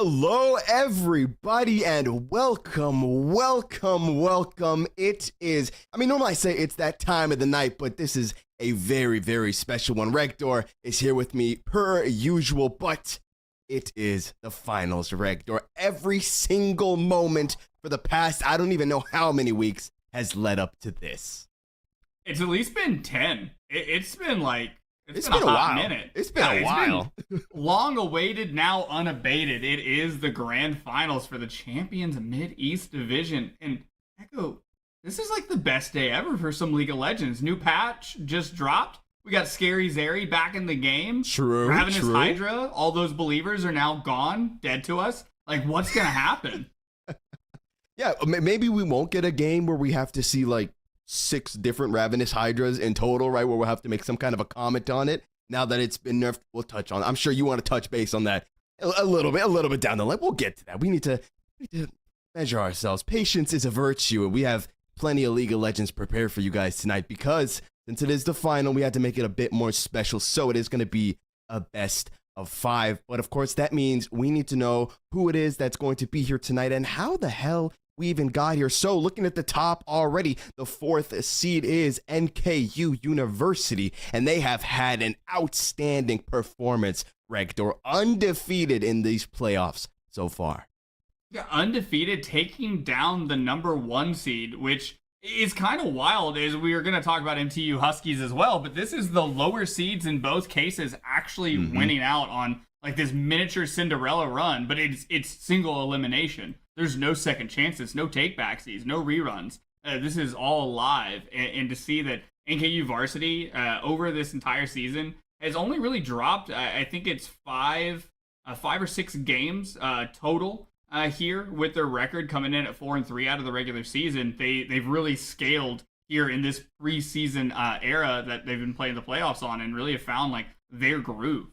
Hello, everybody, and welcome. It is, normally I say it's that time of the night, but this is a very, very special one. Regdor is here with me per usual, but it is the finals, Regdor. Every single moment for the past, I don't even know how many weeks, has led up to this. It's at least been 10. It's been a been a hot while. minute. It's been a while. Long awaited, now unabated. It is the grand finals for the Champions Mid-East Division. And Echo, this is like the best day ever for some League of Legends. New patch just dropped. We got Scary Zeri back in the game. True. Ravenous Hydra. All those believers are now gone, dead to us. Like, what's going to happen? Yeah, maybe we won't get a game where we have to see like 6 different Ravenous Hydras in total, right? Where we'll have to make some kind of a comment on it. Now that it's been nerfed, we'll touch on it. I'm sure you want to touch base on that a little bit down the line. We'll get to that. We need to measure ourselves. Patience is a virtue, and we have plenty of League of Legends prepared for you guys tonight because since it is the final, we had to make it a bit more special. So it is going to be a best of 5. But of course, that means we need to know who it is that's going to be here tonight and how the hell we even got here. So looking at the top already, the 4th seed is NKU University, and they have had an outstanding performance, Regdor, undefeated in these playoffs so far. Yeah, undefeated, taking down the number 1 seed, which is kind of wild, as we are going to talk about NTU Huskies as well, but this is the lower seeds in both cases actually winning out on like this miniature Cinderella run, but it's single elimination. There's no second chances, no take-backsies, no reruns. This is all live, and to see that NKU Varsity over this entire season has only really dropped, I think it's 5 or 6 games total here, with their record coming in at 4-3 out of the regular season. They've really scaled here in this preseason era that they've been playing the playoffs on, and really have found like their groove.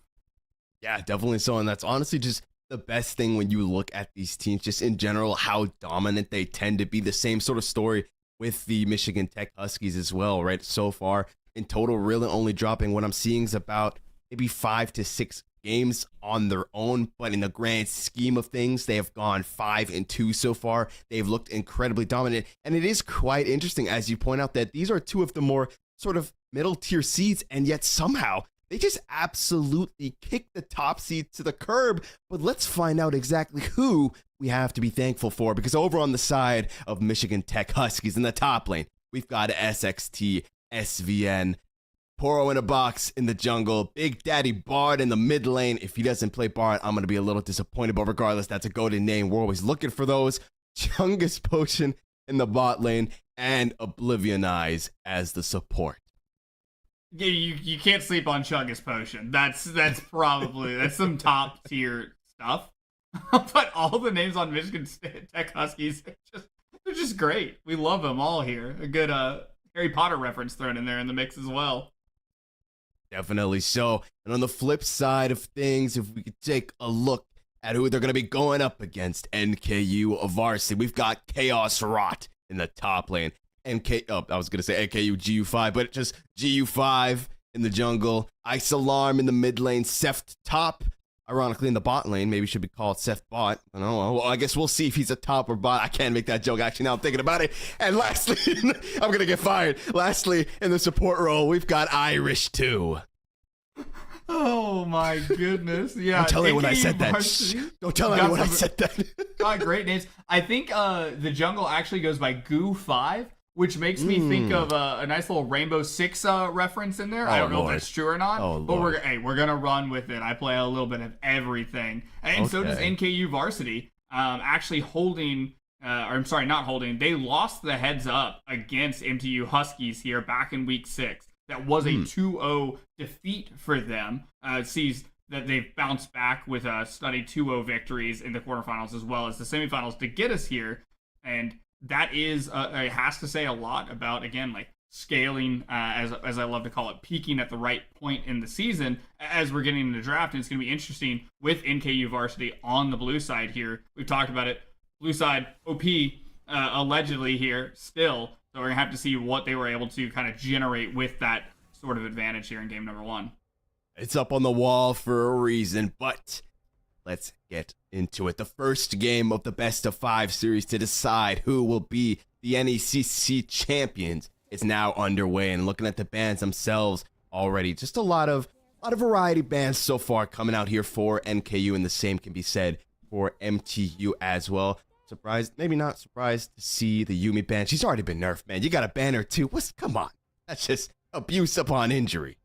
Yeah, definitely so, and that's honestly just the best thing when you look at these teams, just in general, how dominant they tend to be. The same sort of story with the Michigan Tech Huskies as well, right? So far, in total, really only dropping, what I'm seeing is about maybe 5 to 6 games on their own, but in the grand scheme of things, they have gone 5-2 so far. They've looked incredibly dominant, and it is quite interesting, as you point out, that these are 2 of the more sort of middle tier seeds, and yet somehow they just absolutely kick the top seed to the curb. But let's find out exactly who we have to be thankful for, because over on the side of Michigan Tech Huskies in the top lane, we've got SXT, SVN, Poro in a box in the jungle, Big Daddy Bard in the mid lane. If he doesn't play Bard, I'm going to be a little disappointed, but regardless, that's a goated name. We're always looking for those. Chungus Potion in the bot lane, and Oblivion Eyes as the support. Yeah, you can't sleep on Chungus Potion. That's some top tier stuff. But all the names on Michigan Tech Huskies, they're just great. We love them all here. A good Harry Potter reference thrown in there in the mix as well. Definitely so. And on the flip side of things, if we could take a look at who they're going to be going up against, NKU Varsity, we've got Chaos Rot in the top lane. I was going to say NKU GU5, but just GU5 in the jungle. Ice Alarm in the mid lane. Seft top, ironically, in the bot lane. Maybe should be called Seft bot. I don't know. Well, I guess we'll see if he's a top or bot. I can't make that joke, actually, now I'm thinking about it. And lastly, I'm going to get fired. Lastly, in the support role, we've got Irish 2. Oh my goodness. Yeah. Don't tell anyone I said that. Don't tell anyone I said that. God, great names. I think the jungle actually goes by Goo5. Which makes me think of a nice little Rainbow Six reference in there. I don't know if that's true or not, but we're gonna run with it. I play a little bit of everything, and so does NKU Varsity. Actually holding, not holding. They lost the heads up against MTU Huskies here back in week 6. That was a 2-0 defeat for them. Sees that they've bounced back with steady 2-0 victories in the quarterfinals as well as the semifinals to get us here, and that is it has to say a lot about, again, like scaling, as I love to call it, peaking at the right point in the season as we're getting into the draft. And it's going to be interesting with NKU Varsity on the blue side here. We've talked about it. Blue side, OP, allegedly here still. So we're going to have to see what they were able to kind of generate with that sort of advantage here in game number 1. It's up on the wall for a reason, but let's get into it. The first game of the best of 5 series to decide who will be the NECC champions is now underway, and looking at the bands themselves already, just a lot of variety bands so far coming out here for NKU, and the same can be said for MTU as well. Surprised, maybe not surprised to see the Yumi ban. She's already been nerfed, man. You got a banner too. Come on. That's just abuse upon injury.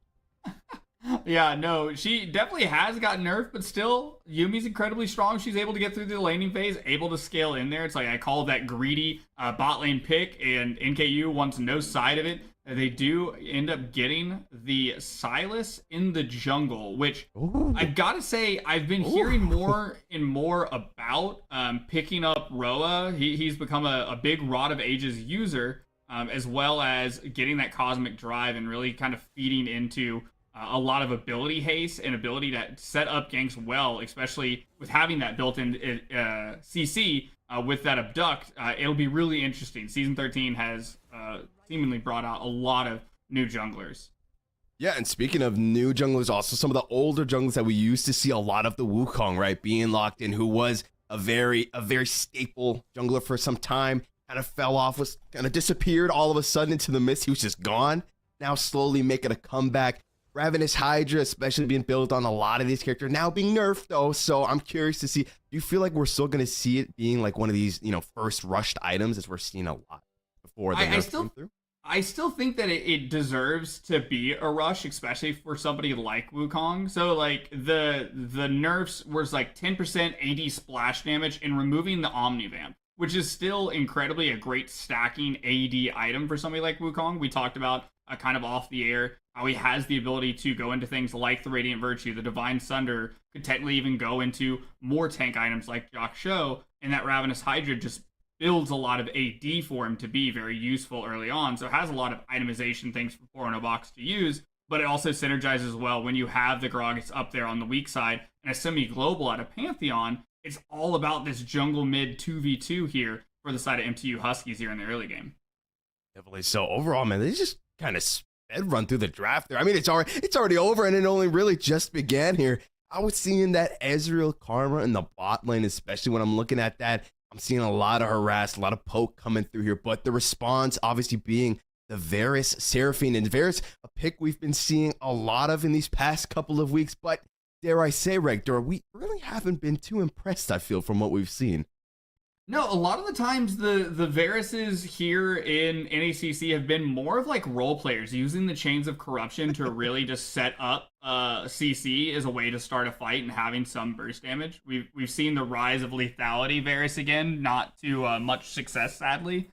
Yeah, no, she definitely has gotten nerfed, but still, Yumi's incredibly strong. She's able to get through the laning phase, able to scale in there. It's like I call that greedy bot lane pick, and NKU wants no side of it. They do end up getting the Silas in the jungle, which I've got to say, I've been hearing more and more about picking up Roa. He's become a big Rod of Ages user, as well as getting that cosmic drive and really kind of feeding into a lot of ability haste and ability to set up ganks well, especially with having that built-in CC with that abduct. It'll be really interesting. Season 13 has seemingly brought out a lot of new junglers. Yeah, and speaking of new junglers, also some of the older junglers that we used to see a lot of the Wukong, right, being locked in, who was a very staple jungler for some time, kind of fell off, was kind of disappeared all of a sudden into the mist. He was just gone. Now slowly making a comeback. Ravenous Hydra, especially being built on a lot of these characters, now being nerfed though. So I'm curious to see, do you feel like we're still going to see it being like one of these, first rushed items as we're seeing a lot before the nerf came through? I still think that it deserves to be a rush, especially for somebody like Wukong. So like the nerfs was like 10% AD splash damage and removing the Omnivamp, which is still incredibly a great stacking AD item for somebody like Wukong. We talked about kind of off the air how he has the ability to go into things like the Radiant Virtue, the Divine Sunder, could technically even go into more tank items like Jock Show, and that Ravenous Hydra just builds a lot of AD for him to be very useful early on. So it has a lot of itemization things for 4 in a box to use, but it also synergizes well when you have the Gragas up there on the weak side and a semi-global at a Pantheon. It's all about this jungle mid 2v2 here for the side of MTU Huskies here in the early game. Definitely. So overall, man, they just kind of run through the draft there. I mean, it's already over, and it only really just began here. I was seeing that Ezreal Karma in the bot lane, especially when I'm looking at that. I'm seeing a lot of harass, a lot of poke coming through here, but the response obviously being the Varus Seraphine, and Varus, a pick we've been seeing a lot of in these past couple of weeks, but dare I say, Regdor, we really haven't been too impressed, I feel, from what we've seen. No, a lot of the times the Varuses here in NECC have been more of like role players using the chains of corruption to really just set up CC as a way to start a fight and having some burst damage. We've seen the rise of lethality Varus again, not to much success sadly.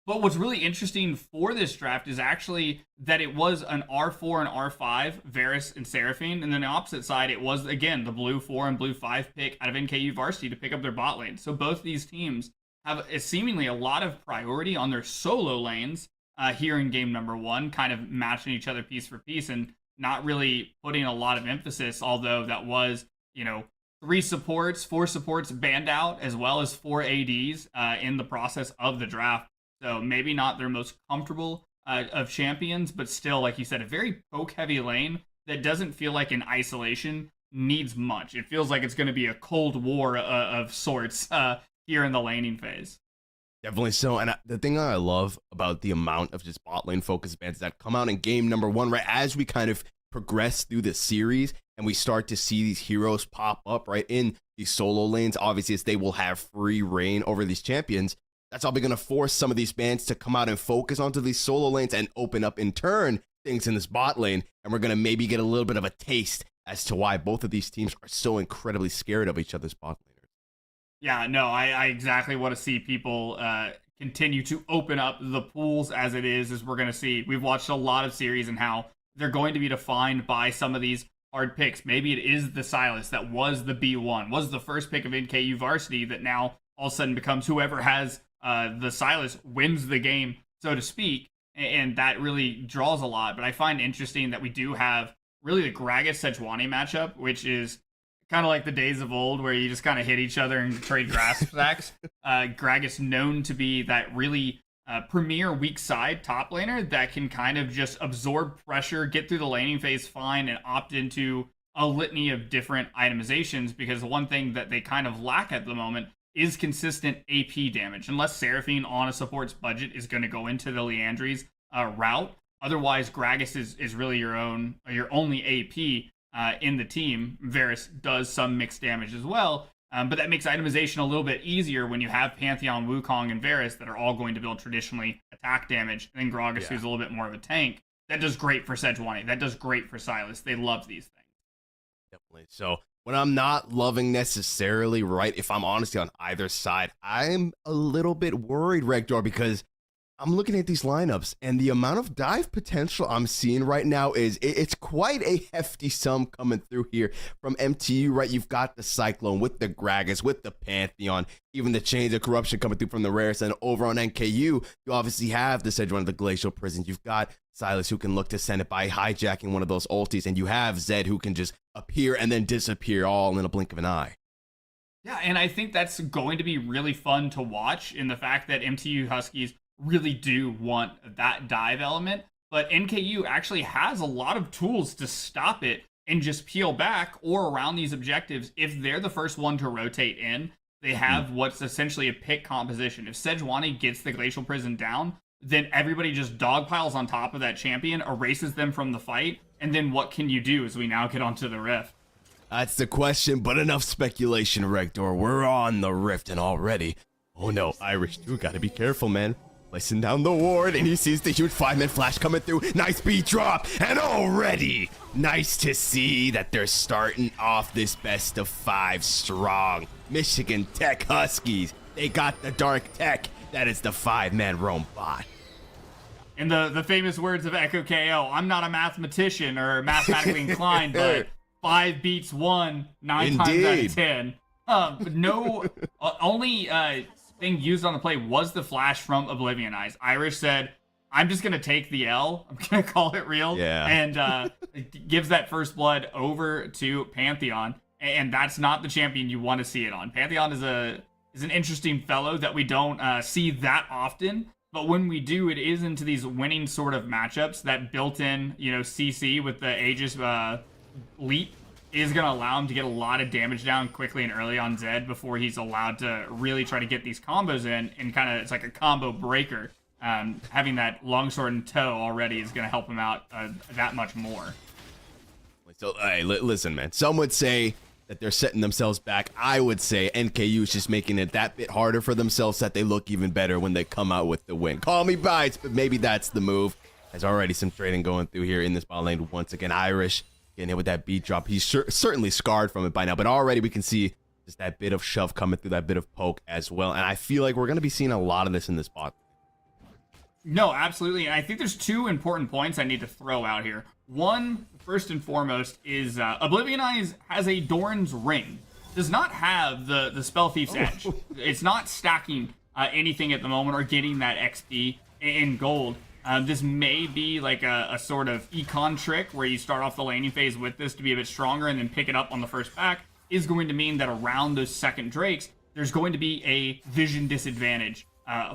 But what's really interesting for this draft is actually that it was an R4 and R5, Varus and Seraphine, and then the opposite side, it was, again, the blue 4 and blue 5 pick out of NKU Varsity to pick up their bot lane. So both these teams have seemingly a lot of priority on their solo lanes here in game number 1, kind of matching each other piece for piece and not really putting a lot of emphasis, although that was, 4 supports banned out, as well as 4 ADs in the process of the draft. So maybe not their most comfortable of champions, but still, like you said, a very poke-heavy lane that doesn't feel like in isolation needs much. It feels like it's going to be a cold war of sorts here in the laning phase. Definitely so. And the thing that I love about the amount of just bot lane focus bands that come out in game number 1, right, as we kind of progress through the series and we start to see these heroes pop up, right, in these solo lanes, obviously, as they will have free reign over these champions. That's probably going to force some of these bands to come out and focus onto these solo lanes and open up, in turn, things in this bot lane. And we're going to maybe get a little bit of a taste as to why both of these teams are so incredibly scared of each other's bot laners. Yeah, no, I exactly want to see people continue to open up the pools as it is, as we're going to see. We've watched a lot of series and how they're going to be defined by some of these hard picks. Maybe it is the Silas that was the B1, was the first pick of NKU Varsity that now all of a sudden becomes whoever has the Silas wins the game, so to speak, and that really draws a lot. But I find interesting that we do have really the Gragas Sejuani matchup, which is kind of like the days of old where you just kind of hit each other and trade grass stacks. Gragas known to be that really premier weak side top laner that can kind of just absorb pressure, get through the laning phase fine, and opt into a litany of different itemizations, because the one thing that they kind of lack at the moment is consistent AP damage. Unless Seraphine on a support's budget is going to go into the Leandries route. Otherwise, Gragas is really your only AP in the team. Varus does some mixed damage as well, but that makes itemization a little bit easier when you have Pantheon, Wukong, and Varus that are all going to build traditionally attack damage, and then Gragas, who's a little bit more of a tank. That does great for Sejuani. That does great for Sylas. They love these things. Definitely. So when I'm not loving necessarily, right, if I'm honestly on either side, I'm a little bit worried, Regdor, because I'm looking at these lineups, and the amount of dive potential I'm seeing right now it's quite a hefty sum coming through here from MTU, right? You've got the Cyclone with the Gragas, with the Pantheon, even the Chains of Corruption coming through from the Rarest, and over on NKU, you obviously have the Sejuani of the Glacial Prison. You've got Sylas, who can look to send it by hijacking one of those ultis, and you have Zed, who can just appear and then disappear all in a blink of an eye. Yeah, and I think that's going to be really fun to watch, in the fact that MTU Huskies really do want that dive element, but NKU actually has a lot of tools to stop it and just peel back or around these objectives. If they're the first one to rotate in, they have what's essentially a pick composition. If Sejuani gets the Glacial Prison down, then everybody just dogpiles on top of that champion, erases them from the fight, and then what can you do as we now get onto the Rift? That's the question, but enough speculation, Regdor. We're on the Rift, and already, oh no, Irish too, gotta be careful, man. Placing down the ward, and he sees the huge 5-man flash coming through. Nice beat drop, and already nice to see that they're starting off this best of 5 strong. Michigan Tech Huskies, they got the dark tech. That is the 5-man roam bot. In the famous words of Echo KO, I'm not a mathematician or mathematically inclined, but 5 beats 1, 9 times out of 10. But no, only thing used on the play was the flash from Oblivion Eyes. Irish said, I'm just going to take the L. I'm going to call it real. Yeah. And gives that first blood over to Pantheon. And that's not the champion you want to see it on. Pantheon is an interesting fellow that we don't see that often. But when we do, it is into these winning sort of matchups. That built-in, CC with the Aegis leap is going to allow him to get a lot of damage down quickly and early on Zed before he's allowed to really try to get these combos in, and kind of it's like a combo breaker. Having that longsword in tow already is going to help him out that much more. So, hey, listen, man. Some would say that they're setting themselves back. I would say NKU is just making it that bit harder for themselves, so that they look even better when they come out with the win. Call me biased, but maybe that's the move. There's already some trading going through here in this bot lane. Once again, Irish getting hit with that beat drop. He's certainly scarred from it by now, but already we can see just that bit of shove coming through, that bit of poke as well. And I feel like we're going to be seeing a lot of this in this bot. No, absolutely. And I think there's 2 important points I need to throw out here. One, first and foremost, is Oblivion Eyes has a Doran's Ring. Does not have the Spell Thief's Edge. It's not stacking anything at the moment or getting that XP in gold. This may be like a sort of econ trick where you start off the laning phase with this to be a bit stronger and then pick it up on the first pack, is going to mean that around those second Drakes, there's going to be a vision disadvantage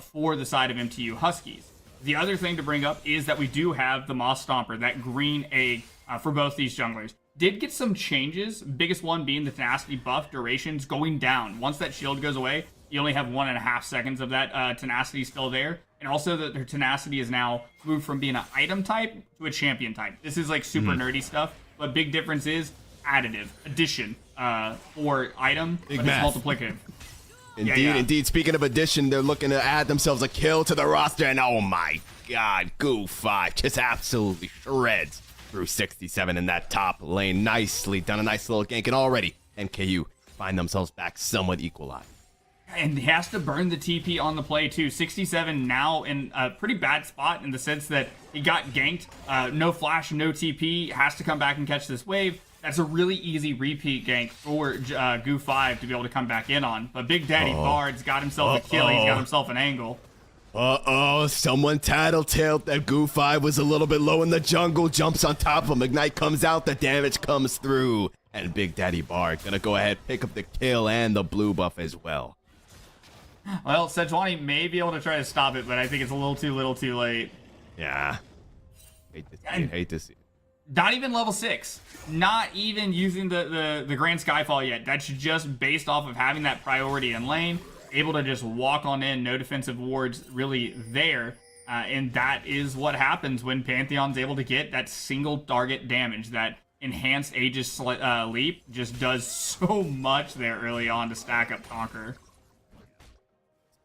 for the side of MTU Huskies. The other thing to bring up is that we do have the Moss Stomper, that green egg for both these junglers. Did get some changes, biggest one being the tenacity buff durations going down. Once that shield goes away, you only have 1.5 seconds of that tenacity still there. And also that their tenacity is now moved from being an item type to a champion type. This is like super nerdy stuff, but big difference is additive, addition for item, Big but math. it's multiplicative. Indeed. Speaking of addition, they're looking to add themselves a kill to the roster, and oh my god, Goo 5 just absolutely shreds through 67 in that top lane. Nicely done, a nice little gank, and already NKU find themselves back somewhat equalized. And he has to burn the TP on the play too. 67 now in a pretty bad spot in the sense that he got ganked. No flash, no TP. Has to come back and catch this wave. That's a really easy repeat gank for Goo 5 to be able to come back in on. But Big Daddy Bard's got himself a kill. He's got himself an angle. Someone tattletaled that Goo 5 was a little bit low in the jungle. Jumps on top of him. Ignite comes out. The damage comes through. And Big Daddy Bard gonna go ahead, pick up the kill and the blue buff as well. Well, Sejuani may be able to try to stop it, but I think it's a little too too late. Yeah. Hate to see it. Not even level 6. Not even using the Grand Skyfall yet. That's just based off of having that priority in lane. Able to just walk on in, no defensive wards really there. And that is what happens when Pantheon's able to get that single target damage. That enhanced Aegis leap just does so much there early on to stack up Conqueror.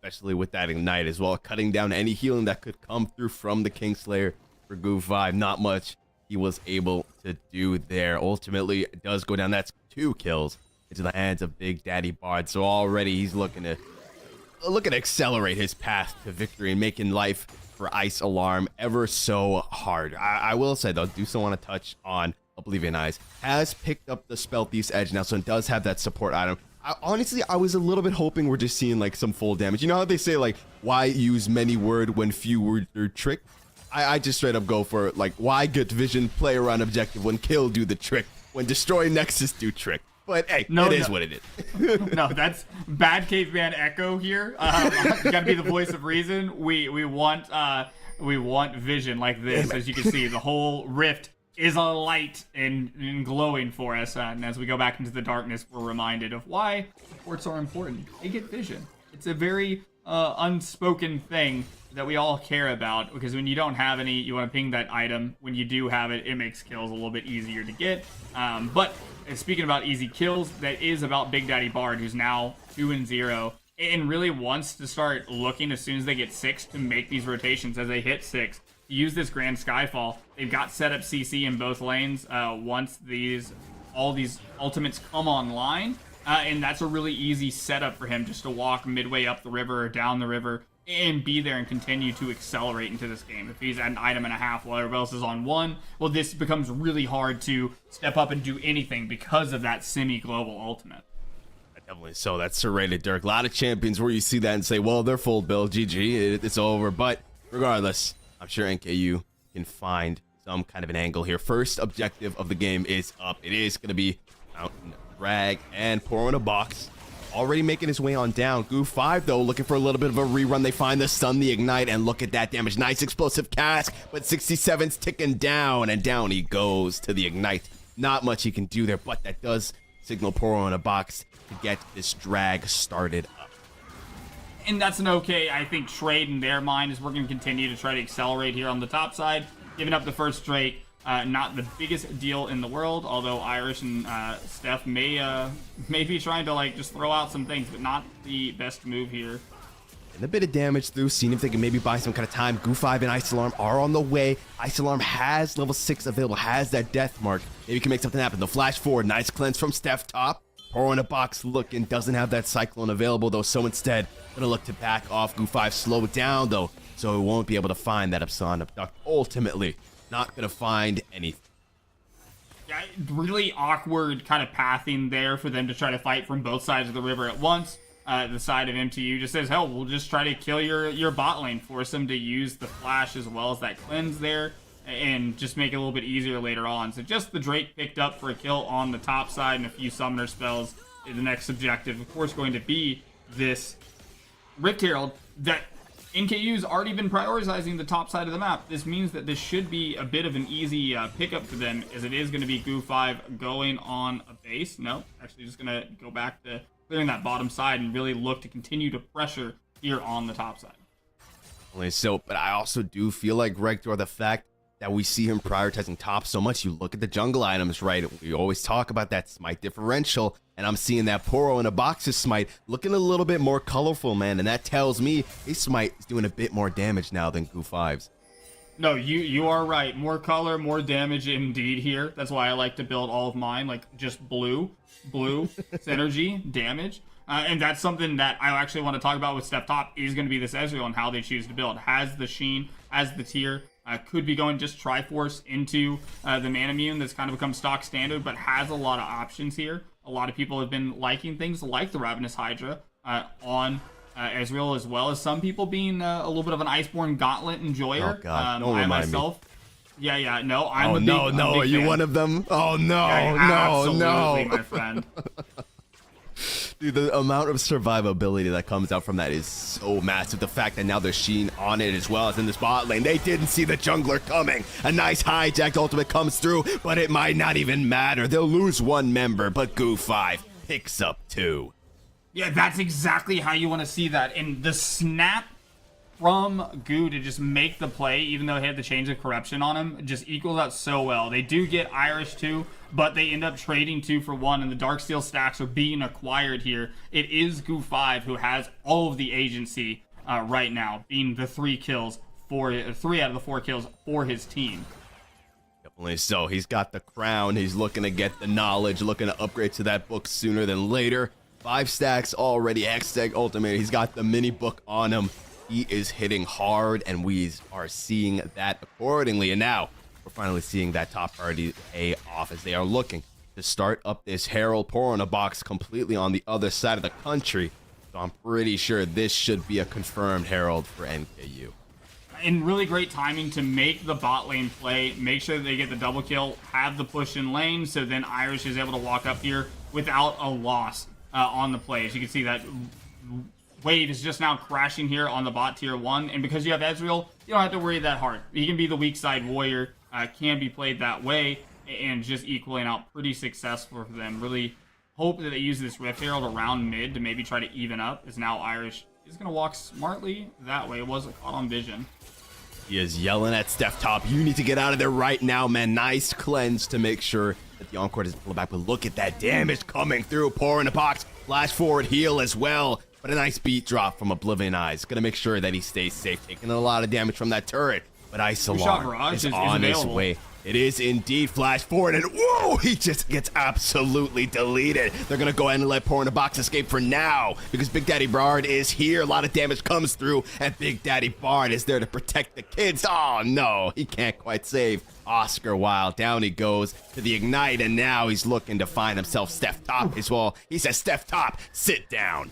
Especially with that Ignite as well, cutting down any healing that could come through from the Kingslayer for Gu5. Not much he was able to do there. Ultimately, it does go down. That's 2 kills into the hands of Big Daddy Bard. So already he's looking to accelerate his path to victory and making life for Ice Alarm ever so hard. I will say, though, do still want to touch on Oblivion Eyes. Has picked up the Spell Thief's Edge now, so it does have that support item. Honestly, I was a little bit hoping we're just seeing like some full damage. You know how they say, like, why use many word when few words are trick? I just straight up go for, like, why get vision play around objective when kill do the trick, when destroy nexus do trick. But hey, it is what it is. No, that's bad caveman echo here. You gotta be the voice of reason. We want vision like this. As you can see, the whole rift is a light and glowing for us. And as we go back into the darkness, we're reminded of why supports are important. They get vision. It's a very unspoken thing that we all care about, because when you don't have any, you want to ping that item. When you do have it, it makes kills a little bit easier to get. But speaking about easy kills, that is about Big Daddy Bard, who's now 2-0 and really wants to start looking as soon as they get 6 to make these rotations. As they hit 6, use this Grand Skyfall. They've got set up CC in both lanes once all these ultimates come online, and that's a really easy setup for him, just to walk midway up the river or down the river and be there and continue to accelerate into this game. If he's at an item and a half while everybody else is on 1, well, this becomes really hard to step up and do anything because of that semi-global ultimate. Definitely so. That's serrated, Dirk. A lot of champions where you see that and say, well, they're full build, GG, it's over. But regardless, I'm sure NKU can find some kind of an angle here. First objective of the game is up. It is going to be Mountain Drag and pour in a box. Already making his way on down. Gu5, though, looking for a little bit of a rerun. They find the stun, the ignite, and look at that damage. Nice explosive cast, but 67's ticking down, and down he goes to the ignite. Not much he can do there, but that does signal Poro in a box to get this drag started up. And that's an okay, I think, trade in their mind, as we're going to continue to try to accelerate here on the top side. Giving up the first Drake, not the biggest deal in the world, although Irish and Steph may be trying to, like, just throw out some things, but not the best move here. And a bit of damage through, seeing if they can maybe buy some kind of time. Gu5 and Ice Alarm are on the way. Ice Alarm has level 6 available, has that death mark. Maybe you can make something happen. The flash forward, nice cleanse from Steph top. Poro in a box looking, doesn't have that Cyclone available, though, so instead gonna look to back off. Gu5 slow it down, though, so he won't be able to find that Absan Abduct. Ultimately, not gonna find anything. Yeah, really awkward kind of pathing there for them to try to fight from both sides of the river at once. The side of MTU just says, hell, we'll just try to kill your bot lane, force them to use the flash as well as that cleanse there, and just make it a little bit easier later on. So just the Drake picked up for a kill on the top side and a few summoner spells. The next objective, of course, going to be this Rift Herald that NKU's already been prioritizing the top side of the map. This means that this should be a bit of an easy pickup for them, as it is going to be Gu5 going on a base. No, actually just going to go back to clearing that bottom side and really look to continue to pressure here on the top side. Only so, but I also do feel like Rector, the fact that we see him prioritizing top so much, you look at the jungle items, right? We always talk about that smite differential, and I'm seeing that Poro in a box's smite looking a little bit more colorful, man, and that tells me his smite is doing a bit more damage now than Gu5's. No, you are right. More color, more damage indeed here. That's why I like to build all of mine, like just blue, synergy, damage. And that's something that I actually want to talk about with Step Top, is going to be this Ezreal and how they choose to build. Has the Sheen, has the tier, could be going just Triforce into the Manamune that's kind of become stock standard, but has a lot of options here. A lot of people have been liking things like the Ravenous Hydra on Ezreal, as well as some people being a little bit of an Iceborne Gauntlet enjoyer. Oh God, don't remind me. Yeah, no, I'm a big, no, I'm a big are you fan. one of them? Oh no, yeah, no, absolutely, my friend. Dude, the amount of survivability that comes out from that is so massive. The fact that now they're Sheen on it as well as in this bot lane. They didn't see the jungler coming. A nice hijacked ultimate comes through, but it might not even matter. They'll lose one member, but Goo5 picks up 2. Yeah, that's exactly how you want to see that. And the snap from Goo to just make the play, even though he had the Chains of Corruption on him, just equals out so well. They do get Irish too, but they end up trading 2 for 1, and the Darksteel stacks are being acquired here. It is Goo5 who has all of the agency right now, being the 3 out of the 4 kills for his team. Definitely so. He's got the crown. He's looking to get the knowledge, looking to upgrade to that book sooner than later. 5 stacks already, Hextech ultimate. He's got the mini book on him. He is hitting hard, and we are seeing that accordingly. And now we're finally seeing that top priority pay off as they are looking to start up this Herald pour in a box completely on the other side of the country. So I'm pretty sure this should be a confirmed Herald for NKU. And really great timing to make the bot lane play, make sure that they get the double kill, have the push in lane, so then Irish is able to walk up here without a loss on the play. As you can see, that wave is just now crashing here on the bot tier 1, and because you have Ezreal, you don't have to worry that hard. He can be the weak side warrior, can be played that way, and just equaling out pretty successful for them. Really hope that they use this Rift Herald around mid to maybe try to even up, as now Irish is going to walk smartly that way. It wasn't caught on vision. He is yelling at Steph Top, you need to get out of there right now, man. Nice cleanse to make sure that the Encore doesn't pull back, but look at that damage coming through. Pour in a box, flash forward, heal as well. But a nice beat drop from Oblivion Eyes. Gonna make sure that he stays safe, taking a lot of damage from that turret. But Ice Alarm is on his way. It is indeed flash forward, and whoa, he just gets absolutely deleted. They're gonna go ahead and let Pour in a Box escape for now, because Big Daddy Bard is here. A lot of damage comes through, and Big Daddy Bard is there to protect the kids. Oh no, he can't quite save Oscar Wilde. Down he goes to the Ignite, and now he's looking to find himself Steph Top as well. He says, Steph Top, sit down.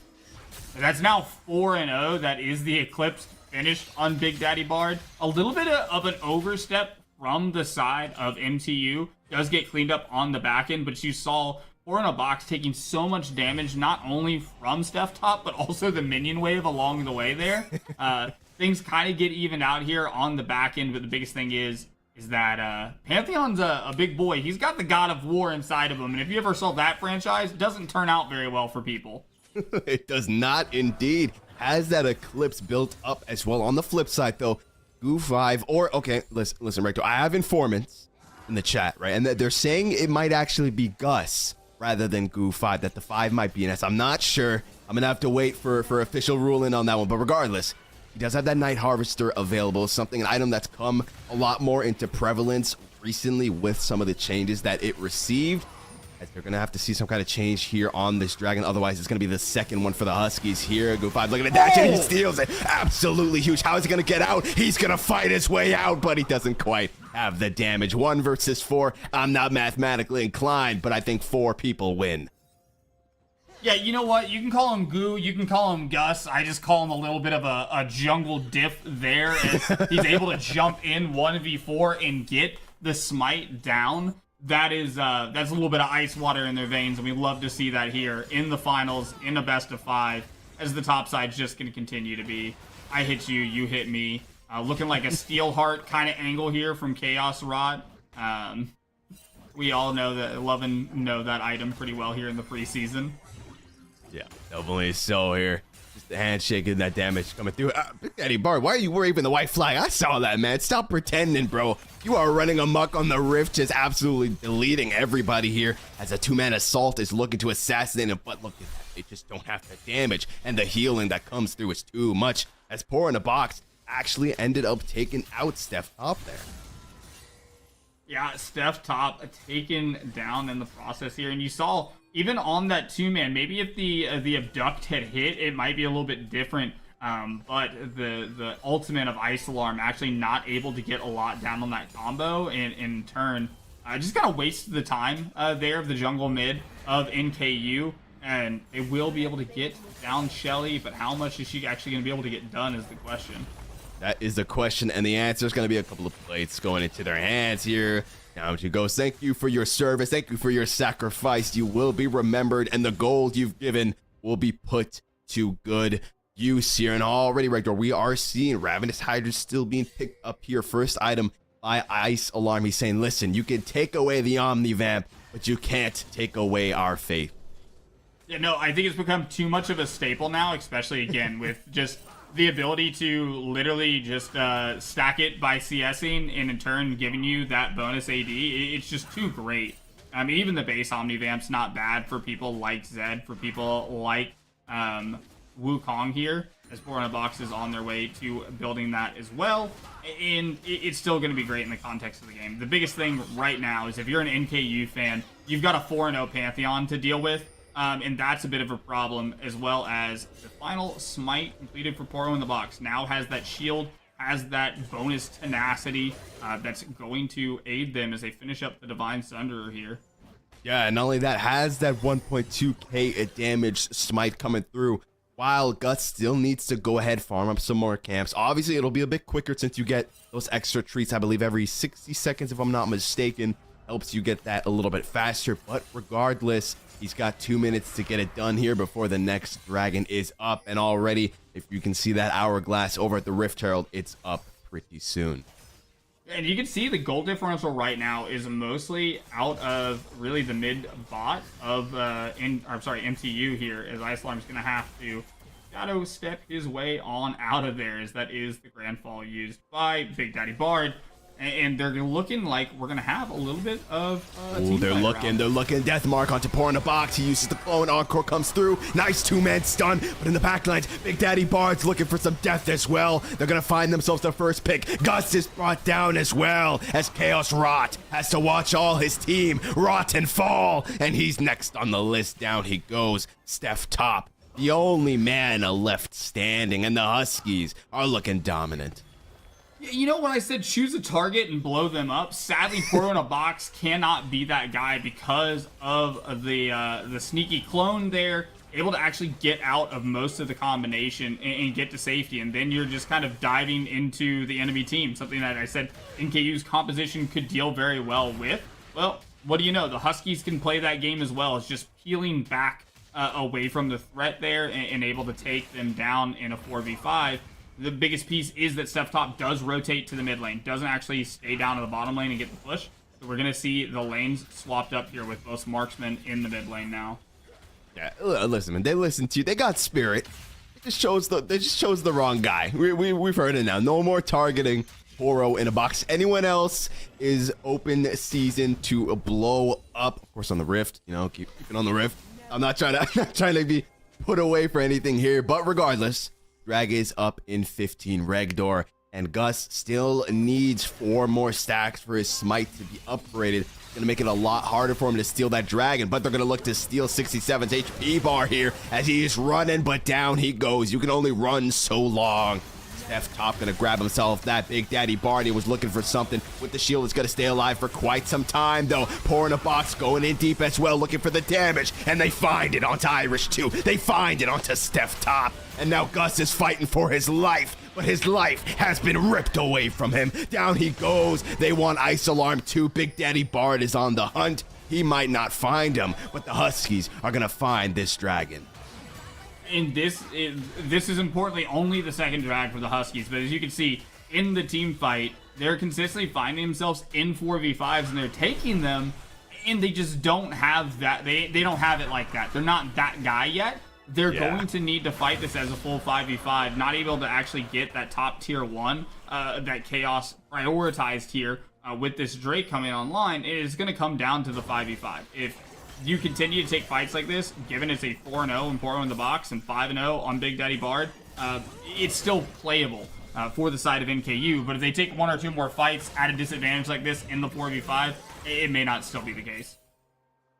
That's now 4-0. That is the Eclipse finished on Big Daddy Bard. A little bit of an overstep from the side of MTU. Does get cleaned up on the back end, but you saw Pour in a Box taking so much damage, not only from Steph Top, but also the minion wave along the way there. Things kind of get evened out here on the back end, but the biggest thing is that Pantheon's a big boy. He's got the God of War inside of him, and if you ever saw that franchise, it doesn't turn out very well for people. It does not indeed. Has that Eclipse built up as well. On the flip side, though, Goo5 or okay, listen, Recto. I have informants in the chat, right? And they're saying it might actually be Gus rather than Goo5, that the 5 might be an S. I'm not sure. I'm gonna have to wait for official ruling on that one. But regardless, he does have that Night Harvester available, an item that's come a lot more into prevalence recently with some of the changes that it received. As they're going to have to see some kind of change here on this dragon. Otherwise, it's going to be the second one for the Huskies here. Goo5 looking at that, and he steals it. Absolutely huge. How is he going to get out? He's going to fight his way out, but he doesn't quite have the damage. 1 versus 4. I'm not mathematically inclined, but I think 4 people win. Yeah, you know what? You can call him Goo, you can call him Gus. I just call him a little bit of a jungle diff there, as he's able to jump in 1v4 and get the smite down. That's a little bit of ice water in their veins, and we love to see that here in the finals, in a best of 5, as the top side's just going to continue to be, I hit you, you hit me. Looking like a Steelheart kind of angle here from Chaos Rod. We all know that item pretty well here in the preseason. Yeah, definitely so here. Just the handshake and that damage coming through. Big Daddy Bard, why are you waving the white flag? I saw that, man. Stop pretending, bro. You are running amok on the Rift, just absolutely deleting everybody here as a 2-man assault is looking to assassinate him. But look at that. They just don't have the damage, and the healing that comes through is too much. As Pour in a Box actually ended up taking out Steph Top there. Yeah, Steph Top taken down in the process here, and you saw even on that 2-man, maybe if the abduct had hit, it might be a little bit different. But the ultimate of Ice Alarm actually not able to get a lot down on that combo, and in turn, just kind of wasted the time there of the jungle mid of NKU, and they will be able to get down Shelly, but how much is she actually going to be able to get done is the question. That is the question, and the answer is going to be a couple of plates going into their hands here. Down she goes. Thank you for your service. Thank you for your sacrifice. You will be remembered, and the gold you've given will be put to good use here. And already, Rector, we are seeing Ravenous Hydra still being picked up here. First item by Ice Alarm. He's saying, listen, you can take away the Omnivamp, but you can't take away our faith. Yeah, no, I think it's become too much of a staple now, especially, again, with just the ability to literally just stack it by CSing and in turn giving you that bonus AD. It's just too great. I mean, even the base Omnivamp's not bad for people like Zed, for people like Wukong here, as Porona Box is on their way to building that as well. And it's still going to be great in the context of the game. The biggest thing right now is if you're an NKU fan, you've got a 4-0 Pantheon to deal with. And that's a bit of a problem, as well as the final smite completed for Poro in the box now has that shield, has that bonus tenacity that's going to aid them as they finish up the Divine Sunderer here. Yeah, and not only that, has that 1.2k damage smite coming through, while Guts still needs to go ahead, farm up some more camps. Obviously, it'll be a bit quicker since you get those extra treats, I believe, every 60 seconds, if I'm not mistaken. Helps you get that a little bit faster, but regardless, he's got 2 minutes to get it done here before the next dragon is up. And already, if you can see that hourglass over at the Rift Herald, it's up pretty soon. And you can see the gold differential right now is mostly out of really the mid bot of MTU here, as Ice Alarm's gonna have to shadow step his way on out of there, as that is the grand fall used by Big Daddy Bard. And they're looking like we're gonna have a little bit of they're looking Death Mark onto Pour in the box. He uses the clone. Encore comes through. Nice 2-man stun, but in the backlines, Big Daddy Bard's looking for some death as well. They're gonna find themselves the first pick. Gus is brought down as well, as Chaos Rot has to watch all his team rot and fall, and he's next on the list. Down he goes. Steph Top, the only man left standing, and the Huskies are looking dominant. You know when I said choose a target and blow them up? Sadly, Poro in a box cannot be that guy because of the sneaky clone there, able to actually get out of most of the combination and get to safety, and then you're just kind of diving into the enemy team, something that I said NKU's composition could deal very well with. Well, what do you know? The Huskies can play that game as well. It's just peeling back away from the threat there and able to take them down in a 4v5. The biggest piece is that Steph Top does rotate to the mid lane, doesn't actually stay down to the bottom lane and get the push. So we're going to see the lanes swapped up here with both marksmen in the mid lane now. Yeah, listen, man, they listen to you. They got spirit. They just chose the wrong guy. We've heard it now. No more targeting Poro in a box. Anyone else is open season to blow up. Of course, on the Rift. You know, keep it on the Rift. I'm not trying to be put away for anything here, but regardless, Drag is up in 15 Regdor, and Gus still needs 4 more stacks for his smite to be upgraded. It's going to make it a lot harder for him to steal that dragon, but they're going to look to steal 67's HP bar here as he is running, but down he goes. You can only run so long. Steph Top gonna grab himself that Big Daddy Barney was looking for something with the shield. Is gonna stay alive for quite some time though. Pour in a box, going in deep as well, looking for the damage, and they find it onto Irish too. They find it onto Steph Top, and now Gus is fighting for his life, but his life has been ripped away from him. Down he goes. They want Ice Alarm too. Big Daddy Bard is on the hunt. He might not find him, but the Huskies are gonna find this dragon. And this is importantly only the second drag for the Huskies, but as you can see in the team fight, they're consistently finding themselves in 4v5s and they're taking them, and they just don't have that. They don't have it like that. They're not that guy yet. They're going to need to fight this as a full 5v5, not able to actually get that top tier 1 that Chaos prioritized here with this Drake coming online. It is going to come down to the 5v5. If you continue to take fights like this, given it's a 4-0 and Poro in the box and 5-0 on Big Daddy Bard, it's still playable for the side of NKU. But if they take 1 or 2 more fights at a disadvantage like this in the 4v5, it may not still be the case.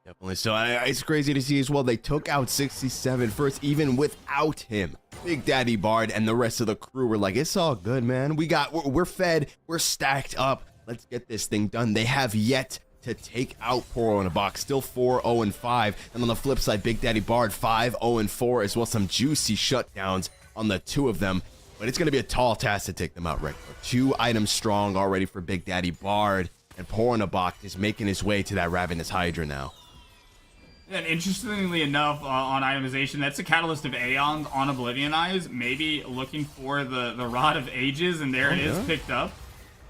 Definitely. So it's crazy to see as well. They took out 67 first, even without him. Big Daddy Bard and the rest of the crew were like, it's all good, man. We're fed. We're stacked up. Let's get this thing done. They have yet to take out Poro in a box. Still 4-0-5. And on the flip side, Big Daddy Bard 5-0-4 as well. Some juicy shutdowns on the 2 of them. But it's going to be a tall task to take them out, right? 2 items strong already for Big Daddy Bard. and Pour in a Box is making his way to that Ravenous Hydra now. And interestingly enough, on itemization, that's a Catalyst of Aeons on Oblivion Eyes, maybe looking for the Rod of Ages, and there it is, picked up.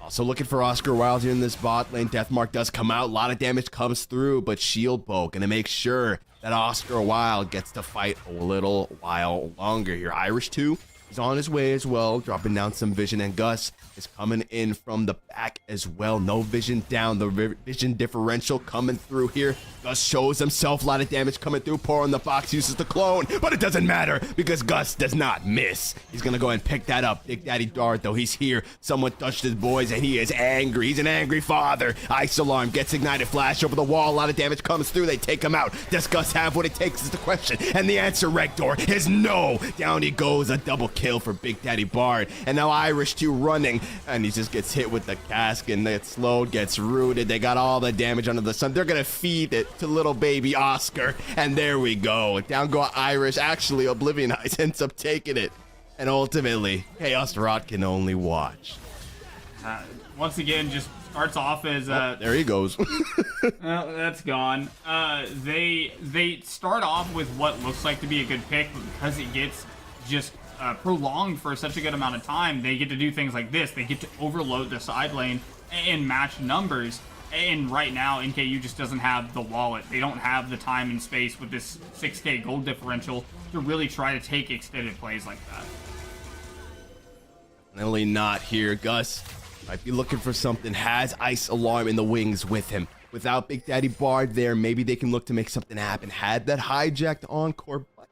Also looking for Oscar Wilde here in this bot lane. Deathmark does come out. A lot of damage comes through, but Shield Bow going to make sure that Oscar Wilde gets to fight a little while longer here. Irish 2 is on his way as well, dropping down some vision, and Gus is coming in from the back as well. No vision down. The vision differential coming through here. Gus shows himself. A lot of damage coming through. Pour in the Box, uses the clone, but it doesn't matter because Gus does not miss. He's going to go and pick that up. Big Daddy Dart, though, he's here. Someone touched his boys, and he is angry. He's an angry father. Ice Alarm gets ignited. Flash over the wall. A lot of damage comes through. They take him out. Does Gus have what it takes is the question. And the answer, Rektor, is no. Down he goes. A double kill for Big Daddy Bard. And now Irish 2 running. And he just gets hit with the cask and gets slowed, gets rooted. They got all the damage under the sun. They're going to feed it to little baby Oscar. And there we go. Down go Irish. Actually, Oblivion Eyes ends up taking it. And ultimately, Chaos Rot can only watch. Once again, just starts off as... there he goes. That's gone. They start off with what looks like to be a good pick, but because it gets just... prolonged for such a good amount of time, they get to do things like this. They get to overload the side lane and match numbers. And right now, NKU just doesn't have the wallet. They don't have the time and space with this 6k gold differential to really try to take extended plays like that. Definitely not here. Gus might be looking for something. Has Ice Alarm in the wings with him. Without Big Daddy Bard there, maybe they can look to make something happen. Had that hijacked Encore, but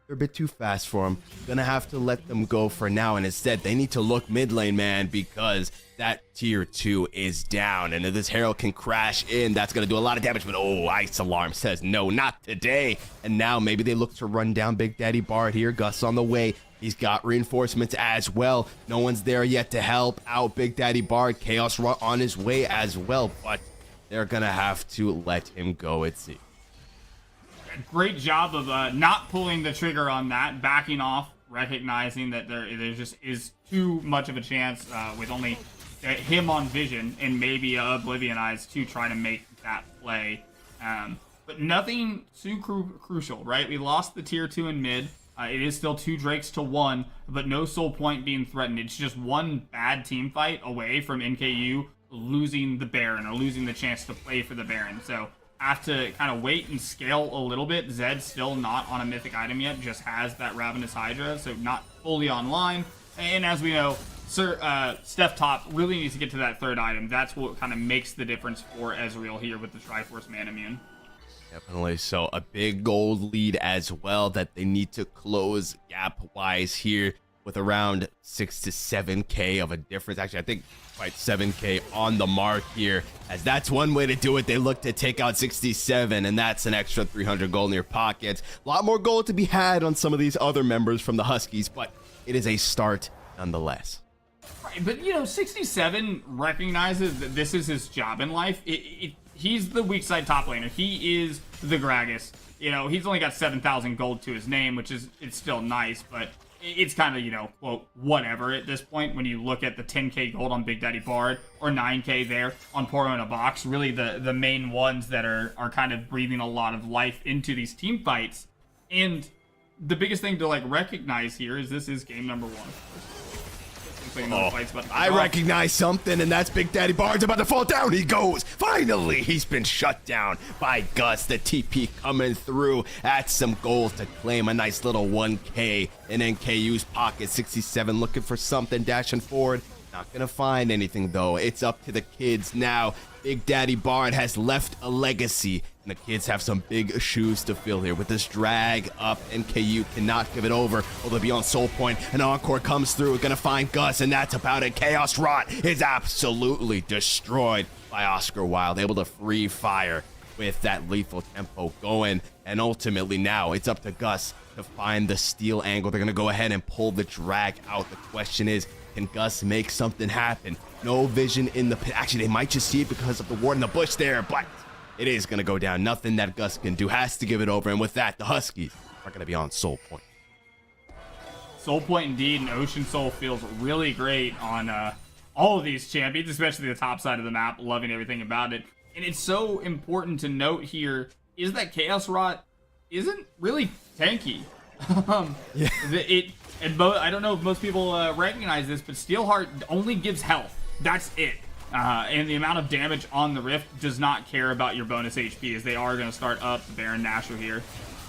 they're a bit too fast for him. Gonna have to let them go for now, and instead they need to look mid lane, man, because that tier 2 is down, and if this Herald can crash in, that's gonna do a lot of damage, but oh, Ice Alarm says no, not today. And now maybe they look to run down Big Daddy Bard here. Gus on the way. He's got reinforcements as well. No one's there yet to help out Big Daddy Bard. Chaos Rot on his way as well, but they're gonna have to let him go, it seems. Great job of not pulling the trigger on that, backing off, recognizing that there just is too much of a chance with only him on vision and maybe Oblivion Eyes to try to make that play. But nothing too crucial, right? We lost the tier 2 in mid. It is still 2 Drakes to 1, but no soul point being threatened. It's just one bad team fight away from NKU losing the Baron or losing the chance to play for the Baron. So have to kind of wait and scale a little bit. Zed's still not on a mythic item yet, just has that Ravenous Hydra, so not fully online. And as we know, Steph Top really needs to get to that 3rd item. That's what kind of makes the difference for Ezreal here with the Triforce Manamune. Definitely. So a big gold lead as well that they need to close gap-wise here with around 6 to 7k of a difference. Actually, I think quite 7k on the mark here, as that's one way to do it. They look to take out 67, and that's an extra 300 gold in your pockets. A lot more gold to be had on some of these other members from the Huskies, but it is a start nonetheless. Right, but you know, 67 recognizes that this is his job in life. He's the weak side top laner. He is the Gragas. You know, he's only got 7,000 gold to his name, which is, it's still nice, but it's kind of, you know, well, whatever at this point when you look at the 10k gold on Big Daddy Bard or 9k there on Pour in a Box. Really the main ones that are kind of breathing a lot of life into these team fights. And the biggest thing to like recognize here is this is game number 1. I recognize something, and that's Big Daddy Bard's about to fall down. He goes. Finally, he's been shut down by Gus. The TP coming through at some gold to claim a nice little 1k in NKU's pocket. 67 looking for something, dashing forward. Not gonna find anything though. It's up to the kids now. Big Daddy Bard has left a legacy, and the kids have some big shoes to fill here. With this drag up, NKU cannot give it over. Will they be on Soul Point? An Encore comes through, gonna find Gus, and that's about it. Chaos Rot is absolutely destroyed by Oscar Wilde, able to free fire with that lethal tempo going. And ultimately now it's up to Gus to find the steal angle. They're gonna go ahead and pull the drag out. The question is, can Gus make something happen? No vision in the pit. Actually, they might just see it because of the ward in the bush there, but it is going to go down. Nothing that Gus can do. Has to give it over. And with that, the Huskies are going to be on Soul Point. Soul Point indeed, and Ocean Soul feels really great on all of these champions, especially the top side of the map, loving everything about it. And it's so important to note here is that Chaos Rot isn't really tanky. I don't know if most people recognize this, but Steelheart only gives health. That's it. And the amount of damage on the Rift does not care about your bonus HP, as they are going to start up Baron Nashor here.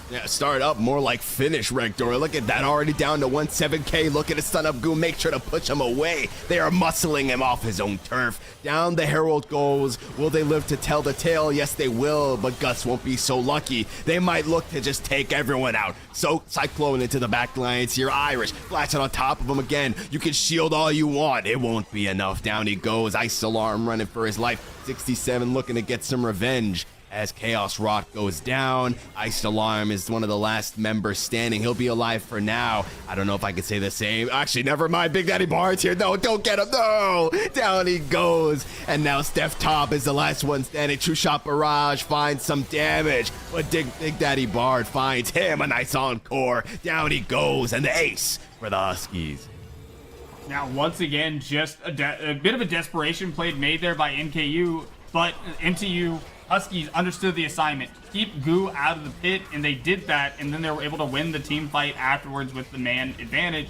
Yeah, start up more like finish, Rector. Look at that, already down to 17K. Look at his stun up Goo, make sure to push him away. They are muscling him off his own turf. Down the Herald goes. Will they live to tell the tale? Yes, they will, but Gus won't be so lucky. They might look to just take everyone out. So, Cyclone into the back lines here. Irish flashing on top of him again. You can shield all you want. It won't be enough. Down he goes. Ice Alarm running for his life. 67 looking to get some revenge. As Chaos Rot goes down, Iced Alarm is one of the last members standing. He'll be alive for now. I don't know if I could say the same. Actually, never mind. Big Daddy Bard's here. No, don't get him. No! Down he goes. And now Steph Top is the last one standing. True Shot Barrage finds some damage. But Big Daddy Bard finds him a nice encore. Down he goes. And the ace for the Huskies. Now, once again, just a bit of a desperation play made there by NKU. But NTU Huskies understood the assignment. Keep Goo out of the pit, and they did that, and then they were able to win the team fight afterwards with the man advantage.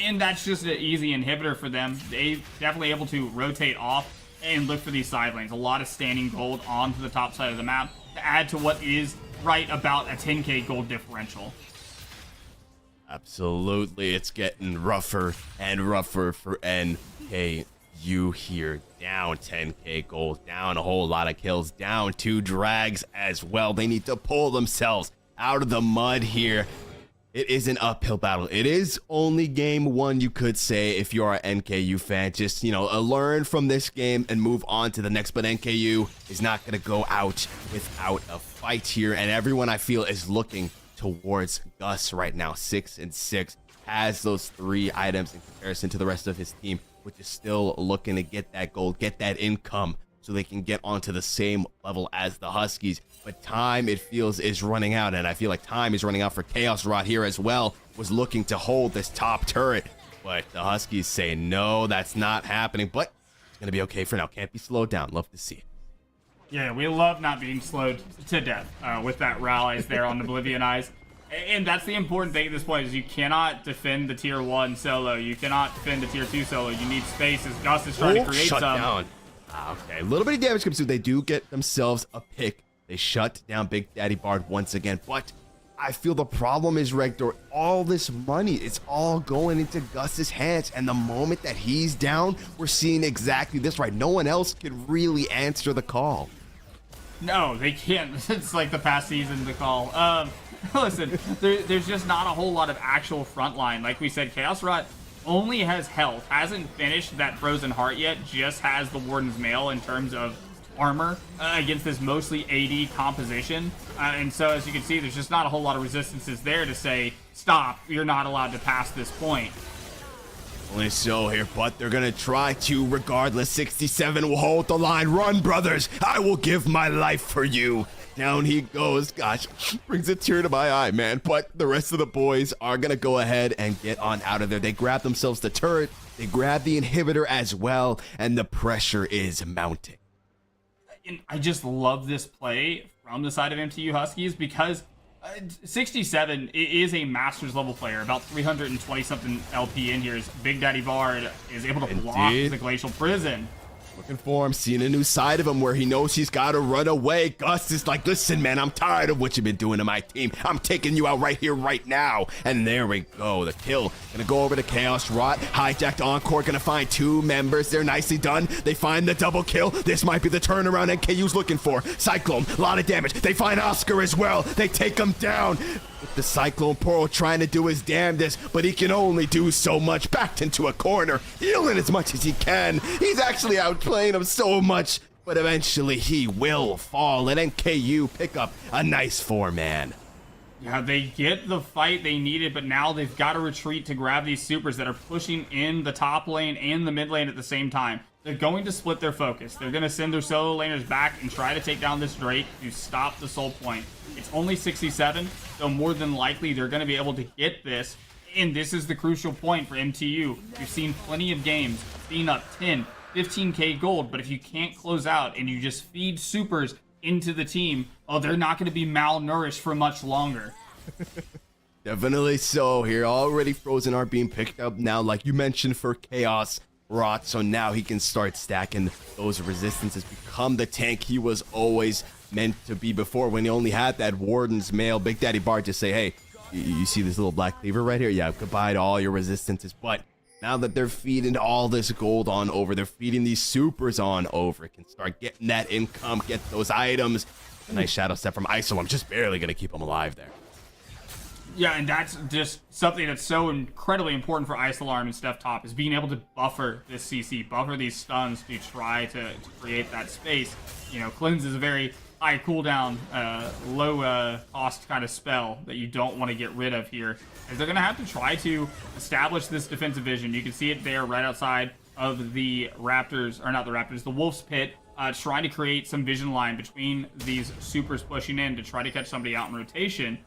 And that's just an easy inhibitor for them. They definitely able to rotate off and look for these side lanes. A lot of standing gold onto the top side of the map to add to what is right about a 10k gold differential. Absolutely, it's getting rougher and rougher for NKU here. Down 10k gold, down a whole lot of kills, down 2 drags as well. They need to pull themselves out of the mud here. It is an uphill battle. It is only game 1, you could say, if you're an NKU fan. Just, learn from this game and move on to the next. But NKU is not going to go out without a fight here. And everyone, I feel, is looking towards Gus right now. 6-6, has those 3 items in comparison to the rest of his team, which is still looking to get that gold, get that income, so they can get onto the same level as the Huskies. But time, it feels, is running out, and I feel like time is running out for Chaos Rot here as well. Was looking to hold this top turret, but the Huskies say no, that's not happening. But it's gonna be okay for now. Can't be slowed down. Love to see it. Yeah, we love not being slowed to death with that rallies there on Oblivion Eyes. And that's the important thing at this point, is you cannot defend the tier 1 solo. You cannot defend the tier 2 solo. You need space, as Gus is trying to create shut some. Down. Okay, a little bit of damage comes through. They do get themselves a pick. They shut down Big Daddy Bard once again. But I feel the problem is, Rector, all this money, it's all going into Gus's hands. And the moment that he's down, we're seeing exactly this, right? No one else could really answer the call. No, they can't. It's like the past season, the call. Listen, there's just not a whole lot of actual frontline. Like we said, Chaos Rot only has health, hasn't finished that Frozen Heart yet, just has the Warden's Mail in terms of armor against this mostly AD composition. And so, as you can see, there's just not a whole lot of resistances there to say, stop, you're not allowed to pass this point. Only so here, but they're gonna try to regardless. 67 will hold the line. Run, brothers! I will give my life for you. Down he goes. Gosh, brings a tear to my eye, man. But the rest of the boys are gonna go ahead and get on out of there. They grab themselves the turret. They grab the inhibitor as well, and the pressure is mounting. And I just love this play from the side of MTU Huskies, because 67 is a Masters level player, about 320 something LP in here. Big Daddy Bard is able to block the Glacial Prison. Looking for him, seeing a new side of him where he knows he's got to run away. Gus is like, listen, man, I'm tired of what you've been doing to my team. I'm taking you out right here, right now. And there we go. The kill. Gonna go over to Chaos Rot. Hijacked Encore. Gonna find 2 members. They're nicely done. They find the double kill. This might be the turnaround NKU's looking for. Cyclone, a lot of damage. They find Oscar as well. They take him down. The Cyclone Pearl trying to do his damnedest, but he can only do so much. Backed into a corner, healing as much as he can. He's actually outplaying him so much, but eventually he will fall, and NKU pick up a nice 4-man. Yeah, they get the fight they needed, but now they've got to retreat to grab these supers that are pushing in the top lane and the mid lane at the same time. They're going to split their focus. They're going to send their solo laners back and try to take down this Drake to stop the soul point. It's only 67, so more than likely they're going to be able to get this. And this is the crucial point for MTU. You've seen plenty of games being up 10, 15k gold, but if you can't close out and you just feed supers into the team, oh, they're not going to be malnourished for much longer. Definitely so. Here, already Frozen are being picked up now, like you mentioned, for Chaos Rot. So now he can start stacking those resistances, become the tank he was always meant to be before, when he only had that Warden's Mail. Big Daddy Bard just say, hey, you see this little black cleaver right here? Yeah, goodbye to all your resistances. But now that they're feeding all this gold on over, they're feeding these supers on over, can start getting that income, get those items. A nice shadow step from ISO. I'm just barely going to keep him alive there. Yeah, and that's just something that's so incredibly important for Isolarm and Steph Top, is being able to buffer this CC, buffer these stuns to try to create that space. You know, Cleanse is a very high cooldown, low cost kind of spell that you don't want to get rid of here, as they're going to have to try to establish this defensive vision. You can see it there right outside of the Raptors, or not the Raptors, the Wolf's Pit, trying to create some vision line between these supers pushing in to try to catch somebody out in rotation.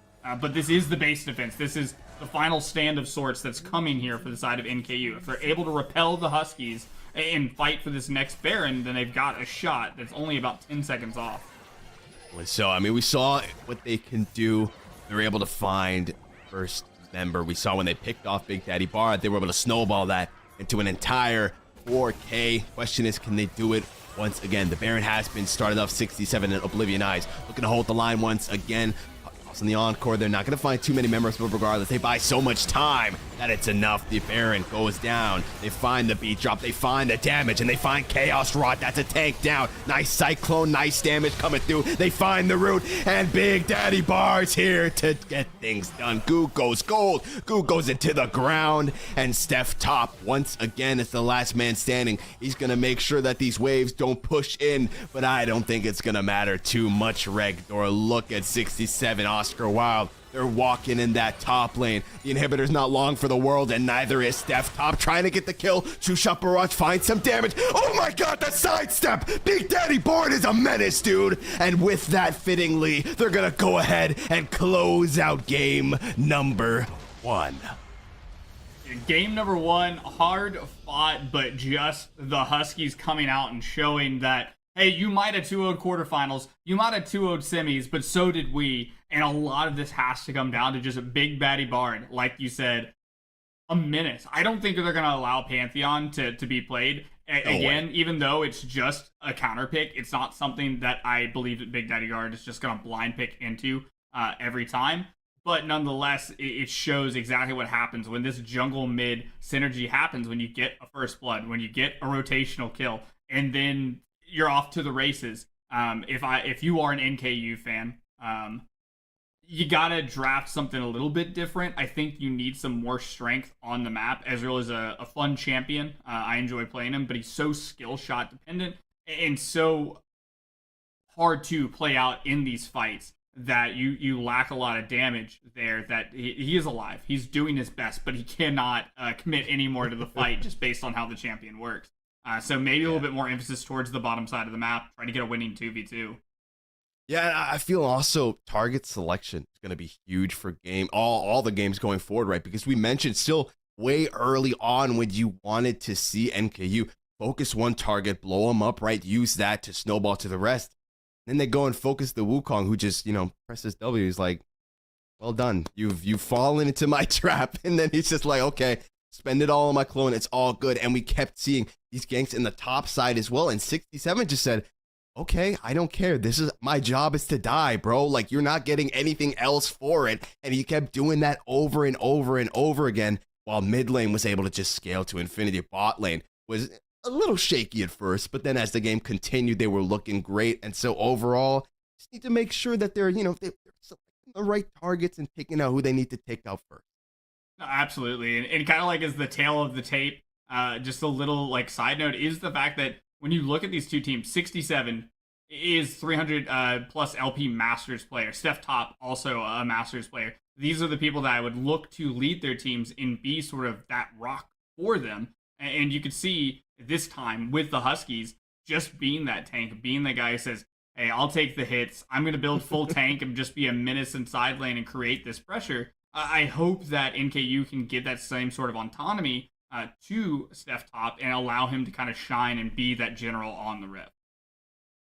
But this is the base defense. This is the final stand of sorts that's coming here for the side of NKU. If they're able to repel the Huskies and fight for this next Baron, then they've got a shot that's only about 10 seconds off. So, I mean, we saw what they can do. They're able to find first member. We saw when they picked off Big Daddy Bard, they were able to snowball that into an entire 4K. Question is, can they do it once again? The Baron has been started off 67 and Oblivion Eyes, looking to hold the line once again. In the encore, they're not going to find too many members, but regardless, they buy so much time that it's enough. The Baron goes down. They find the beat drop, they find the damage, and they find Chaos Rot. That's a tank down. Nice Cyclone, nice damage coming through. They find the root, and Big Daddy Bard's here to get things done. Goo goes gold. Goo goes into the ground, and Steph Top, once again, is the last man standing. He's going to make sure that these waves don't push in, but I don't think it's going to matter too much, Regdor. Look at 67 Oscar Wilde. They're walking in that top lane. The inhibitor's not long for the world, and neither is Steph Top, trying to get the kill. Shusha Barrage finds some damage. Oh my god, the sidestep! Big Daddy Bard is a menace, dude! And with that, fittingly, they're gonna go ahead and close out game number 1. Game number 1, hard fought, but just the Huskies coming out and showing that, hey, you might have 2-0'd quarterfinals, you might have 2-0'd semis, but so did we. And a lot of this has to come down to just a Big Daddy Bard, like you said, a menace. I don't think they're going to allow Pantheon to be played. Again, even though it's just a counter pick, it's not something that I believe that Big Daddy Bard is just going to blind pick into every time. But nonetheless, it shows exactly what happens when this jungle mid synergy happens, when you get a first blood, when you get a rotational kill, and then you're off to the races. If you are an NKU fan, you gotta draft something a little bit different. I think you need some more strength on the map. Ezreal is a fun champion. I enjoy playing him, but he's so skill shot dependent and so hard to play out in these fights that you lack a lot of damage there. That he is alive. He's doing his best, but he cannot commit any more to the fight just based on how the champion works. So maybe a little bit more emphasis towards the bottom side of the map, trying to get a winning 2v2. Yeah, I feel also target selection is going to be huge for all the games going forward, right? Because we mentioned still way early on when you wanted to see NKU focus one target, blow them up, right? Use that to snowball to the rest. Then they go and focus the Wukong, who just, presses W. He's like, well done. You've fallen into my trap. And then he's just like, okay, spend it all on my clone. It's all good. And we kept seeing these ganks in the top side as well. And 67 just said, okay, I don't care. This is my job, is to die, bro. Like, you're not getting anything else for it. And he kept doing that over and over and over again, while mid lane was able to just scale to infinity. Bot lane was a little shaky at first, but then as the game continued, they were looking great. And so overall, just need to make sure that they're selecting the right targets and picking out who they need to take out first. No, absolutely. And kind of like as the tail of the tape, just a little like side note is the fact that when you look at these two teams, 67 is 300 plus LP Masters player. Steph Top, also a Masters player. These are the people that I would look to lead their teams and be sort of that rock for them. And you could see this time with the Huskies just being that tank, being the guy who says, hey, I'll take the hits. I'm going to build full tank and just be a menace in side lane and create this pressure. I hope that NKU can give that same sort of autonomy to Steph Top and allow him to kind of shine and be that general on the Rift.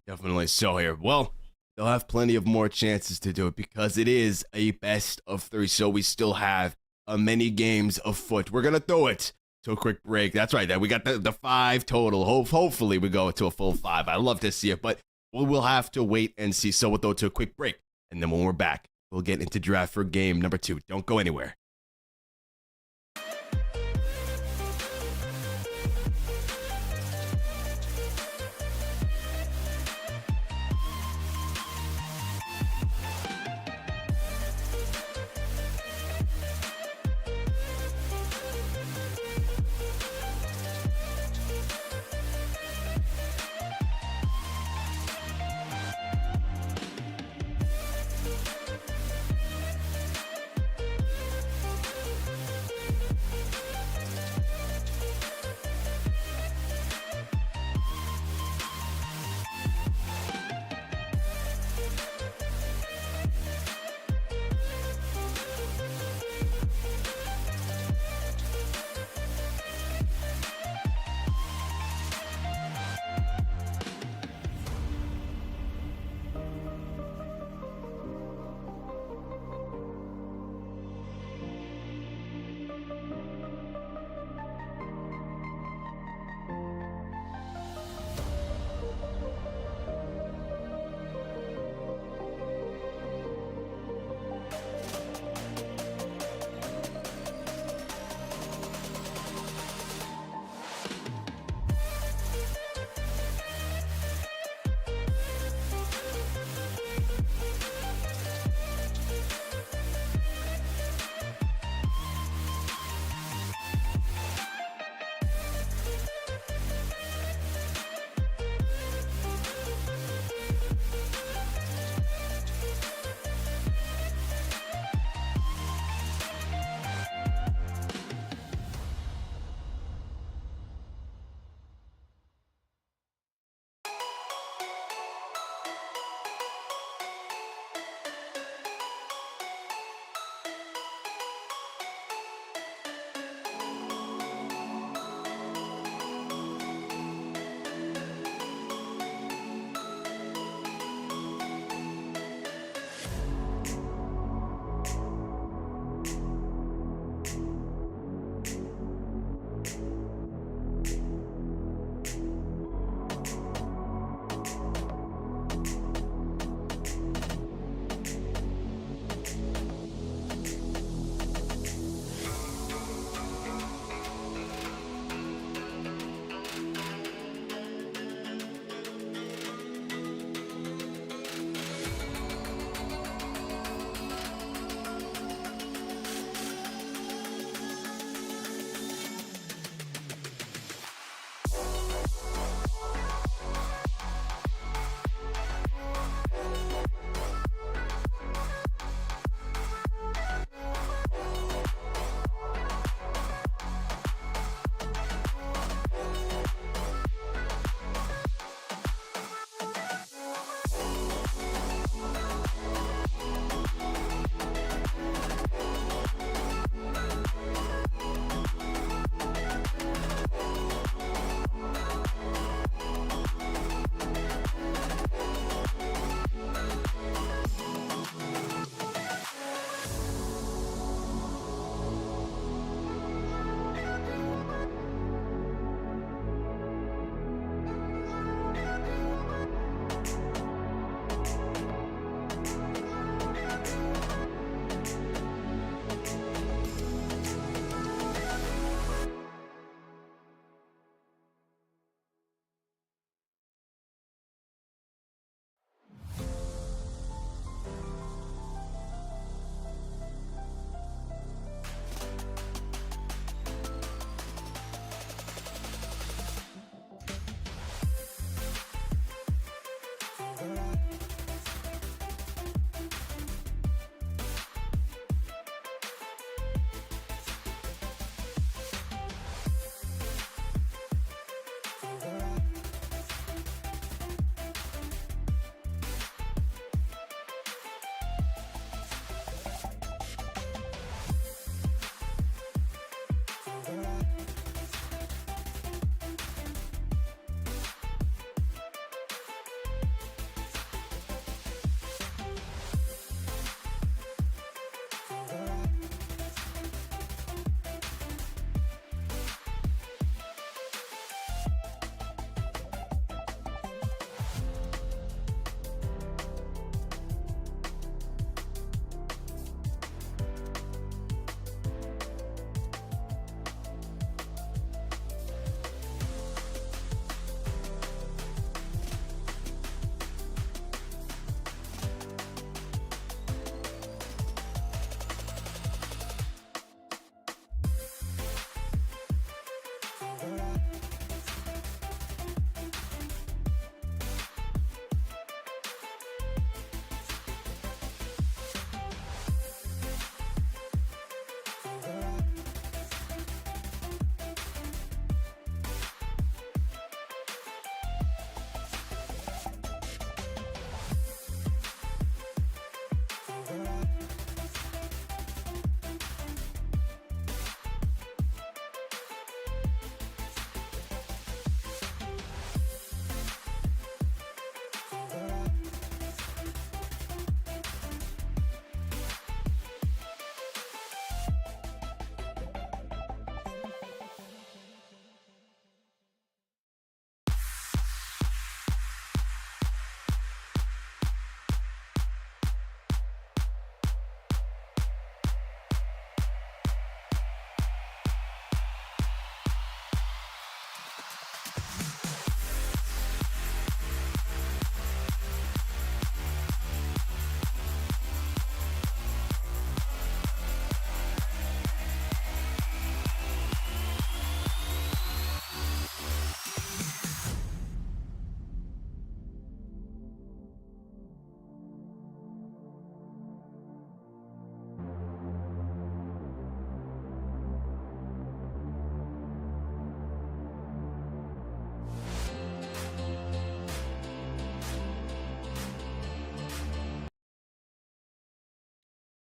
Definitely so here. Well, they'll have plenty of more chances to do it because it is a best of 3, so we still have many games afoot. We're going to throw it to a quick break. That's right. We got the 5 total. Hopefully we go to a full 5. I'd love to see it, but we'll have to wait and see. So we'll throw it to a quick break. And then when we're back, we'll get into draft for game number 2. Don't go anywhere.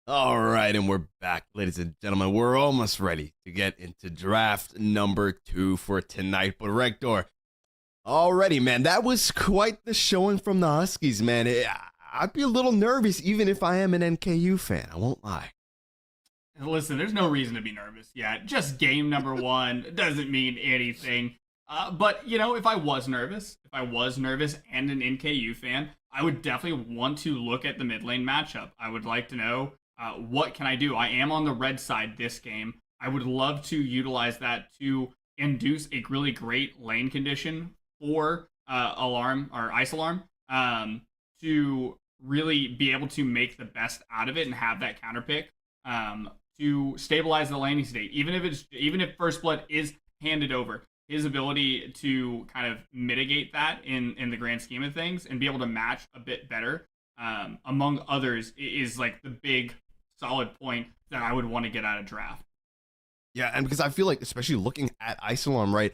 All right, and we're back, ladies and gentlemen. We're almost ready to get into draft number 2 for tonight. But Rector, already, man, that was quite the showing from the Huskies, man. I'd be a little nervous, even if I am an NKU fan. I won't lie. Listen, there's no reason to be nervous yet. Just game number 1 doesn't mean anything. But, you know, if I was nervous and an NKU fan, I would definitely want to look at the mid lane matchup. I would like to know what can I do? I am on the red side this game. I would love to utilize that to induce a really great lane condition for alarm or ice alarm to really be able to make the best out of it and have that counter pick to stabilize the laning state. Even if First Blood is handed over, his ability to kind of mitigate that in the grand scheme of things and be able to match a bit better among others is like the big solid point that I would want to get out of draft. Yeah, and because I feel like, especially looking at Ice Alarm, right,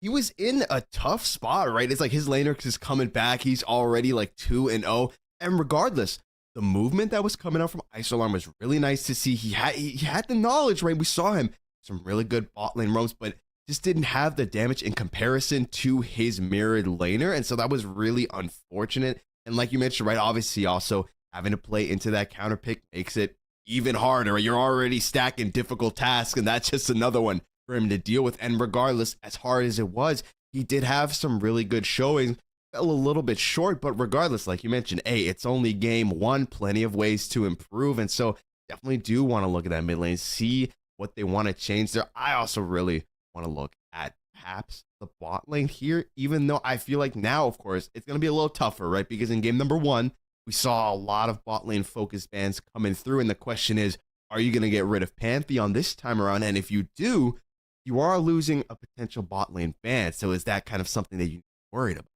he was in a tough spot, right? It's like his laner is coming back. He's already like 2-0. And regardless, the movement that was coming out from Ice Alarm was really nice to see. He had the knowledge, right? We saw him, some really good bot lane roams, but just didn't have the damage in comparison to his mirrored laner. And so that was really unfortunate. And like you mentioned, right, obviously also having to play into that counter pick makes it even harder. You're already stacking difficult tasks, and that's just another one for him to deal with. And regardless, as hard as it was, he did have some really good showings. Fell a little bit short, but regardless, like you mentioned, it's only game 1, plenty of ways to improve. And so definitely do want to look at that mid lane, see what they want to change there. I also really want to look at perhaps the bot lane here, even though I feel like now, of course, it's going to be a little tougher, right? Because in game number 1, we saw a lot of bot lane focused bans coming through. And the question is, are you going to get rid of Pantheon this time around? And if you do, you are losing a potential bot lane ban. So is that kind of something that you're worried about?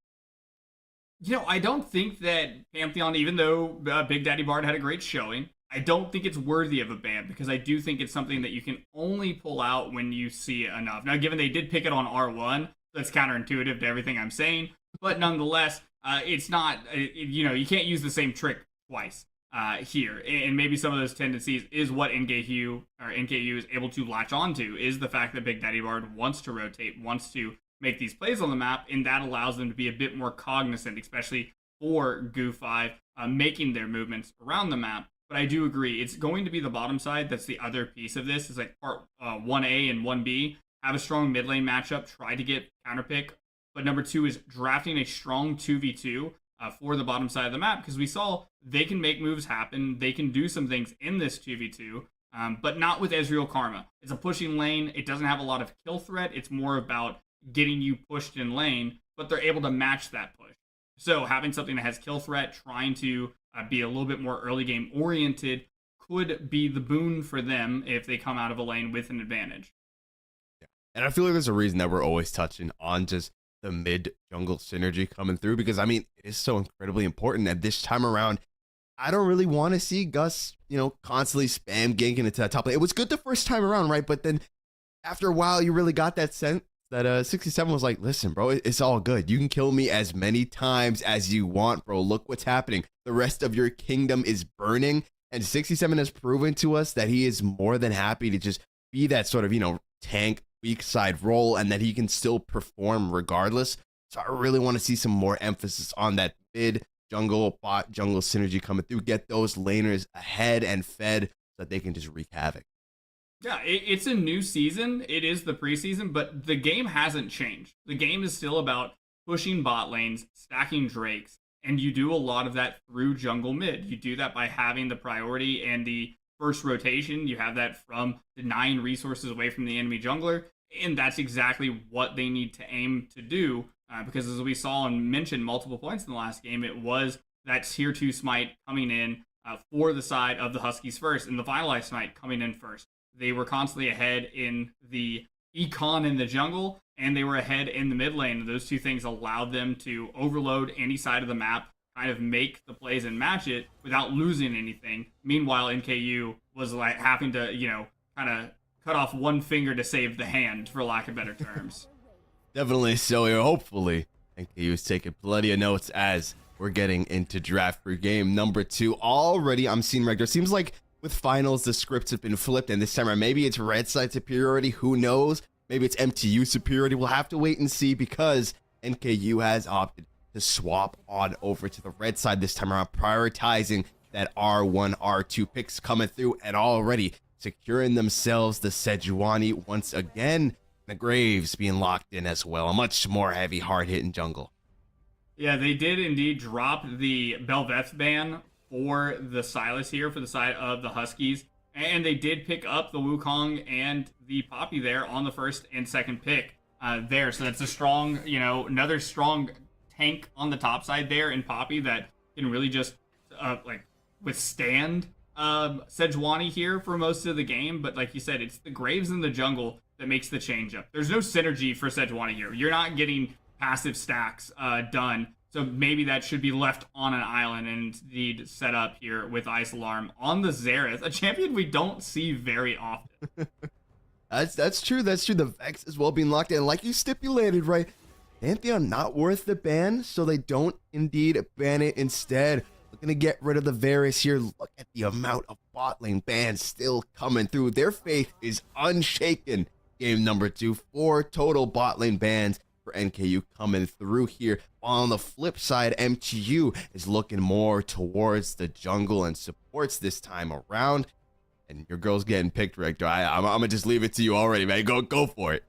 You know, I don't think that Pantheon, even though Big Daddy Bard had a great showing, I don't think it's worthy of a ban because I do think it's something that you can only pull out when you see it enough. Now, given they did pick it on R1, that's counterintuitive to everything I'm saying, but nonetheless, it's not, you can't use the same trick twice here. And maybe some of those tendencies is what NKU is able to latch onto, is the fact that Big Daddy Bard wants to rotate, wants to make these plays on the map, and that allows them to be a bit more cognizant, especially for GU5, making their movements around the map. But I do agree, it's going to be the bottom side that's the other piece of this. Is like part 1A and 1B, have a strong mid lane matchup, try to get counterpick. But number 2 is drafting a strong 2v2 for the bottom side of the map, because we saw they can make moves happen, they can do some things in this 2v2, but not with Ezreal Karma. It's a pushing lane, it doesn't have a lot of kill threat, it's more about getting you pushed in lane, but they're able to match that push. So having something that has kill threat, trying to be a little bit more early game oriented, could be the boon for them if they come out of a lane with an advantage. Yeah. And I feel like there's a reason that we're always touching on just the mid jungle synergy coming through, because I mean, it is so incredibly important. And this time around, I don't really want to see Gus, constantly spam ganking into that top lane. It was good the first time around, right? But then after a while, you really got that sense that 67 was like, listen, bro, it's all good. You can kill me as many times as you want, bro. Look what's happening. The rest of your kingdom is burning. And 67 has proven to us that he is more than happy to just be that sort of, tank weak side role, and that he can still perform regardless. So I really want to see some more emphasis on that mid jungle, bot jungle synergy coming through. Get those laners ahead and fed so that they can just wreak havoc. Yeah, it's a new season. It is the preseason, but the game hasn't changed. The game is still about pushing bot lanes, stacking drakes, and you do a lot of that through jungle mid. You do that by having the priority and the first rotation. You have that from denying resources away from the enemy jungler, and that's exactly what they need to aim to do, because as we saw and mentioned multiple points in the last game, it was that tier 2 smite coming in for the side of the Huskies first, and the finalized smite coming in first. They were constantly ahead in the econ in the jungle, and they were ahead in the mid lane. Those two things allowed them to overload any side of the map, kind of make the plays and match it without losing anything. Meanwhile, NKU was like having to, kind of cut off one finger to save the hand, for lack of better terms. Definitely so here. Hopefully, NKU is taking plenty of notes as we're getting into draft for game number 2. Already, I'm seeing Rector. Seems like with finals, the scripts have been flipped, and this time around, maybe it's red side superiority. Who knows? Maybe it's MTU superiority. We'll have to wait and see, because NKU has opted to swap on over to the red side this time around, prioritizing that R1, R2 picks coming through, and already securing themselves the Sejuani once again. The Graves being locked in as well. A much more heavy, hard-hitting jungle. Yeah, they did indeed drop the Belveth ban for the Silas here for the side of the Huskies. And they did pick up the Wukong and the Poppy there on the first and second pick there. So that's a strong, another strong tank on the top side there in Poppy that can really just withstand Sejuani here for most of the game. But like you said, it's the Graves in the jungle that makes the change up. There's no synergy for Sejuani here. You're not getting passive stacks done. So maybe that should be left on an island and indeed set up here with Ice Alarm on the Xerath, a champion we don't see very often. That's true. That's true. The Vex as well being locked in. Like you stipulated, right? Pantheon not worth the ban, so they don't indeed ban it instead. Looking to get rid of the Varus here. Look at the amount of bot lane bans still coming through. Their faith is unshaken. Game number 2, 4 total bot lane bans for NKU coming through here. While on the flip side, MTU is looking more towards the jungle and supports this time around. And your girl's getting picked, Rector. I'm gonna just leave it to you already, man. Go for it.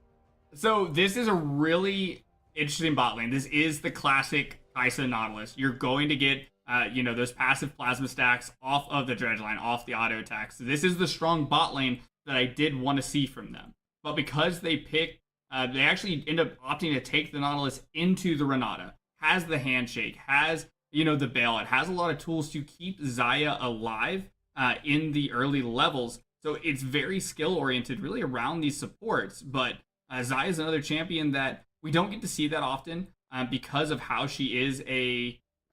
So this is a really interesting bot lane. This is the classic Kai'Sa Nautilus. You're going to get those passive plasma stacks off of the dredge line, off the auto attacks. So this is the strong bot lane that I did want to see from them. But because they picked, they actually end up opting to take the Nautilus into the Renata. Has the handshake, has the bail. It has a lot of tools to keep Xayah alive in the early levels. So it's very skill oriented, really around these supports. But Xayah is another champion that we don't get to see that often because of how she is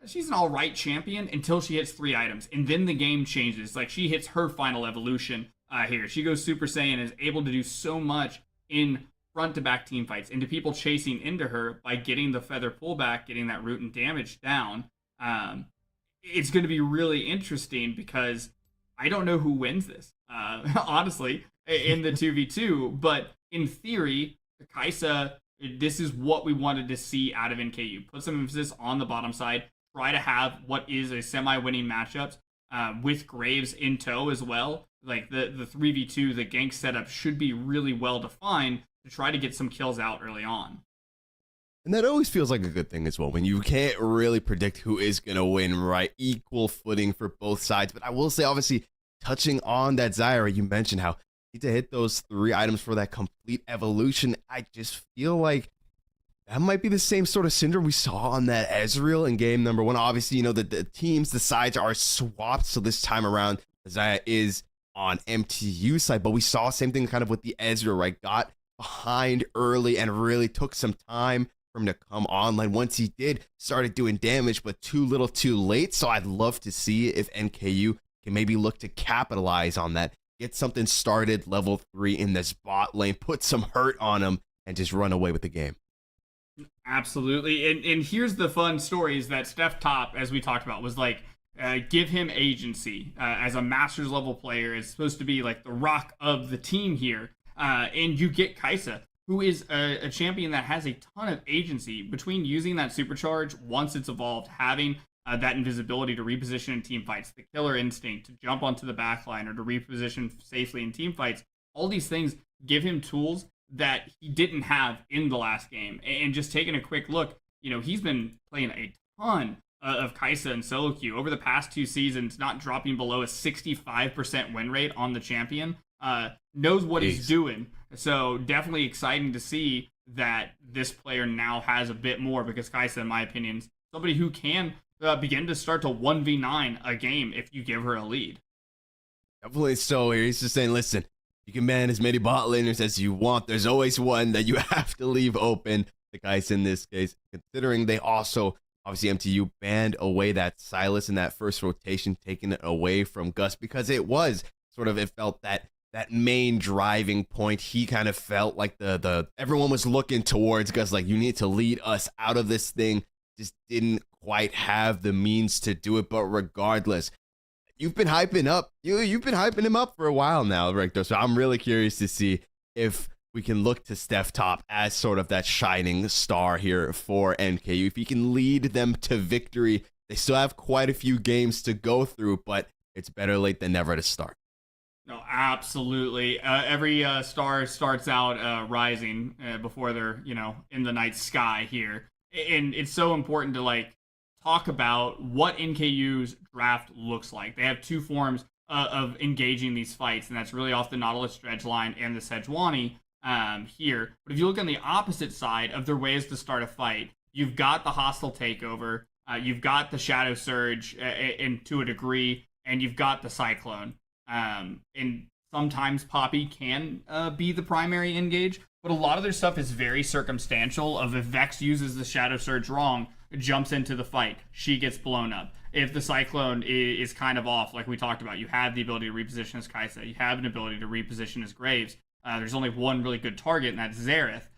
she's an all right champion until she hits 3 items, and then the game changes. Like, she hits her final evolution here. She goes Super Saiyan and is able to do so much in front-to-back team fights, into people chasing into her by getting the feather pullback, getting that root and damage down. It's going to be really interesting because I don't know who wins this, honestly, in the 2v2. But in theory, Kai'Sa, this is what we wanted to see out of NKU. Put some emphasis on the bottom side. Try to have what is a semi-winning matchups with Graves in tow as well. Like the 3v2, the gank setup should be really well defined to try to get some kills out early on. And that always feels like a good thing as well, when you can't really predict who is going to win, right? Equal footing for both sides. But I will say, obviously, touching on that Xayah, you mentioned how you need to hit those 3 items for that complete evolution. I just feel like that might be the same sort of syndrome we saw on that Ezreal in game number 1. Obviously, the teams, the sides are swapped. So this time around, Xayah is on MTU side. But we saw the same thing kind of with the Ezreal, right? Got behind early and really took some time for him to come online. Once he did, started doing damage, but too little too late. So I'd love to see if NKU can maybe look to capitalize on that, get something started level 3 in this bot lane, put some hurt on him, and just run away with the game. Absolutely. And here's the fun story is that Steph Top, as we talked about, was like, give him agency as a Masters level player. Is supposed to be like the rock of the team here. And you get Kai'Sa, who is a champion that has a ton of agency between using that supercharge once it's evolved, having that invisibility to reposition in team fights, the killer instinct to jump onto the backline or to reposition safely in team fights. All these things give him tools that he didn't have in the last game. And just taking a quick look, he's been playing a ton of Kai'Sa and solo queue over the past 2 seasons, not dropping below a 65% win rate on the champion. Knows what he's doing. So definitely exciting to see that this player now has a bit more, because Kai'Sa, in my opinion, is somebody who can begin to start to 1v9 a game if you give her a lead. Definitely so. Here he's just saying, listen, you can ban as many bot laners as you want. There's always one that you have to leave open. The Kai'Sa in this case, considering they also, obviously MTU banned away that Silas in that first rotation, taking it away from Gus, because it was sort of, it felt that main driving point. He kind of felt like the everyone was looking towards Gus, like, you need to lead us out of this thing. Just didn't quite have the means to do it. But regardless, you've been hyping him up for a while now, Rector. So I'm really curious to see if we can look to Steph Top as sort of that shining star here for NKU. If he can lead them to victory, they still have quite a few games to go through, but it's better late than never to start. No, absolutely. Every star starts out rising before they're, in the night sky here. And it's so important to, talk about what NKU's draft looks like. They have two forms of engaging these fights, and that's really off the Nautilus Dredge line and the Sejuani here. But if you look on the opposite side of their ways to start a fight, you've got the hostile takeover, you've got the Shadow Surge to a degree, and you've got the Cyclone. And sometimes Poppy can be the primary engage, but a lot of their stuff is very circumstantial of if Vex uses the Shadow Surge wrong, jumps into the fight, she gets blown up. If the Cyclone is kind of off, like we talked about, you have the ability to reposition as Kaisa, you have an ability to reposition as Graves. There's only one really good target, and that's Xerath,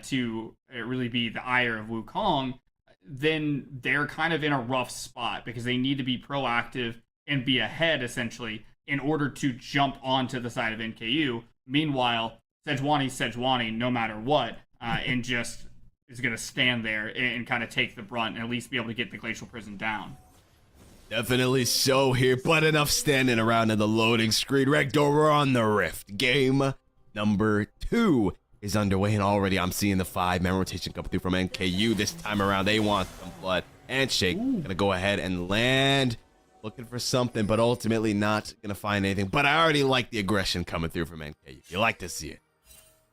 to really be the ire of Wukong. Then they're kind of in a rough spot because they need to be proactive and be ahead, essentially, in order to jump onto the side of NKU. Meanwhile, Sejuani, no matter what, and just is going to stand there and kind of take the brunt and at least be able to get the Glacial Prison down. Definitely so here, but enough standing around in the loading screen. Rector, we're on the Rift. Game number 2 is underway, and already I'm seeing the 5-man rotation come through from NKU. This time around, they want some blood. Handshake, gonna go ahead and land. Looking for something, but ultimately not gonna find anything. But I already like the aggression coming through from NKU. You like to see it.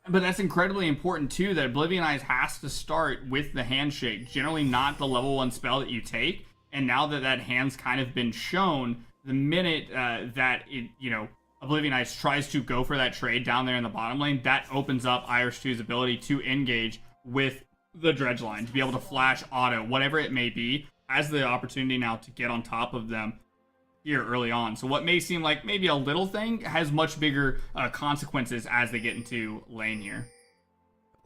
But that's incredibly important, too, that Oblivion Eyes has to start with the Handshake. Generally not the level 1 spell that you take. And now that that hand's kind of been shown, the minute that Oblivion Eyes tries to go for that trade down there in the bottom lane, that opens up Irish 2's ability to engage with the Dredge line, to be able to flash auto, whatever it may be, has the opportunity now to get on top of them here early on. So what may seem like maybe a little thing has much bigger consequences as they get into lane here.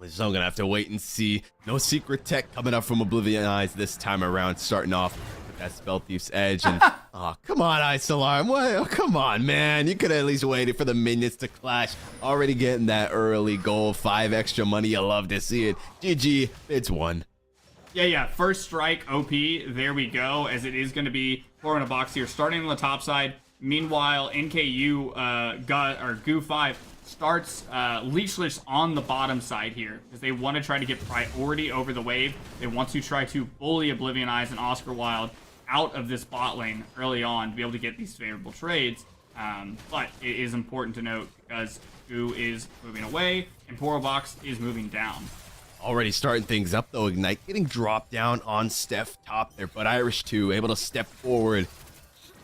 So I'm going to have to wait and see. No secret tech coming up from Oblivion Eyes this time around, starting off with that Spell Thief's Edge. And oh, come on, Ice Alarm. Oh, come on, man. You could have at least waited for the minions to clash. Already getting that early goal. 5 extra money. You love to see it. GG. It's 1. Yeah. First strike, OP. There we go, as it is going to be 4 in a box here, starting on the top side. Meanwhile, NKU Goo5 starts Leechless on the bottom side here because they want to try to get priority over the wave. They want to try to bully Oblivion Eyes and Oscar Wilde out of this bot lane early on to be able to get these favorable trades. But it is important to note because Goo is moving away and Porobox is moving down. Already starting things up though. Ignite getting dropped down on Steph Top there, but Irish 2 able to step forward,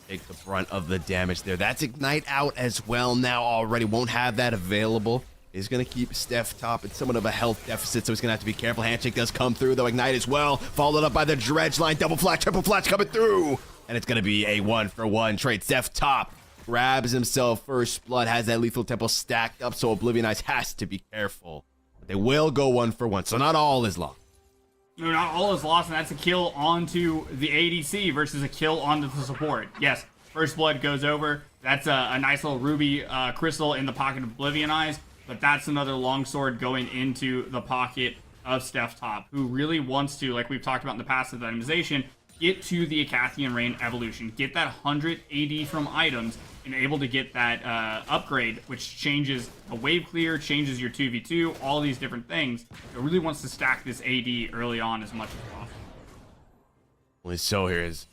take the brunt of the damage there. That's Ignite out as well now already. Won't have that available. Is going to keep Steph Top in somewhat of a health deficit, so he's going to have to be careful. Handshake does come through though. Ignite as well, followed up by the Dredge line. Double flash, triple flash coming through, and it's going to be a 1-for-1 trade. Steph Top grabs himself first blood, has that lethal tempo stacked up, so Oblivion Eyes has to be careful. They will go 1-for-1, so not all is lost. No, not all is lost, and that's a kill onto the ADC versus a kill onto the support. Yes, first blood goes over. That's a nice little ruby crystal in the pocket of Oblivion Eyes, but that's another longsword going into the pocket of Steph Top, who really wants to, like we've talked about in the past with itemization, get to the Acathian Rain evolution, get that 100 AD from items, and able to get that upgrade, which changes a wave clear, changes your 2v2, all these different things. It really wants to stack this AD early on as much as possible. So here is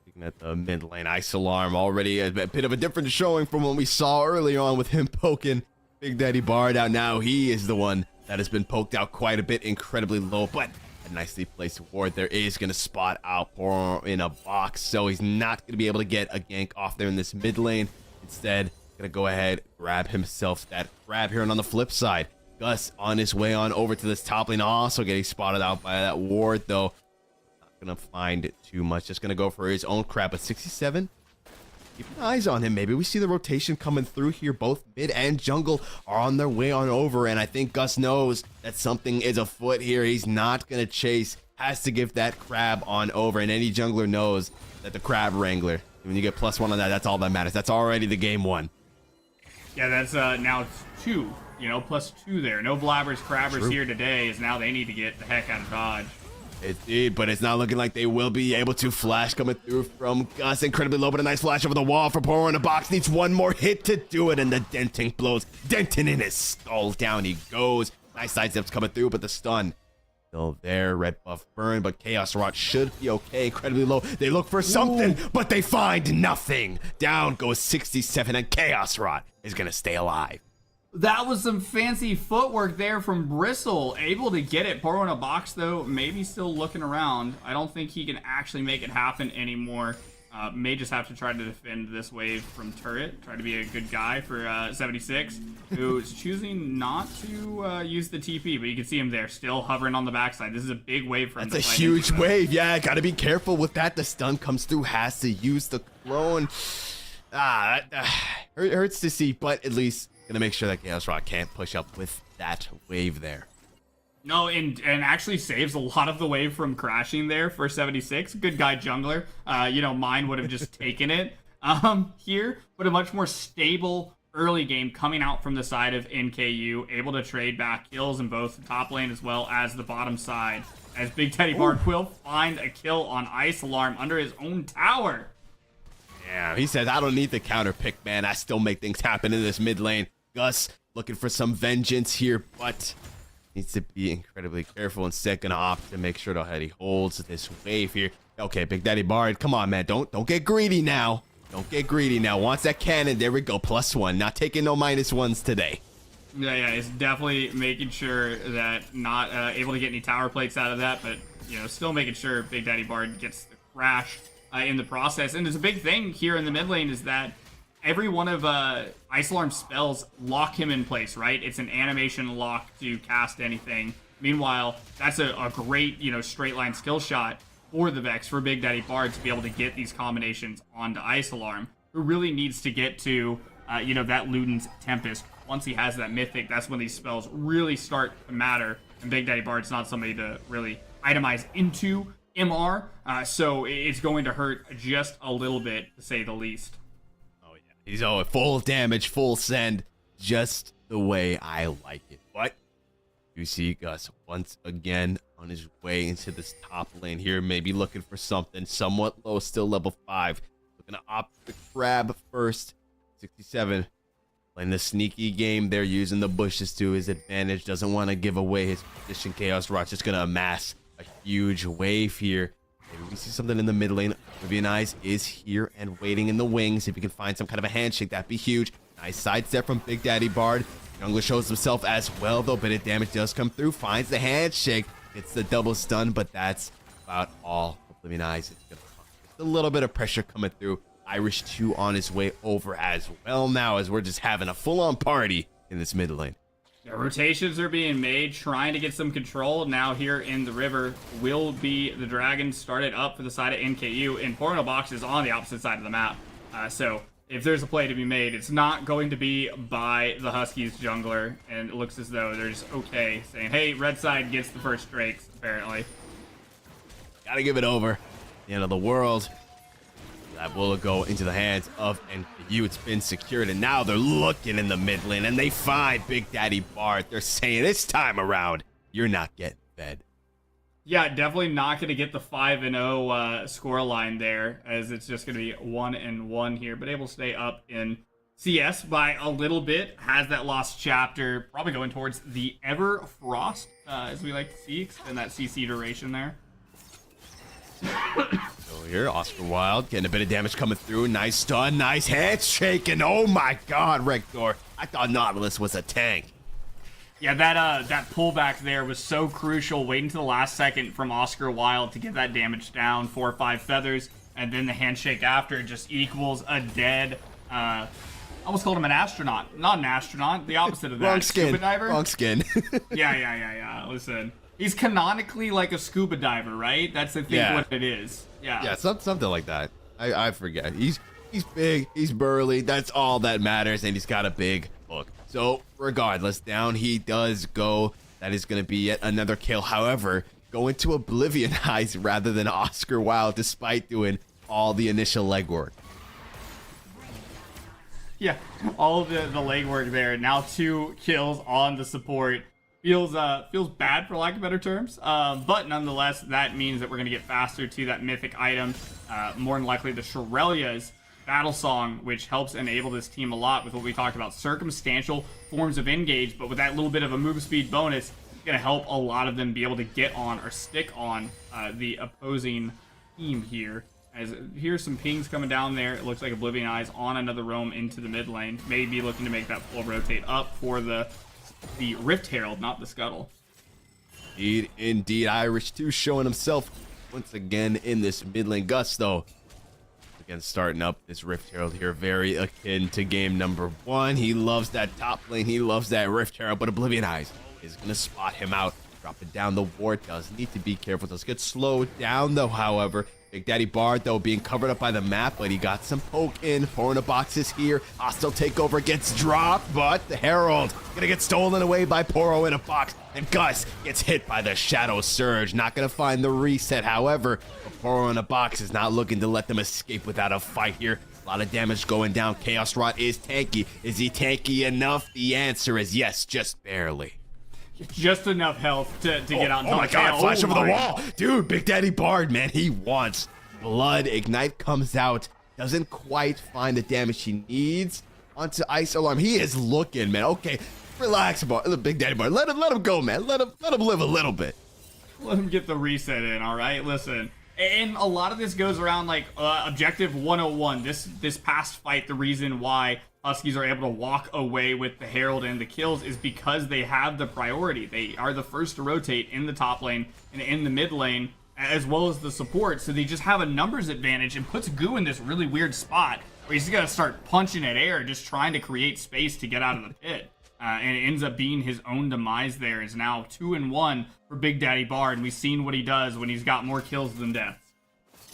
looking at the mid lane. Ice Alarm already a bit of a different showing from what we saw early on with him poking Big Daddy Bard out. Now he is the one that has been poked out quite a bit, incredibly low, but a nicely placed ward there is going to spot out Poro in a box, so he's not going to be able to get a gank off there in this mid lane. Instead, going to go ahead, grab himself that grab here. And on the flip side, Gus on his way on over to this top lane, also getting spotted out by that ward, though. Not going to find it too much. Just going to go for his own crap at 67. Keeping eyes on him. Maybe we see the rotation coming through here. Both mid and jungle are on their way on over, and I think Gus knows that something is afoot here. He's not going to chase. Has to give that crab on over, and any jungler knows that the crab wrangler When you get +1 on that, that's all that matters. That's already the game won. Yeah, that's now 2. You know, +2 there. No blabbers, crabbers here today, as now they need to get the heck out of Dodge. Indeed, but it's not looking like they will be able to. Flash coming through from Gus, incredibly low, but a nice flash over the wall for Poro in the box. Needs one more hit to do it, and the denting blows. Denton in his skull. Down he goes. Nice side steps coming through, but the stun still there. Red buff burn, but Chaos Rod should be okay. Incredibly low. They look for something, but they find nothing. Down goes 67, and Chaos Rod is going to stay alive. That was some fancy footwork there from Bristle. Able to get it. Poro in a box, though, maybe still looking around. I don't think he can actually make it happen anymore. May just have to try to defend this wave from turret. Try to be a good guy for 76, who is choosing not to use the TP, but you can see him there, still hovering on the backside. This is a big wave for him. That's a huge wave. Yeah, got to be careful with that. The stun comes through, has to use the clone. Hurts to see, but at least gonna make sure that Chaos Rod can't push up with that wave there. No, and actually saves a lot of the wave from crashing there for 76. Good guy jungler. You know, mine would have just taken it here, but a much more stable early game coming out from the side of NKU, able to trade back kills in both the top lane as well as the bottom side, as Big Teddy Bard will find a kill on Ice Alarm under his own tower. Yeah, he says, I don't need the counter pick, man. I still make things happen in this mid lane. Gus looking for some vengeance here, but needs to be incredibly careful. Instead, gonna opt to make sure that he holds this wave here. Okay, Big Daddy Bard, come on, man. Don't get greedy now. Don't get greedy now. Wants that cannon. There we go. +1. Not taking no -1s today. Yeah, it's definitely making sure that not able to get any tower plates out of that, but, you know, still making sure Big Daddy Bard gets the crash in the process. And there's a big thing here in the mid lane is that every one of Ice Alarm's spells lock him in place, right? It's an animation lock to cast anything. Meanwhile, that's a great, you know, straight line skill shot for the Vex, for Big Daddy Bard to be able to get these combinations onto Ice Alarm, who really needs to get to, you know, that Luden's Tempest. Once he has that Mythic, that's when these spells really start to matter. And Big Daddy Bard's not somebody to really itemize into MR, so it's going to hurt just a little bit, to say the least. Oh, yeah. He's full damage, full send, just the way I like it. But you see Gus once again on his way into this top lane here, maybe looking for something somewhat low, still level 5. Looking to opt the grab first. 67. Playing the sneaky game there, using the bushes to his advantage. Doesn't want to give away his position. Chaos Rock's just going to amass a huge wave here. Maybe we see something in the mid lane. Oblivion Eyes is here and waiting in the wings. If you can find some kind of a handshake, that'd be huge. Nice sidestep from Big Daddy Bard. Jungler shows himself as well, though. Bit of damage does come through. Finds the handshake. Gets the double stun, but that's about all. Oblivion Eyes is going to just a little bit of pressure coming through. Irish 2 on his way over as well now, as we're just having a full-on party in this mid lane. The rotations are being made, trying to get some control. Now here in the river will be the Dragons started up for the side of NKU, and Porno Box is on the opposite side of the map. So if there's a play to be made, it's not going to be by the Huskies jungler, and it looks as though they're just okay, saying, hey, red side gets the first Drakes, apparently. Gotta give it over. The end of the world. That will go into the hands of NKU. It's been secured, and now they're looking in the mid lane, and they find Big Daddy Bard. They're saying, this time around, you're not getting fed. Yeah, definitely not going to get the 5-0 score line there, as it's just going to be 1-1 here, but able to stay up in CS by a little bit. Has that lost chapter, probably going towards the Ever Frost, as we like to see, extend that CC duration there. So here, Oscar Wilde getting a bit of damage coming through. Nice stun, nice handshake, and oh my god, Rector, I thought Nautilus was a tank. Yeah, that pullback there was so crucial, waiting to the last second from Oscar Wilde to get that damage down, 4 or 5 feathers, and then the handshake after just equals a dead, I almost called him an astronaut. Not an astronaut, the opposite of that. Wrong skin. Scuba diver? Wrong skin. Yeah, listen. He's canonically like a scuba diver, right? That's I think what it is. Yeah, something like that. I forget. He's big, he's burly, that's all that matters, and he's got a big hook. So regardless, down he does go. That is going to be yet another kill. However, go into Oblivion Eyes rather than Oscar Wilde, despite doing all the initial legwork. Yeah, all of the legwork there. Now 2 kills on the support. Feels bad for lack of better terms. But nonetheless, that means that we're going to get faster to that mythic item. More than likely the Shirelia's Battle Song, which helps enable this team a lot with what we talked about. Circumstantial forms of engage, but with that little bit of a move speed bonus, it's going to help a lot of them be able to get on or stick on the opposing team here. As here's some pings coming down there. It looks like Oblivion Eyes on another roam into the mid lane. Maybe looking to make that full rotate up for the Rift Herald, not the Scuttle. Indeed, Irish too showing himself once again in this mid lane. Gus though, again starting up this Rift Herald here, very akin to game number 1. He loves that top lane, he loves that Rift Herald, but Oblivion Eyes is gonna spot him out, drop it down. The ward does need to be careful. Does get slowed down though, however. Big Daddy Bard, though, being covered up by the map, but he got some poke in. Pouring the boxes here. Hostile takeover gets dropped, but the Herald gonna get stolen away by Poro in a box. And Gus gets hit by the Shadow Surge. Not gonna find the reset, however. But Poro in a box is not looking to let them escape without a fight here. A lot of damage going down. Chaos Rod is tanky. Is he tanky enough? The answer is yes, just barely. Just enough health to get out. Oh my god, flash over the wall. Dude, Big Daddy Bard, man, he wants blood. Ignite comes out. Doesn't quite find the damage he needs. Onto Ice Alarm. He is looking, man. Okay, relax, Big Daddy Bard. Let him go, man. Let him live a little bit. Let him get the reset in, all right? Listen. And a lot of this goes around like objective 101. This past fight, the reason why Huskies are able to walk away with the Herald and the kills is because they have the priority. They are the first to rotate in the top lane and in the mid lane, as well as the support. So they just have a numbers advantage and puts Goo in this really weird spot where he's got to start punching at air, just trying to create space to get out of the pit. And it ends up being his own demise there. Is now 2-1 for Big Daddy Bard, and we've seen what he does when he's got more kills than deaths.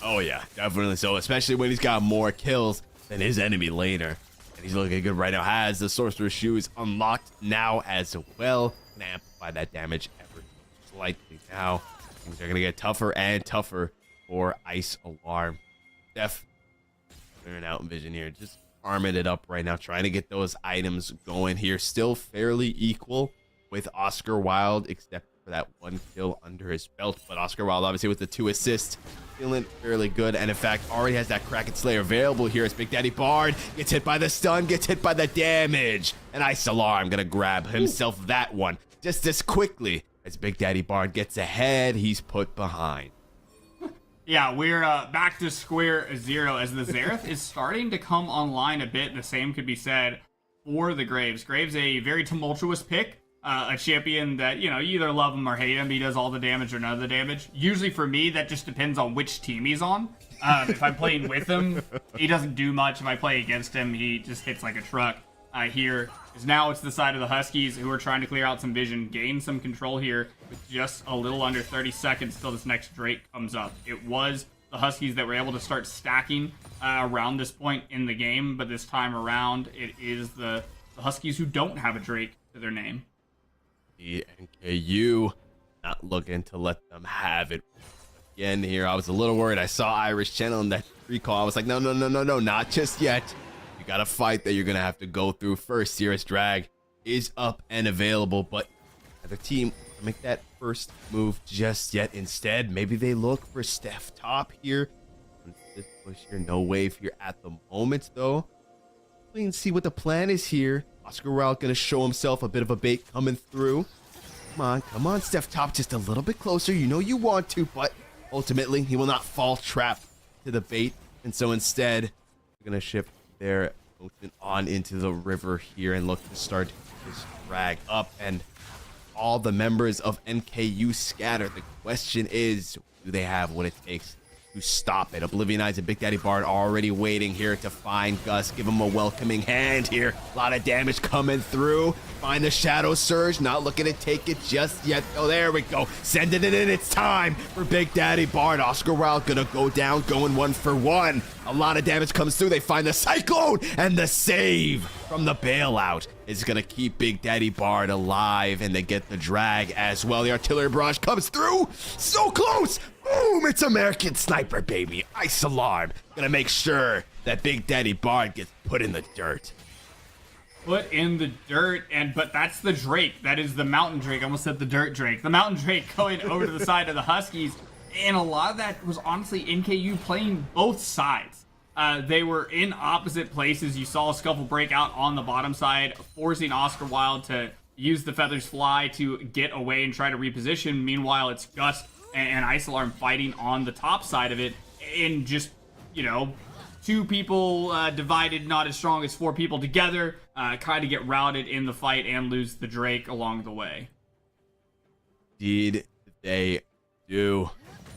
Oh yeah, definitely so, especially when he's got more kills than his enemy laner. And he's looking good right now. Has the Sorcerer's Shoes unlocked now as well. Gonna amplify that damage ever slightly now. Things are gonna get tougher and tougher for Ice Alarm. Def clearing out Vision here, just arming it up right now, trying to get those items going here. Still fairly equal with Oscar Wilde, except for that 1 kill under his belt. But Oscar Wilde, obviously, with the 2 assists, feeling fairly good. And in fact, already has that Kraken Slayer available here as Big Daddy Bard gets hit by the stun, gets hit by the damage. And Ice Alarm gonna grab himself that one just as quickly as Big Daddy Bard gets ahead. He's put behind. Yeah, we're back to square 0 as the Xerath is starting to come online a bit. The same could be said for the Graves. Graves, a very tumultuous pick. A champion that, you know, you either love him or hate him. He does all the damage or none of the damage. Usually for me, that just depends on which team he's on. If I'm playing with him, he doesn't do much. If I play against him, he just hits like a truck. Here is now it's the side of the Huskies who are trying to clear out some vision, gain some control here with just a little under 30 seconds till this next Drake comes up. It was the Huskies that were able to start stacking around this point in the game, but this time around, it is the Huskies who don't have a Drake to their name. The NKU not looking to let them have it again here. I was a little worried. I saw Irish channeling that recall. I was like, no, not just yet. You got a fight that you're going to have to go through first. Cirrus Drag is up and available, but the team to make that first move just yet. Instead, maybe they look for Steph top here. This push here, no wave here at the moment, though. We can see what the plan is here. Oscar Wilde gonna show himself a bit of a bait coming through. Come on, Steph top, just a little bit closer. You know you want to, but ultimately he will not fall trap to the bait. And so instead, we're gonna shift their motion on into the river here and look to start this drag up. And all the members of NKU scatter. The question is, do they have what it takes to stop it? Oblivion Eyes and Big Daddy Bard already waiting here to find Gus. Give him a welcoming hand here. A lot of damage coming through. Find the Shadow Surge. Not looking to take it just yet. Oh, there we go. Sending it in. It's time for Big Daddy Bard. Oscar Wilde gonna go down, going 1 for 1. A lot of damage comes through. They find the Cyclone, and the save from the bailout is gonna keep Big Daddy Bard alive, and they get the drag as well. The artillery barrage comes through. So close. Boom! It's American Sniper, baby. Ice Alarm gonna make sure that Big Daddy Bard gets put in the dirt. put in the dirt, but that's the Drake. That is the Mountain Drake. I almost said the Dirt Drake. The Mountain Drake going over to the side of the Huskies, and a lot of that was honestly NKU playing both sides. They were in opposite places. You saw a scuffle break out on the bottom side, forcing Oscar Wilde to use the Feathers Fly to get away and try to reposition. Meanwhile, it's Gus and Ice Alarm fighting on the top side of it, and just, you know, two people divided, not as strong as four people together, kind of get routed in the fight and lose the Drake along the way. Indeed, they do.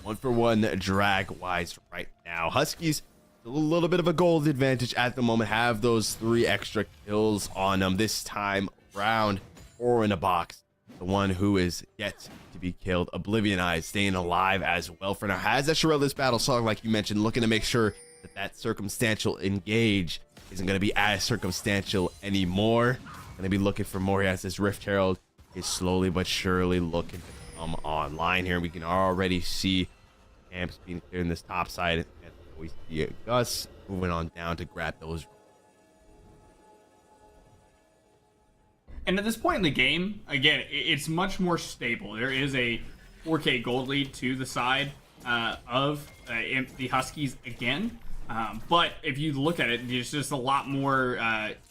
1-for-1 drag-wise right now. Huskies, a little bit of a gold advantage at the moment. Have those 3 extra kills on them this time around. 4 in a box. The one who is yet to be killed, Oblivion Eyes, staying alive as well for now. Has that Shirell's battle song, like you mentioned, looking to make sure that circumstantial engage isn't going to be as circumstantial anymore. Going to be looking for more as this Rift Herald is slowly but surely looking to come online here. We can already see camps being cleared in this top side. And we see Gus moving on down to grab those. And at this point in the game, again, it's much more stable. There is a 4K gold lead to the side of the Huskies again. But if you look at it, there's just a lot more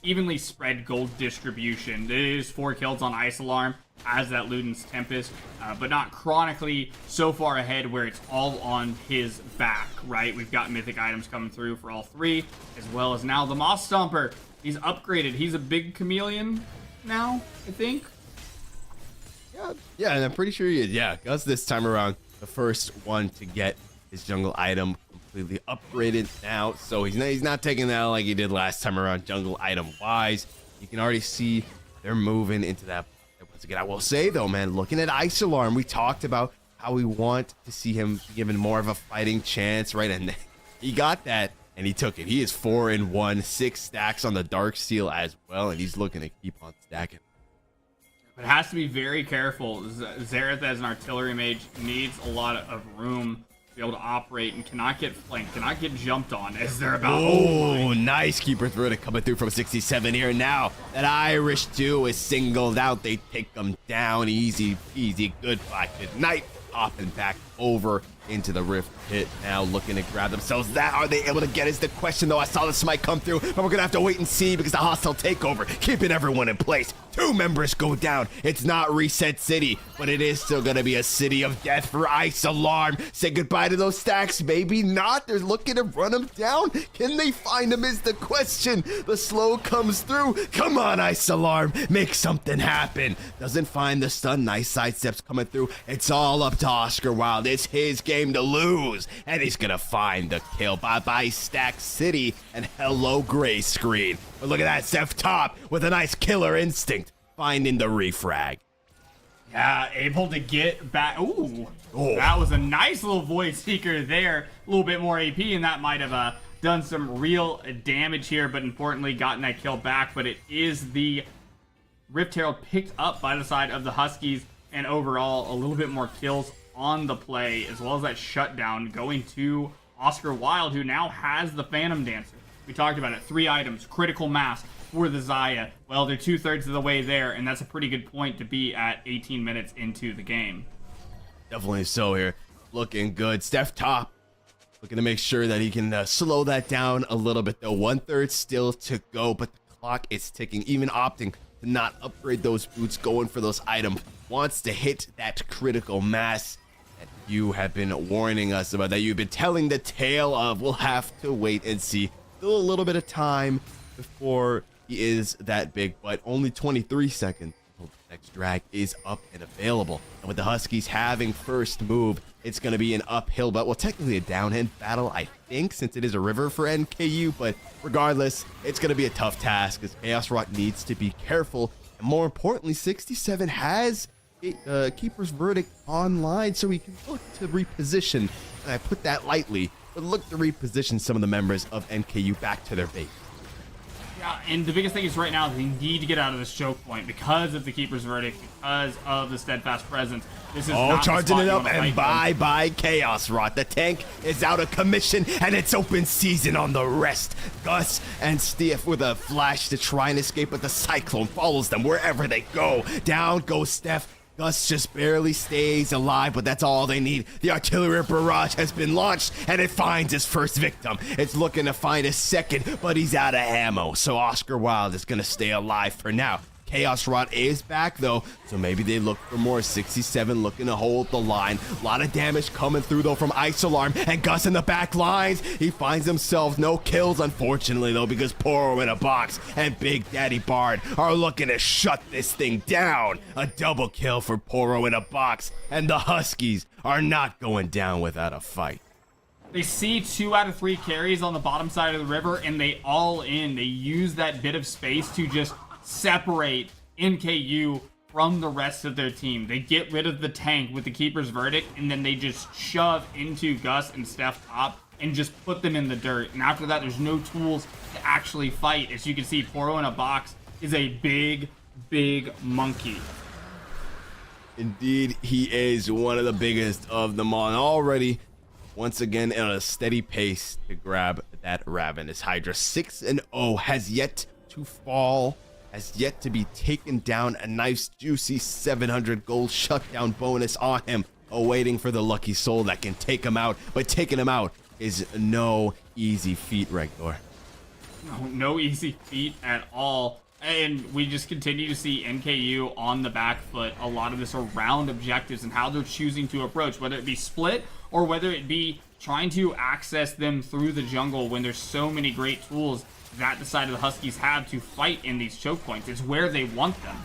evenly spread gold distribution. There is 4 kills on Ice Alarm as that Luden's Tempest, but not chronically so far ahead where it's all on his back, right? We've got mythic items coming through for all 3, as well as now the Moss Stomper. He's upgraded. He's a big chameleon now, I think. Yeah, and I'm pretty sure he is. Yeah, Gus this time around, the first one to get his jungle item completely upgraded now, so he's not taking that like he did last time around jungle item wise. You can already see they're moving into that. Once again, I will say though, man, looking at Ice Alarm, we talked about how we want to see him given more of a fighting chance, right? And he got that and he took it. He is 4-1, 6 stacks on the Dark Seal as well, and he's looking to keep on stacking. But has to be very careful. Xerath as an artillery mage needs a lot of room to be able to operate and cannot get flanked, cannot get jumped on as they're about. Oh, nice keeper through it coming through from 67 here. Now that Irish 2 is singled out, they take them down easy peasy. Goodbye, good night. Popping back over into the Rift Pit now, looking to grab themselves. That are they able to get is the question, though. I saw the smite come through, but we're gonna have to wait and see because the hostile takeover keeping everyone in place. 2 members go down. It's not Reset City, but it is still gonna be a city of death for Ice Alarm. Say goodbye to those stacks, maybe not. They're looking to run them down. Can they find them is the question. The slow comes through. Come on, Ice Alarm, make something happen. Doesn't find the stun. Nice sidesteps coming through. It's all up to Oscar Wilde. It's his game to lose, and he's gonna find the kill. Bye-bye Stack City, and hello gray screen. But look at that, Seth Top with a nice killer instinct, finding the refrag. Yeah, able to get back. Ooh, that was a nice little Void Seeker there. A little bit more AP, and that might have done some real damage here, but importantly, gotten that kill back. But it is the Rift Herald picked up by the side of the Huskies, and overall, a little bit more kills on the play, as well as that shutdown going to Oscar Wilde, who now has the Phantom Dancer. We talked about it. 3 items, critical mass for the Xayah. Well, they're 2/3 of the way there, and that's a pretty good point to be at 18 minutes into the game. Definitely so here. Looking good. Steph Top looking to make sure that he can slow that down a little bit, though. 1/3 still to go, but the clock is ticking. Even opting to not upgrade those boots, going for those items. Wants to hit that critical mass that you have been warning us about, that you've been telling the tale of. We'll have to wait and see. Still a little bit of time before he is that big, but only 23 seconds until the next drag is up and available. And with the Huskies having first move, it's going to be an uphill, but well, technically a downhand battle, I think, since it is a river for NKU. But regardless, it's going to be a tough task because Chaos Rock needs to be careful. And more importantly, 67 has Keeper's Verdict online, so he can look to reposition. And I put that lightly, but look to reposition some of the members of NKU back to their base. Yeah, and the biggest thing is right now they need to get out of this choke point because of the keeper's verdict, because of the steadfast presence. This is not charging the it spot up, and bye Chaos Rot. The tank is out of commission, and it's open season on the rest. Gus and Steph with a flash to try and escape, but the Cyclone follows them wherever they go. Down goes Steph. Gus just barely stays alive, but that's all they need. The artillery barrage has been launched, and it finds its first victim. It's looking to find a second, but he's out of ammo, so Oscar Wilde is going to stay alive for now. Chaos Rot is back, though, so maybe they look for more. 67 looking to hold the line. A lot of damage coming through, though, from Ice Alarm, and Gus in the back lines. He finds himself no kills, unfortunately, though, because Poro in a box and Big Daddy Bard are looking to shut this thing down. A double kill for Poro in a box, and the Huskies are not going down without a fight. They see 2 out of 3 carries on the bottom side of the river, and they all in. They use that bit of space to just separate NKU from the rest of their team. They get rid of the tank with the keeper's verdict, and then they just shove into Gus and Steph top and just put them in the dirt. And after that, there's no tools to actually fight. As you can see, Poro in a box is a big monkey. Indeed, he is one of the biggest of them all, and already once again on a steady pace to grab that Ravenous Hydra. 6-0, has yet to fall, has yet to be taken down. A nice juicy 700 gold shutdown bonus on him, awaiting for the lucky soul that can take him out. But taking him out is no easy feat, Regdor. No easy feat at all. And we just continue to see NKU on the back foot. A lot of this around objectives and how they're choosing to approach, whether it be split or whether it be trying to access them through the jungle when there's so many great tools that the side of the Huskies have to fight in these choke points. It's where they want them.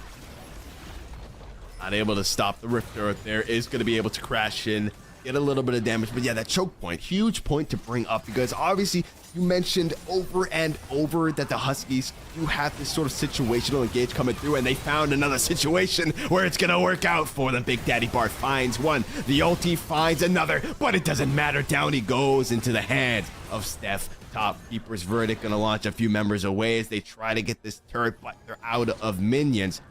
Not able to stop the Rifter out there. Is going to be able to crash in, get a little bit of damage. But yeah, that choke point, huge point to bring up, because obviously you mentioned over and over that the Huskies do have this sort of situational engage coming through, and they found another situation where it's going to work out for them. Big Daddy Bart finds one. The ulti finds another, but it doesn't matter. Down he goes into the hands of Steph. Top keeper's verdict gonna launch a few members away as they try to get this turret, but they're out of minions.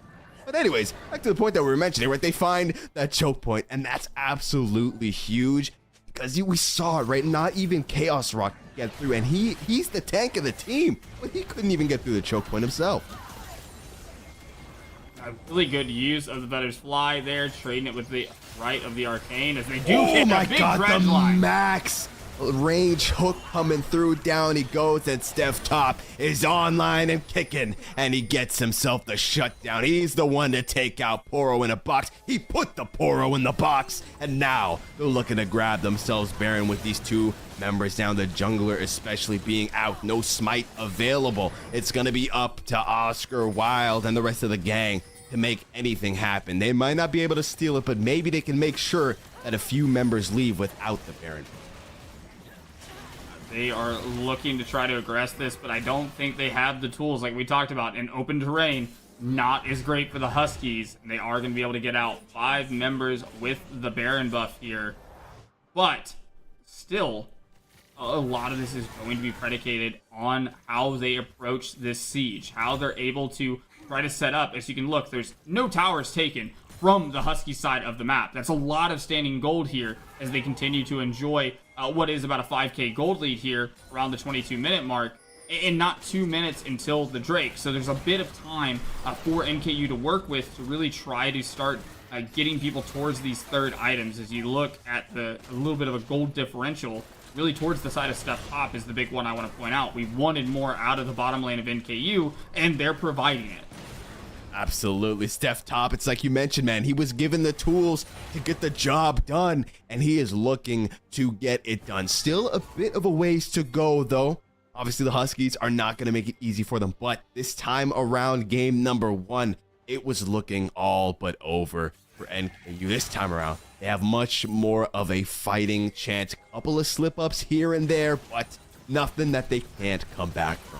But anyways, back to the point that we were mentioning, right? They find that choke point, and that's absolutely huge because we saw it, right? Not even Chaos Rock could get through, and he's the tank of the team, but he couldn't even get through the choke point himself. A really good use of the Feathers Fly there, trading it with the right of the Arcane as they do oh my a big god, dredge the line. max range hook coming through. Down he goes, and Steph Top is online and kicking, and he gets himself the shutdown. He's the one to take out Poro in a box. He put the Poro in the box, and now they're looking to grab themselves Baron with these 2 members down. The jungler especially being out, no smite available. It's gonna be up to Oscar Wilde and the rest of the gang to make anything happen. They might not be able to steal it, but maybe they can make sure that a few members leave without the Baron. They are looking to try to aggress this, but I don't think they have the tools like we talked about in open terrain. Not as great for the Huskies. They are going to be able to get out 5 members with the Baron buff here. But still, a lot of this is going to be predicated on how they approach this siege, how they're able to try to set up. As you can look, there's no towers taken from the Husky side of the map. That's a lot of standing gold here as they continue to enjoy what is about a 5k gold lead here around the 22-minute mark, and not 2 minutes until the Drake. So there's a bit of time for NKU to work with to really try to start getting people towards these third items. As you look at a little bit of a gold differential, really towards the side of Steph Top is the big one I want to point out. We wanted more out of the bottom lane of NKU, and they're providing it. Absolutely. Steph Top, it's like you mentioned, man, he was given the tools to get the job done, and he is looking to get it done. Still a bit of a ways to go, though. Obviously, the Huskies are not going to make it easy for them, but this time around, game number 1, it was looking all but over for NKU. This time around, they have much more of a fighting chance. A couple of slip-ups here and there, but nothing that they can't come back from.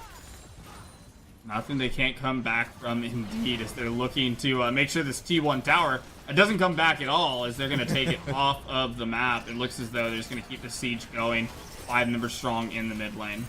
Nothing they can't come back from, indeed, as they're looking to make sure this T1 tower doesn't come back at all, as they're going to take it off of the map. It looks as though they're just going to keep the siege going. 5 members strong in the mid lane.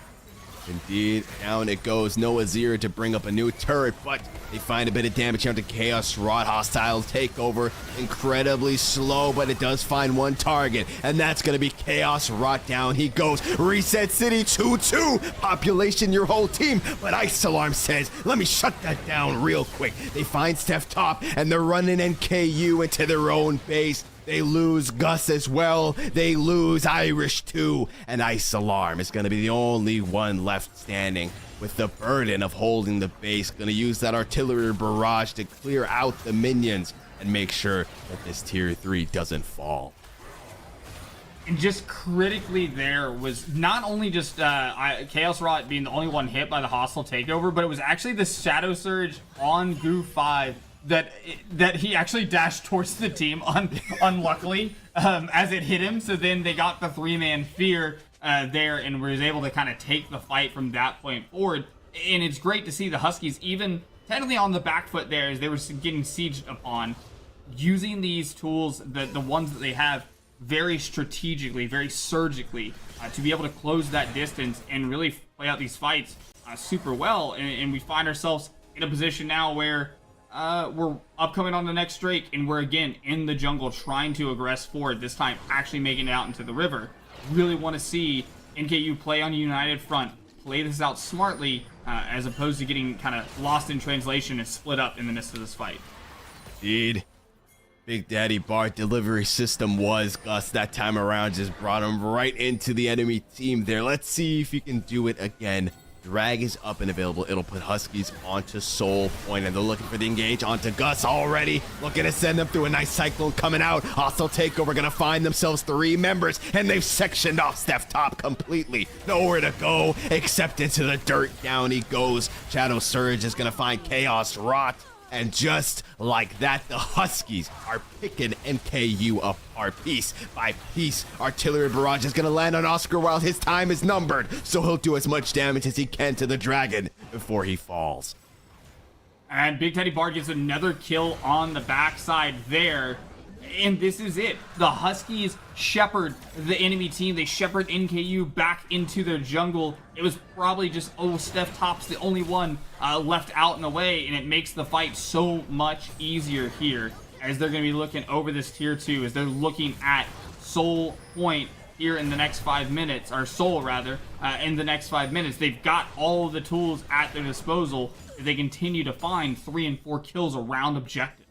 Indeed, down it goes. No Azir to bring up a new turret, but they find a bit of damage onto Chaos Rod. Hostile takeover, incredibly slow, but it does find one target, and that's going to be Chaos Rod. Down he goes. Reset City 2-2. Population, your whole team, but Ice Alarm says, let me shut that down real quick. They find Steph top, and they're running NKU into their own base. They lose Gus as well. They lose Irish too. And Ice Alarm is going to be the only one left standing with the burden of holding the base. Going to use that artillery barrage to clear out the minions and make sure that this tier 3 doesn't fall. And just critically there was not only just Chaos Rot being the only one hit by the hostile takeover, but it was actually the Shadow Surge on Goo 5 that he actually dashed towards the team unluckily as it hit him. So then they got the 3-man fear there and was able to kind of take the fight from that point forward. And it's great to see the Huskies even technically on the back foot there as they were getting sieged upon, using these tools, the ones that they have, very strategically, very surgically, to be able to close that distance and really play out these fights super well. And we find ourselves in a position now where we're upcoming on the next Drake, and we're again in the jungle trying to aggress forward, this time actually making it out into the river. Really want to see NKU play on a united front, play this out smartly, as opposed to getting kind of lost in translation and split up in the midst of this fight. Indeed. Big Daddy Bart delivery system was Gus that time around, just brought him right into the enemy team there. Let's see if he can do it again. Drag is up and available. It'll put Huskies onto Soul Point, and they're looking for the engage onto Gus already. Looking to send them through a nice cyclone coming out. Hostile takeover, gonna find themselves 3 members, and they've sectioned off Steph top completely. Nowhere to go except into the dirt. Down he goes. Shadow Surge is gonna find Chaos Rot. And just like that, the Huskies are picking NKU apart piece by piece. Artillery barrage is going to land on Oscar while his time is numbered, so he'll do as much damage as he can to the dragon before he falls. And Big Teddy Bard gets another kill on the backside there. And this is it. The Huskies shepherd the enemy team. They shepherd NKU back into their jungle. It was probably just, Steph Top's the only one left out and away, and it makes the fight so much easier here as they're going to be looking over this tier 2, as they're looking at Soul Point here in the next 5 minutes, or Soul rather, in the next 5 minutes. They've got all of the tools at their disposal as they continue to find 3 and 4 kills around objectives.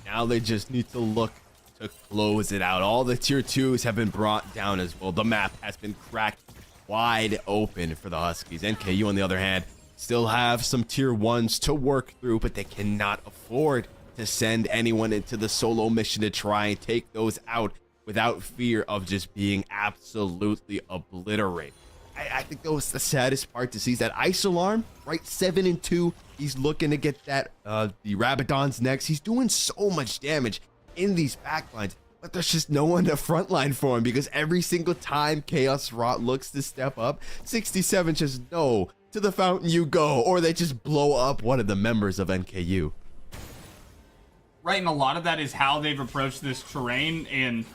Now they just need to look to close it out. All the tier 2s have been brought down as well. The map has been cracked wide open for the Huskies. NKU, on the other hand, still have some tier 1s to work through, but they cannot afford to send anyone into the solo mission to try and take those out without fear of just being absolutely obliterated. I think that was the saddest part to see, is that Ice Alarm, right, 7-2. He's looking to get that the Rabadon's next. He's doing so much damage in these backlines, but there's just no one to frontline for him, because every single time Chaos Rot looks to step up, 67 just no, to the fountain you go, or they just blow up one of the members of NKU. Right, and a lot of that is how they've approached this terrain and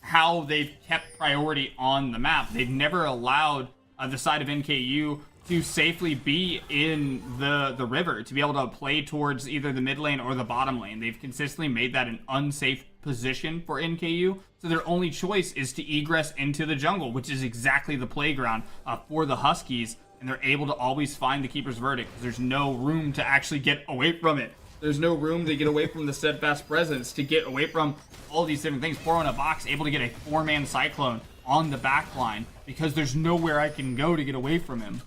how they've kept priority on the map. They've never allowed the side of NKU to safely be in the river, to be able to play towards either the mid lane or the bottom lane. They've consistently made that an unsafe position for NKU, so their only choice is to egress into the jungle, which is exactly the playground for the Huskies, and they're able to always find the Keeper's Verdict, because there's no room to actually get away from it. There's no room to get away from the Steadfast Presence, to get away from all these different things. Pour in a box, able to get a 4-man Cyclone on the back line, because there's nowhere I can go to get away from him.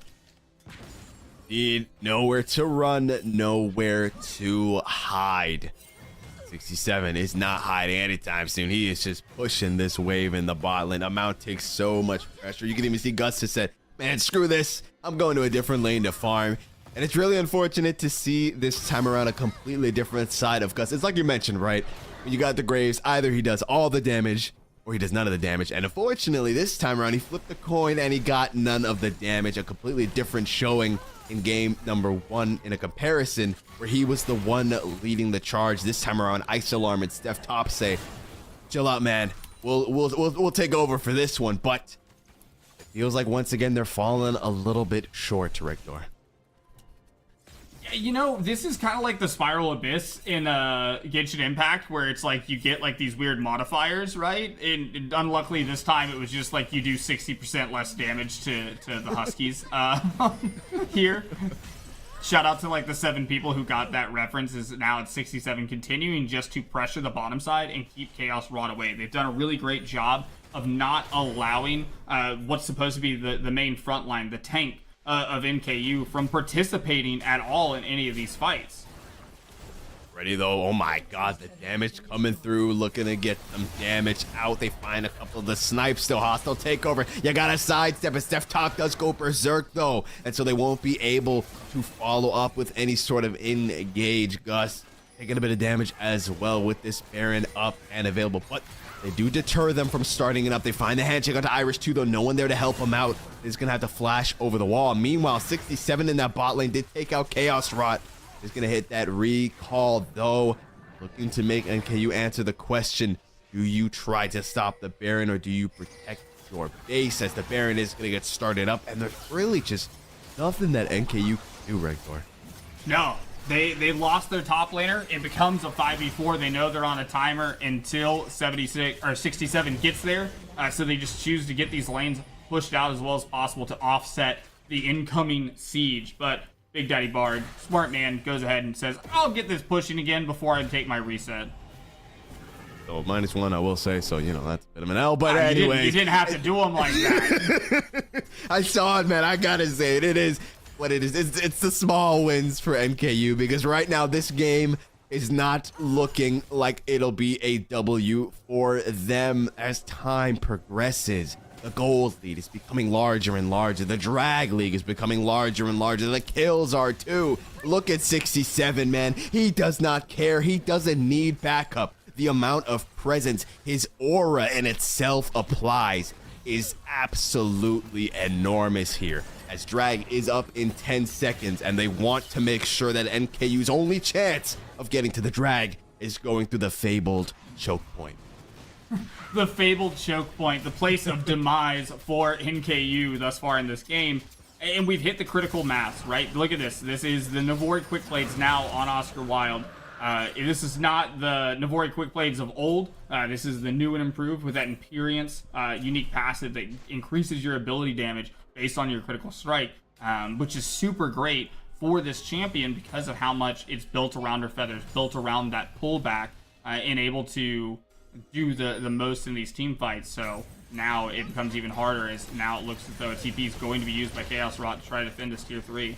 Indeed, nowhere to run, nowhere to hide. 67 is not hiding anytime soon. He is just pushing this wave in the bot lane. Amount takes so much pressure. You can even see Gus has said, man, screw this. I'm going to a different lane to farm. And it's really unfortunate to see this time around a completely different side of Gus. It's like you mentioned, right? When you got the Graves, either he does all the damage or he does none of the damage. And unfortunately, this time around, he flipped the coin and he got none of the damage. A completely different showing in game number 1 in a comparison where he was the one leading the charge. This time around, Ice Alarm and Steph Top say, chill out, man. We'll take over for this one. But at feels like once again they're falling a little bit short, Richter. You know, this is kind of like the Spiral Abyss in Genshin Impact, where it's like you get like these weird modifiers, right? And unluckily this time it was just like you do 60% less damage to the Huskies here. Shout out to like the 7 people who got that reference. Is now at 67, continuing just to pressure the bottom side and keep Chaos Rod away. They've done a really great job of not allowing what's supposed to be the main front line, the tank of NKU, from participating at all in any of these fights. Ready though, oh my god, the damage coming through, looking to get some damage out. They find a couple of the snipes, still hostile takeover. You gotta sidestep it. Steph Top does go berserk though, and so they won't be able to follow up with any sort of engage. Gus taking a bit of damage as well with this Baron up and available, but they do deter them from starting it up. They find the handshake onto Irish too, though. No one there to help him out. He's gonna have to flash over the wall. Meanwhile, 67 in that bot lane did take out Chaos Rot. He's gonna hit that recall though. Looking to make NKU answer the question: do you try to stop the Baron or do you protect your base? As the Baron is gonna get started up, and there's really just nothing that NKU can do, Regdor. No. They lost their top laner. It becomes a 5v4. They know they're on a timer until 76 or 67 gets there. So they just choose to get these lanes pushed out as well as possible to offset the incoming siege. But Big Daddy Bard, smart man, goes ahead and says, I'll get this pushing again before I take my reset. So -1, I will say. So, you know, that's a bit of an L. But anyway, you didn't have to do them like that. I saw it, man. I gotta say it. It is what it is. It's the small wins for NKU, because right now this game is not looking like it'll be a W for them as time progresses. The gold lead is becoming larger and larger. The drag league is becoming larger and larger. The kills are too. Look at 67, man. He does not care. He doesn't need backup. The amount of presence his aura in itself applies is absolutely enormous here, as drag is up in 10 seconds, and they want to make sure that NKU's only chance of getting to the drag is going through the fabled choke point. The fabled choke point, the place of demise for NKU thus far in this game. And we've hit the critical mass, right? Look at this. This is the Navori Quick Blades now on Oscar Wilde. This is not the Navori Quick Blades of old. This is the new and improved with that Imperience unique passive that increases your ability damage based on your critical strike, which is super great for this champion because of how much it's built around her feathers, built around that pullback, and able to do the most in these team fights. So now it becomes even harder, as now it looks as though a TP is going to be used by Chaos Rot to try to defend this tier 3.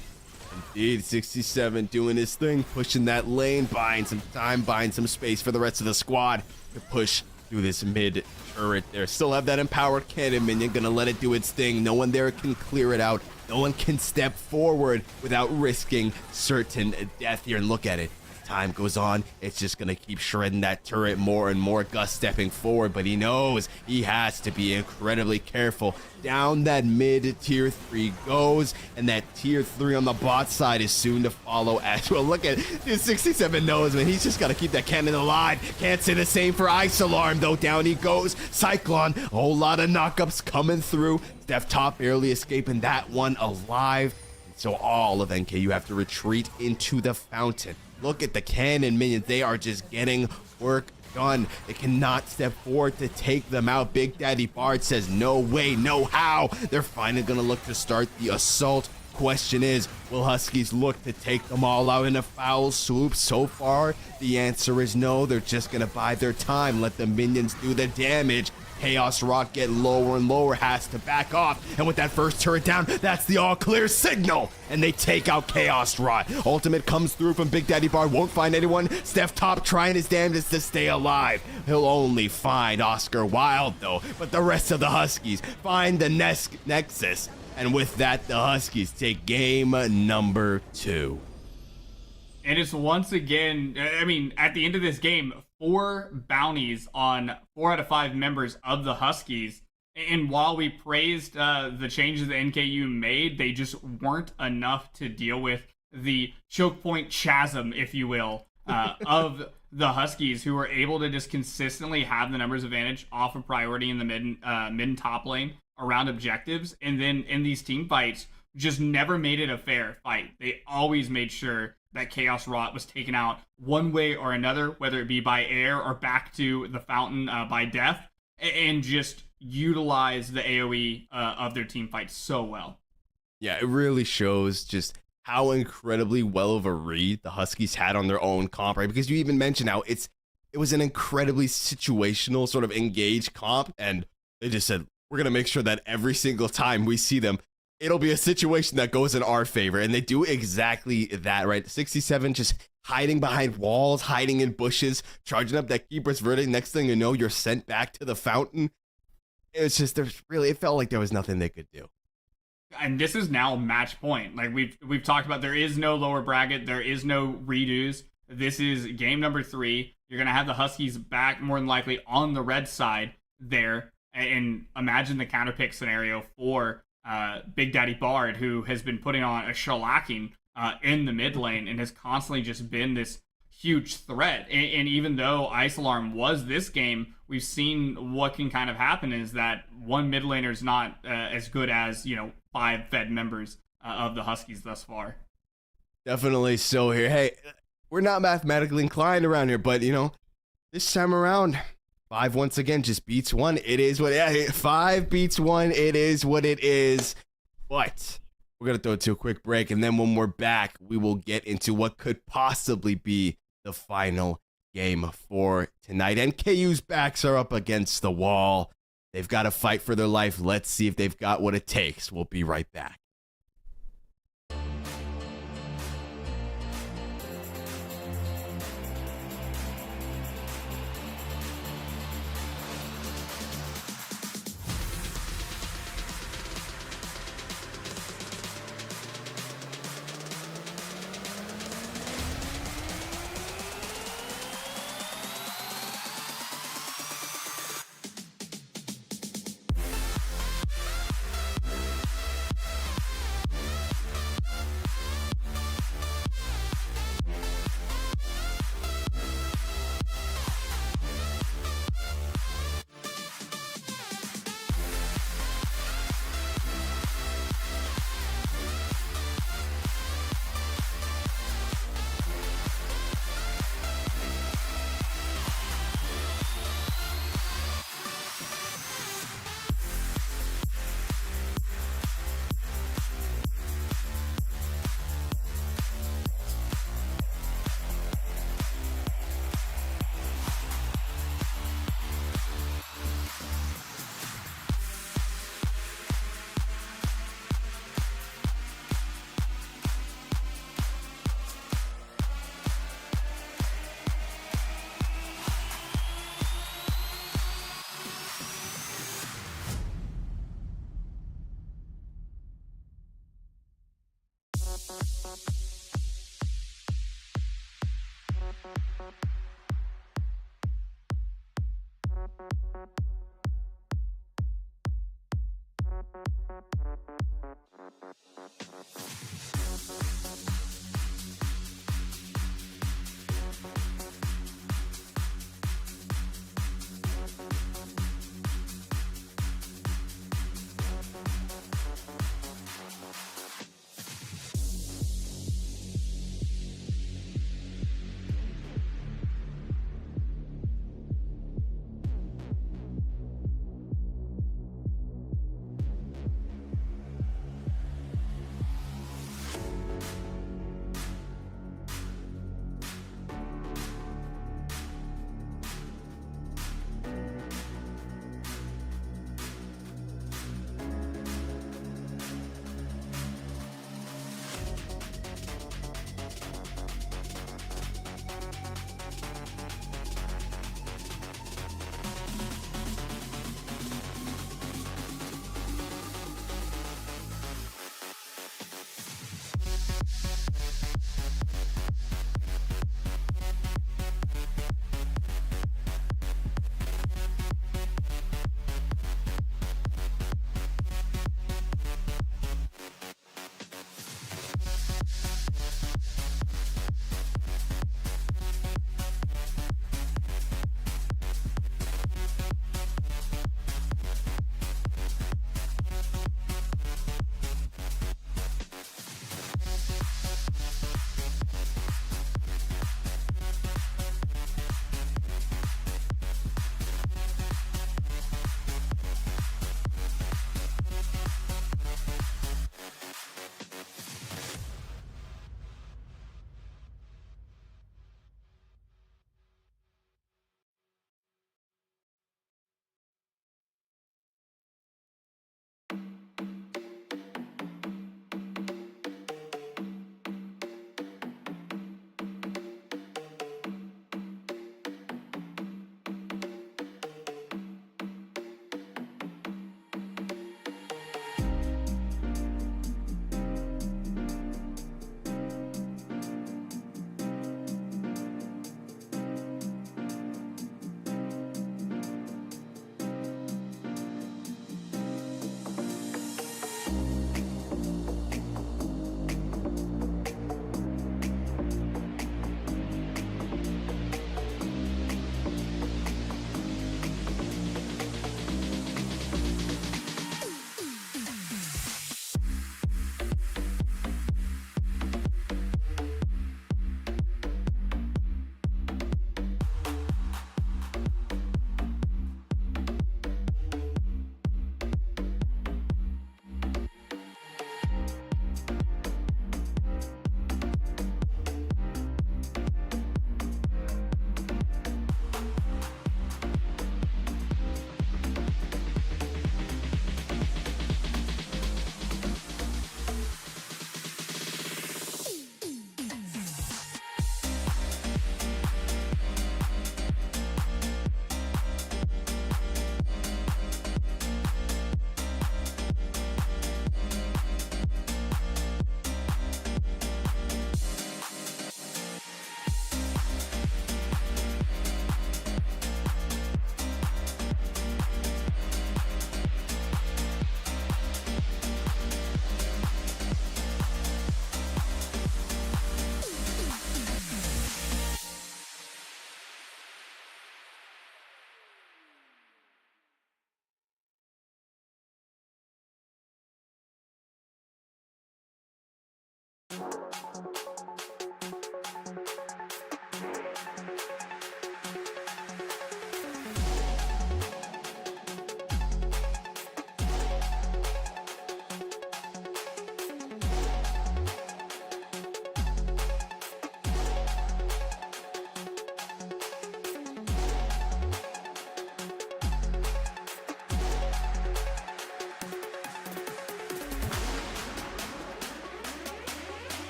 Indeed, 67 doing his thing, pushing that lane, buying some time, buying some space for the rest of the squad to push through this mid turret there. Still have that empowered cannon minion, gonna let it do its thing. No one there can clear it out. No one can step forward without risking certain death here. And look at it. Time goes on, it's just gonna keep shredding that turret more and more. Gus stepping forward, but he knows he has to be incredibly careful. Down that mid tier 3 goes, and that tier 3 on the bot side is soon to follow as well. Look at it, 67 knows, man. He's just gotta keep that cannon alive. Can't say the same for Ice Alarm though. Down he goes. Cyclone, a whole lot of knockups coming through. Steph Top barely escaping that one alive. And so all of NKU have to retreat into the fountain. Look at the cannon minions. They are just getting work done. They cannot step forward to take them out. Big Daddy Bard says no way, no how. They're finally going to look to start the assault. Question is, will Huskies look to take them all out in a foul swoop? So far, the answer is no. They're just going to bide their time, let the minions do the damage. Chaos Rock get lower and lower, has to back off, and with that first turret down, that's the all clear signal, and they take out Chaos Rot. Ultimate comes through from Big Daddy Bard, won't find anyone. Steph Top trying his damnedest to stay alive. He'll only find Oscar Wilde though, but the rest of the Huskies find the Nexus, and with that, the Huskies take game number 2. And it's once again, I mean, at the end of this game, 4 bounties on 4 out of 5 members of the Huskies. And while we praised the changes that NKU made, they just weren't enough to deal with the choke point chasm, if you will, of the Huskies, who were able to just consistently have the numbers advantage off of priority in the mid and top lane, around objectives, and then in these team fights just never made it a fair fight. They always made sure that Chaos Rot was taken out one way or another, whether it be by air or back to the fountain by death, and just utilize the AoE of their team fight so well. Yeah, it really shows just how incredibly well of a read the Huskies had on their own comp, right? Because you even mentioned how it was an incredibly situational sort of engaged comp, and they just said, we're going to make sure that every single time we see them, it'll be a situation that goes in our favor. And they do exactly that, right? 67 just hiding behind walls, hiding in bushes, charging up that Keeper's Verdict. Next thing you know, you're sent back to the fountain. It was just, it felt like there was nothing they could do. And this is now match point. Like we've talked about, there is no lower bracket, there is no redos. This is game number 3. You're gonna have the Huskies back more than likely on the red side there, and imagine the counterpick scenario for Big Daddy Bard, who has been putting on a shellacking in the mid lane and has constantly just been this huge threat. And even though Ice Alarm was this game, we've seen what can kind of happen is that one mid laner is not as good as 5 fed members of the Huskies thus far. Definitely so here. Hey, we're not mathematically inclined around here, but this time around, 5 once again just beats 1. It is what 5 beats 1. It is what it is. But we're gonna throw it to a quick break, and then when we're back, we will get into what could possibly be the final game for tonight. NKU's backs are up against the wall. They've got to fight for their life. Let's see if they've got what it takes. We'll be right back.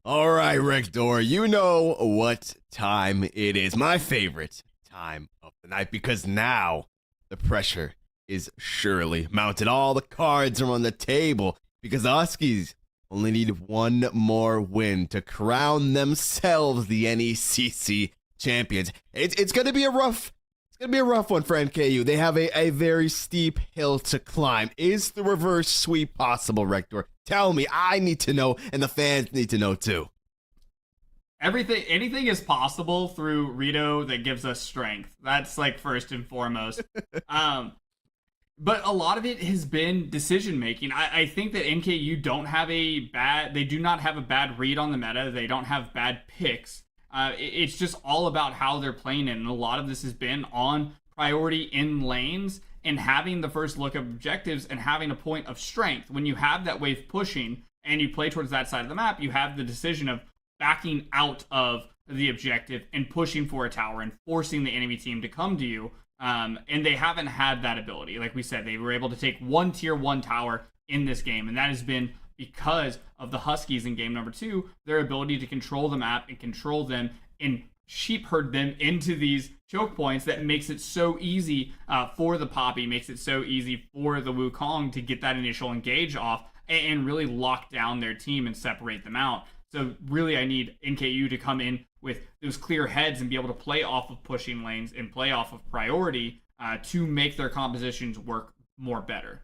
All right, Rector, you know what time it is. My favorite time of the night, because now the pressure is surely mounted. All the cards are on the table because the Huskies only need one more win to crown themselves the NECC champions. It's going to be a rough one for NKU. They have a very steep hill to climb. Is the reverse sweep possible, Rector? Tell me. I need to know, and the fans need to know too. Anything is possible through Rito that gives us strength. That's like first and foremost. But a lot of it has been decision making. I think that NKU they do not have a bad read on the meta. They don't have bad picks. It's just all about how they're playing it. And a lot of this has been on priority in lanes and having the first look of objectives and having a point of strength. When you have that wave pushing and you play towards that side of the map, you have the decision of backing out of the objective and pushing for a tower and forcing the enemy team to come to you. And they haven't had that ability. Like we said, they were able to take one tier 1 tower in this game, and that has been because of the Huskies in game number 2, their ability to control the map and control them and sheep herd them into these choke points that makes it so easy for the Poppy, makes it so easy for the Wukong to get that initial engage off and really lock down their team and separate them out. So really I need NKU to come in with those clear heads and be able to play off of pushing lanes and play off of priority to make their compositions work more better.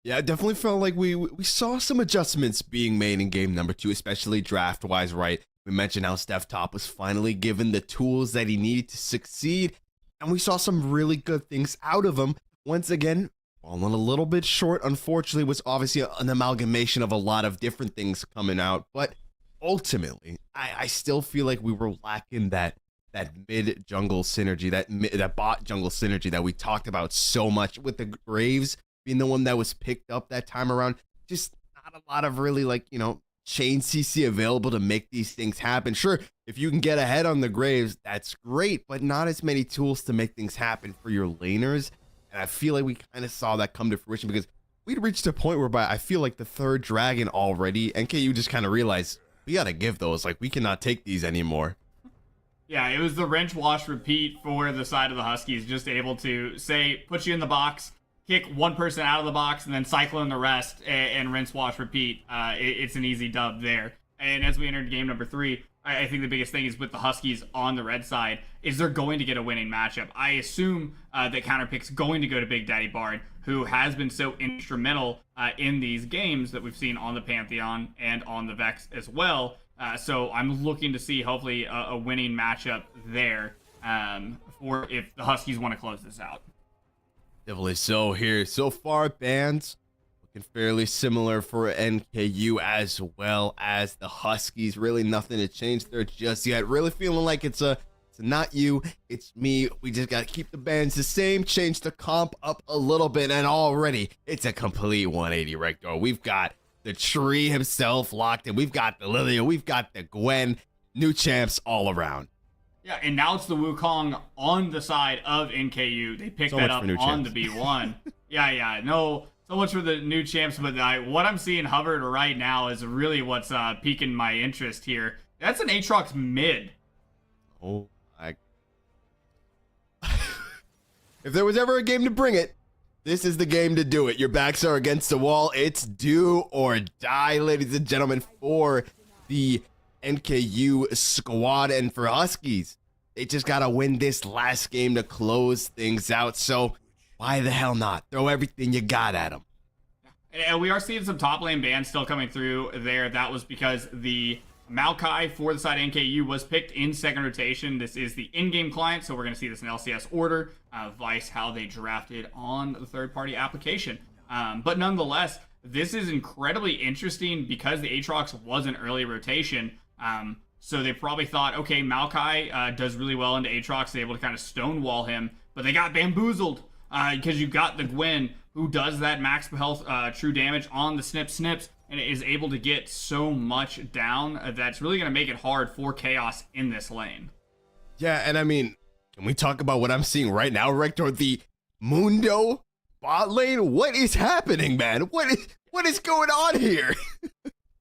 Yeah, it definitely felt like we saw some adjustments being made in game number 2, especially draft-wise, right? We mentioned how Steph Top was finally given the tools that he needed to succeed, and we saw some really good things out of him. Once again, falling a little bit short, unfortunately. Was obviously an amalgamation of a lot of different things coming out, but ultimately, I still feel like we were lacking that mid jungle synergy, that bot jungle synergy that we talked about so much, with the Graves being the one that was picked up that time around. Just not a lot of really, like, chain CC available to make these things happen. Sure, if you can get ahead on the Graves, that's great, but not as many tools to make things happen for your laners. And I feel like we kind of saw that come to fruition, because we'd reached a point whereby I feel like the third dragon already, NKU just kind of realized, we got to give those. Like, we cannot take these anymore. Yeah, it was the wrench, wash, repeat for the side of the Huskies, just able to say, put you in the box, kick one person out of the box, and then cycle in the rest, and rinse, wash, repeat. It's an easy dub there. And as we entered game number 3, I think the biggest thing is with the Huskies on the red side is they're going to get a winning matchup. I assume that Counterpick's going to go to Big Daddy Bard, who has been so instrumental in these games that we've seen on the Pantheon and on the Vex as well. So I'm looking to see, hopefully, a winning matchup there for if the Huskies want to close this out. Definitely so here. So far, bands looking fairly similar for NKU as well as the Huskies. Really nothing to change there just yet. Really feeling like it's not you, it's me. We just got to keep the bands the same, change the comp up a little bit, and already it's a complete 180 right there. We've got the tree himself locked in. We've got the Lilia. We've got the Gwen. New champs all around. Yeah, and now it's the Wukong on the side of NKU. They picked that up on the B1. Yeah. No, so much for the new champs, but what I'm seeing hovered right now is really what's piquing my interest here. That's an Aatrox mid. Oh, if there was ever a game to bring it, this is the game to do it. Your backs are against the wall. It's do or die, ladies and gentlemen, for the NKU squad. And for Huskies, they just got to win this last game to close things out. So why the hell not? Throw everything you got at them. And we are seeing some top lane bans still coming through there. That was because the Maokai for the side of NKU was picked in second rotation. This is the in-game client, so we're going to see this in LCS order, vice how they drafted on the third-party application. But nonetheless, this is incredibly interesting because the Aatrox was an early rotation. So they probably thought, okay, Maokai does really well into Aatrox. They're able to kind of stonewall him, but they got bamboozled because you got the Gwen, who does that max health true damage on the snips, and is able to get so much down that's really going to make it hard for Chaos in this lane. Yeah, and I mean, can we talk about what I'm seeing right now, Rector? The Mundo bot lane? What is happening, man? What is going on here?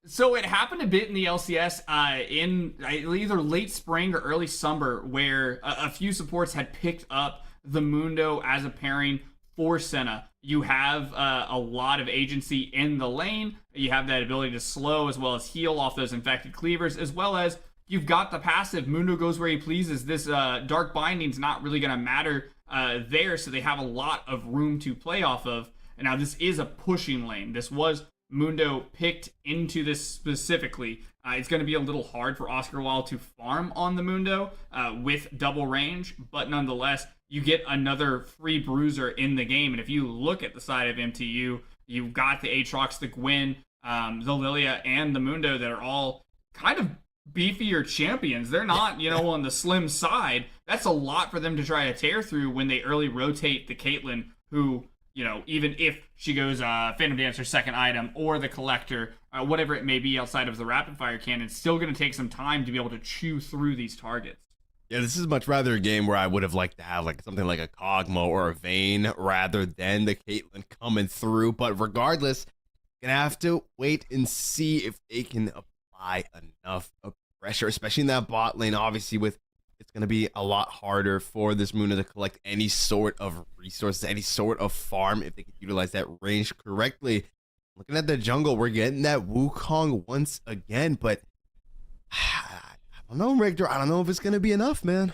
So it happened a bit in the LCS in either late spring or early summer, where a few supports had picked up the Mundo as a pairing for Senna. You have a lot of agency in the lane. You have that ability to slow as well as heal off those infected cleavers, as well as you've got the passive. Mundo goes where he pleases. This Dark Binding's not really going to matter there, so they have a lot of room to play off of. And now this is a pushing lane. This was Mundo picked into this specifically. It's going to be a little hard for Oscar Wilde to farm on the Mundo with double range, but nonetheless, you get another free bruiser in the game. And if you look at the side of MTU, you've got the Aatrox, the Gwen, the Lilia, and the Mundo that are all kind of beefier champions. They're not, on the slim side. That's a lot for them to try to tear through when they early rotate the Caitlyn, who, even if she goes Phantom Dancer second item or the Collector, whatever it may be outside of the rapid fire cannon, it's still going to take some time to be able to chew through these targets. Yeah, this is much rather a game where I would have liked to have like something like a Kog'Maw or a Vayne rather than the Caitlyn coming through. But regardless, gonna have to wait and see if they can apply enough of pressure, especially in that bot lane. Obviously, it's gonna be a lot harder for this Mundo to collect any sort of resources, any sort of farm if they can utilize that range correctly. Looking at the jungle, we're getting that Wukong once again, but I don't know, Richter. I don't know if it's going to be enough, man.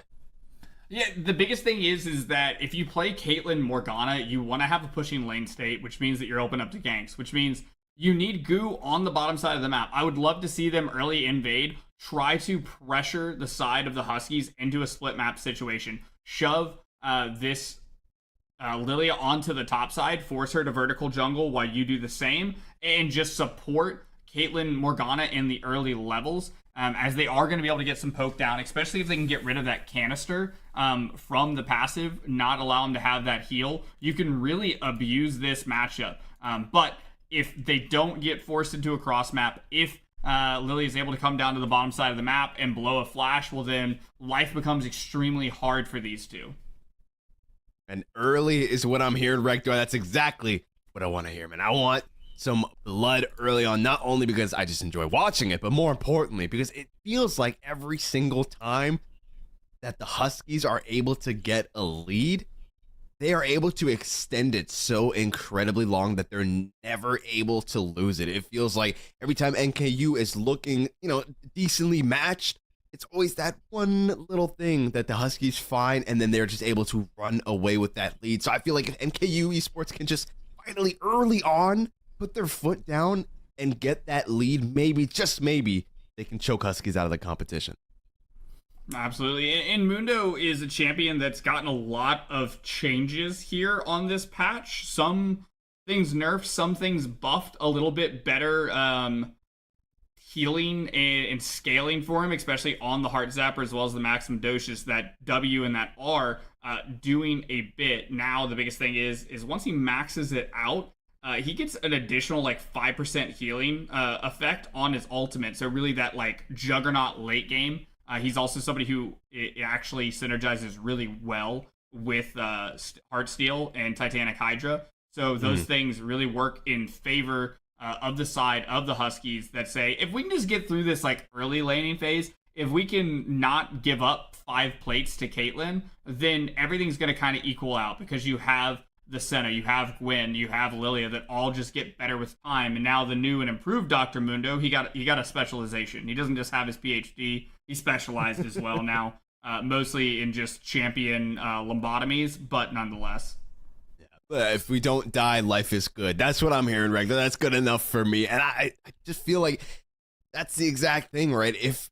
Yeah, the biggest thing is that if you play Caitlyn Morgana, you want to have a pushing lane state, which means that you're open up to ganks, which means you need Goo on the bottom side of the map. I would love to see them early invade, try to pressure the side of the Huskies into a split map situation, shove this Lilia onto the top side, force her to vertical jungle while you do the same, and just support Caitlyn Morgana in the early levels, as they are going to be able to get some poke down, especially if they can get rid of that canister from the passive, not allow them to have that heal. You can really abuse this matchup. But if they don't get forced into a cross map, if Lily is able to come down to the bottom side of the map and blow a flash, well then life becomes extremely hard for these two. And early is what I'm hearing, Rector. That's exactly what I want to hear, man. I want some blood early on, not only because I just enjoy watching it, but more importantly, because it feels like every single time that the Huskies are able to get a lead, they are able to extend it so incredibly long that they're never able to lose it. It feels like every time NKU is looking, decently matched, it's always that one little thing that the Huskies find, and then they're just able to run away with that lead. So I feel like if NKU esports can just finally early on put their foot down and get that lead, maybe, just maybe, they can choke Huskies out of the competition. Absolutely. And Mundo is a champion that's gotten a lot of changes here on this patch. Some things nerfed, some things buffed a little bit better healing and scaling for him, especially on the Heart Zapper as well as the Maximum Doses. That W and that R doing a bit. Now the biggest thing is once he maxes it out, he gets an additional 5% healing effect on his ultimate. So really that juggernaut late game. He's also somebody who actually synergizes really well with Heartsteel and Titanic Hydra. So those things really work in favor of the side of the Huskies that say, if we can just get through this early laning phase, if we can not give up 5 plates to Caitlyn, then everything's going to kind of equal out, because you have the Senna, you have Gwen, you have Lilia that all just get better with time. And now the new and improved Dr. Mundo, he got a specialization. He doesn't just have his PhD, he specialized as well now, mostly in just champion lobotomies, but nonetheless. Yeah, if we don't die, life is good. That's what I'm hearing, Regler. That's good enough for me. And I just feel like that's the exact thing, right? If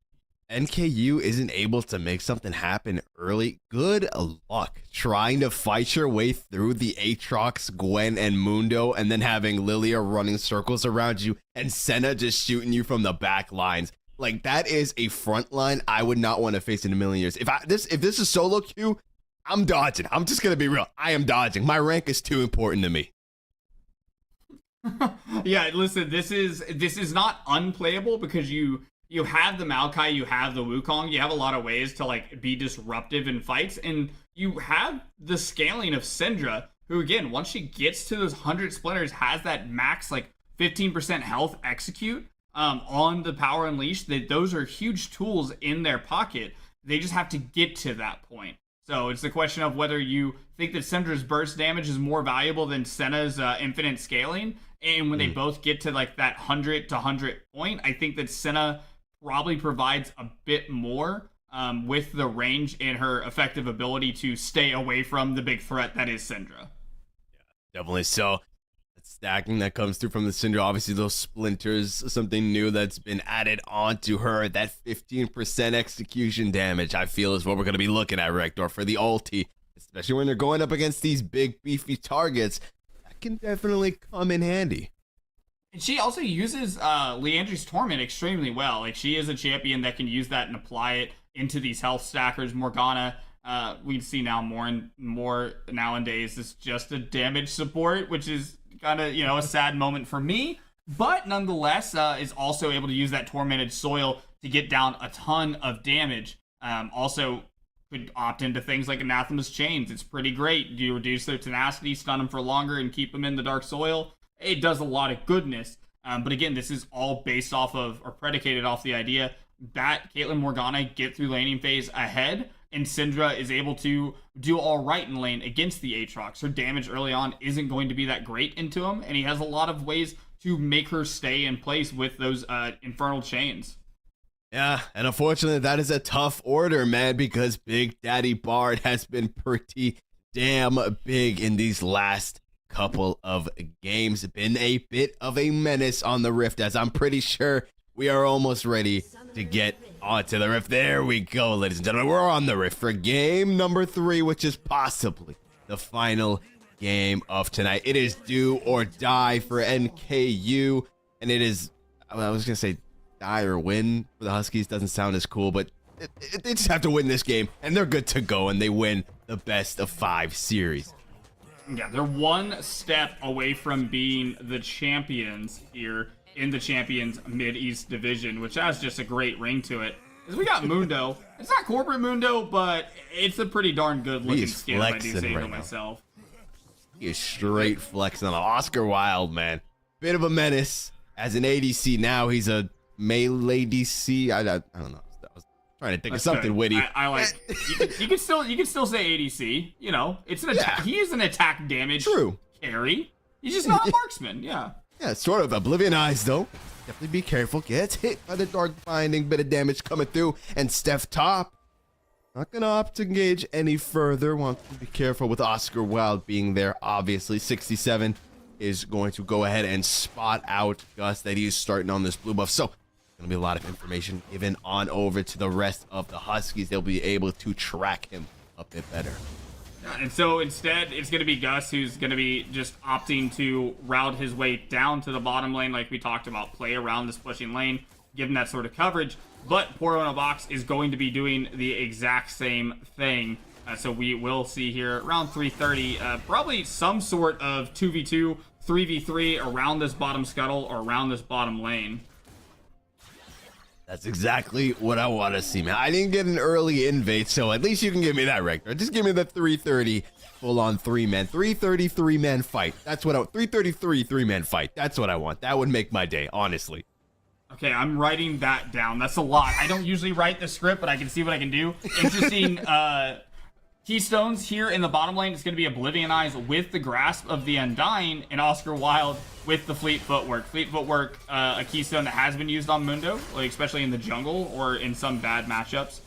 NKU isn't able to make something happen early, good luck trying to fight your way through the Aatrox, Gwen, and Mundo, and then having Lilia running circles around you and Senna just shooting you from the back lines. That is a front line I would not want to face in a million years. If this is solo queue, I'm dodging. I'm just gonna be real. I am dodging. My rank is too important to me. Yeah, listen, this is not unplayable, because you have the Maokai, you have the Wukong, you have a lot of ways to be disruptive in fights, and you have the scaling of Syndra, who again, once she gets to those 100 splinters, has that max 15% health execute on the Power Unleashed. Those are huge tools in their pocket. They just have to get to that point. So it's the question of whether you think that Syndra's burst damage is more valuable than Senna's infinite scaling. And when they both get to that 100 to 100 point, I think that Senna probably provides a bit more with the range and her effective ability to stay away from the big threat that is Syndra. Yeah, definitely so. That stacking that comes through from the Syndra, obviously those splinters, something new that's been added onto her. That 15% execution damage, I feel, is what we're going to be looking at, Rector, for the ulti, especially when they're going up against these big, beefy targets. That can definitely come in handy. And she also uses Leandri's Torment extremely well. She is a champion that can use that and apply it into these health stackers. Morgana, we see now more and more nowadays, is just a damage support, which is kind of, a sad moment for me. But nonetheless, is also able to use that Tormented Soil to get down a ton of damage. Also could opt into things like Anathema's Chains. It's pretty great. You reduce their tenacity, stun them for longer, and keep them in the Dark Soil. It does a lot of goodness. But again, this is all based off of, or predicated off the idea that Caitlyn Morgana get through laning phase ahead, and Syndra is able to do all right in lane against the Aatrox. Her damage early on isn't going to be that great into him, and he has a lot of ways to make her stay in place with those Infernal Chains. Yeah, and unfortunately, that is a tough order, man, because Big Daddy Bard has been pretty damn big in these last couple of games. Been a bit of a menace on the Rift, as I'm pretty sure we are almost ready to get onto the Rift. There we go, ladies and gentlemen. We're on the Rift for game number 3, which is possibly the final game of tonight. It is do or die for NKU, and it is, I was gonna say die or win for the Huskies. Doesn't sound as cool, but they just have to win this game, and they're good to go, and they win the best of 5 series. Yeah, they're one step away from being the champions here in the Champions Mid-East Division, which has just a great ring to it. Because we got Mundo. It's not corporate Mundo, but it's a pretty darn good looking skin, if I do say so myself. He is straight flexing on Oscar Wilde, man. Bit of a menace. As an ADC now, he's a melee DC. I don't know. I was trying to think of something witty. I like. You can still say ADC. You know, it's an attack. He is an attack damage carry. He's just not a marksman. Yeah. Yeah, sort of. Oblivion Eyes, though. Definitely be careful. Gets hit by the Dark Binding. Bit of damage coming through. And Steph top. Not going to opt to engage any further. Want to be careful with Oscar Wilde being there. Obviously, 67 is going to go ahead and spot out Gus that he is starting on this blue buff. So, going to be a lot of information given on over to the rest of the Huskies. They'll be able to track him a bit better. And so instead, it's going to be Gus who's going to be just opting to route his way down to the bottom lane like we talked about, play around this pushing lane, give him that sort of coverage. But Poro in a Box is going to be doing the exact same thing. So we will see here around 3:30, probably some sort of 2v2, 3v3 around this bottom scuttle or around this bottom lane. That's exactly what I want to see, man. I didn't get an early invade, so at least you can give me that, Rector. Just give me the 3:30 full-on 3-man. 3:30 3-man fight. That's what 3:33 3-man fight. That's what I want. That would make my day, honestly. Okay, I'm writing that down. That's a lot. I don't usually write the script, but I can see what I can do. Interesting keystones here in the bottom lane. It's going to be Oblivion Eyes with the Grasp of the Undying, and Oscar Wilde with the Fleet Footwork. Fleet Footwork, a keystone that has been used on Mundo, like especially in the jungle or in some bad matchups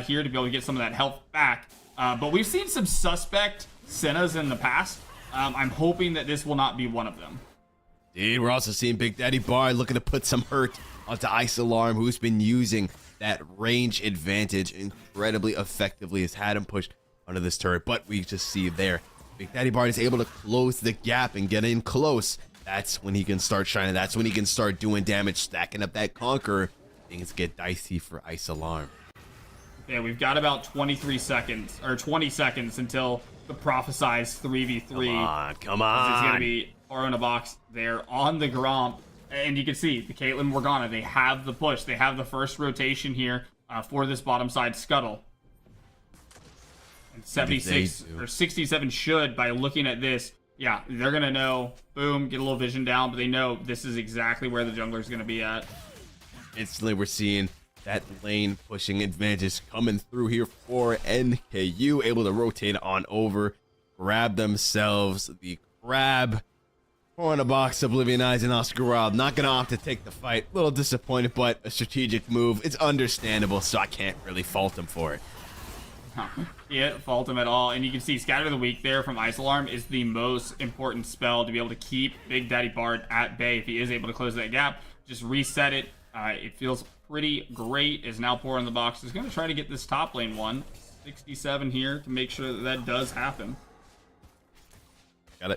here to be able to get some of that health back. But we've seen some suspect Sennas in the past. I'm hoping that this will not be one of them. Dude, we're also seeing Big Daddy Bard looking to put some hurt onto Ice Alarm, who's been using that range advantage incredibly effectively, has had him pushed under this turret. But we just see there, Big Daddy Bard is able to close the gap and get in close. That's when he can start shining. That's when he can start doing damage, stacking up that Conqueror. Things get dicey for Ice Alarm. Yeah, we've got about 23 seconds, or 20 seconds until the prophesized 3v3. Come on. It's going to be Poro in a Box there on the Gromp. And you can see the Caitlyn Morgana, they have the push. They have the first rotation here for this bottom side scuttle. And 76 or 67 should, by looking at this, yeah, they're going to know, boom, get a little vision down, but they know this is exactly where the jungler is going to be at. Instantly, we're seeing that lane pushing advantage coming through here for NKU, able to rotate on over, grab themselves the grab. Poro in a Box, Oblivion Eyes, and Oscar Wilde not going to opt to take the fight. A little disappointed, but a strategic move. It's understandable, so I can't really fault him for it. Can't fault him at all. And you can see Scatter the Weak there from Ice Alarm is the most important spell to be able to keep Big Daddy Bard at bay. If he is able to close that gap, just reset it. It feels pretty great. As now Poro in the Box is going to try to get this top lane one. 67 here to make sure that that does happen.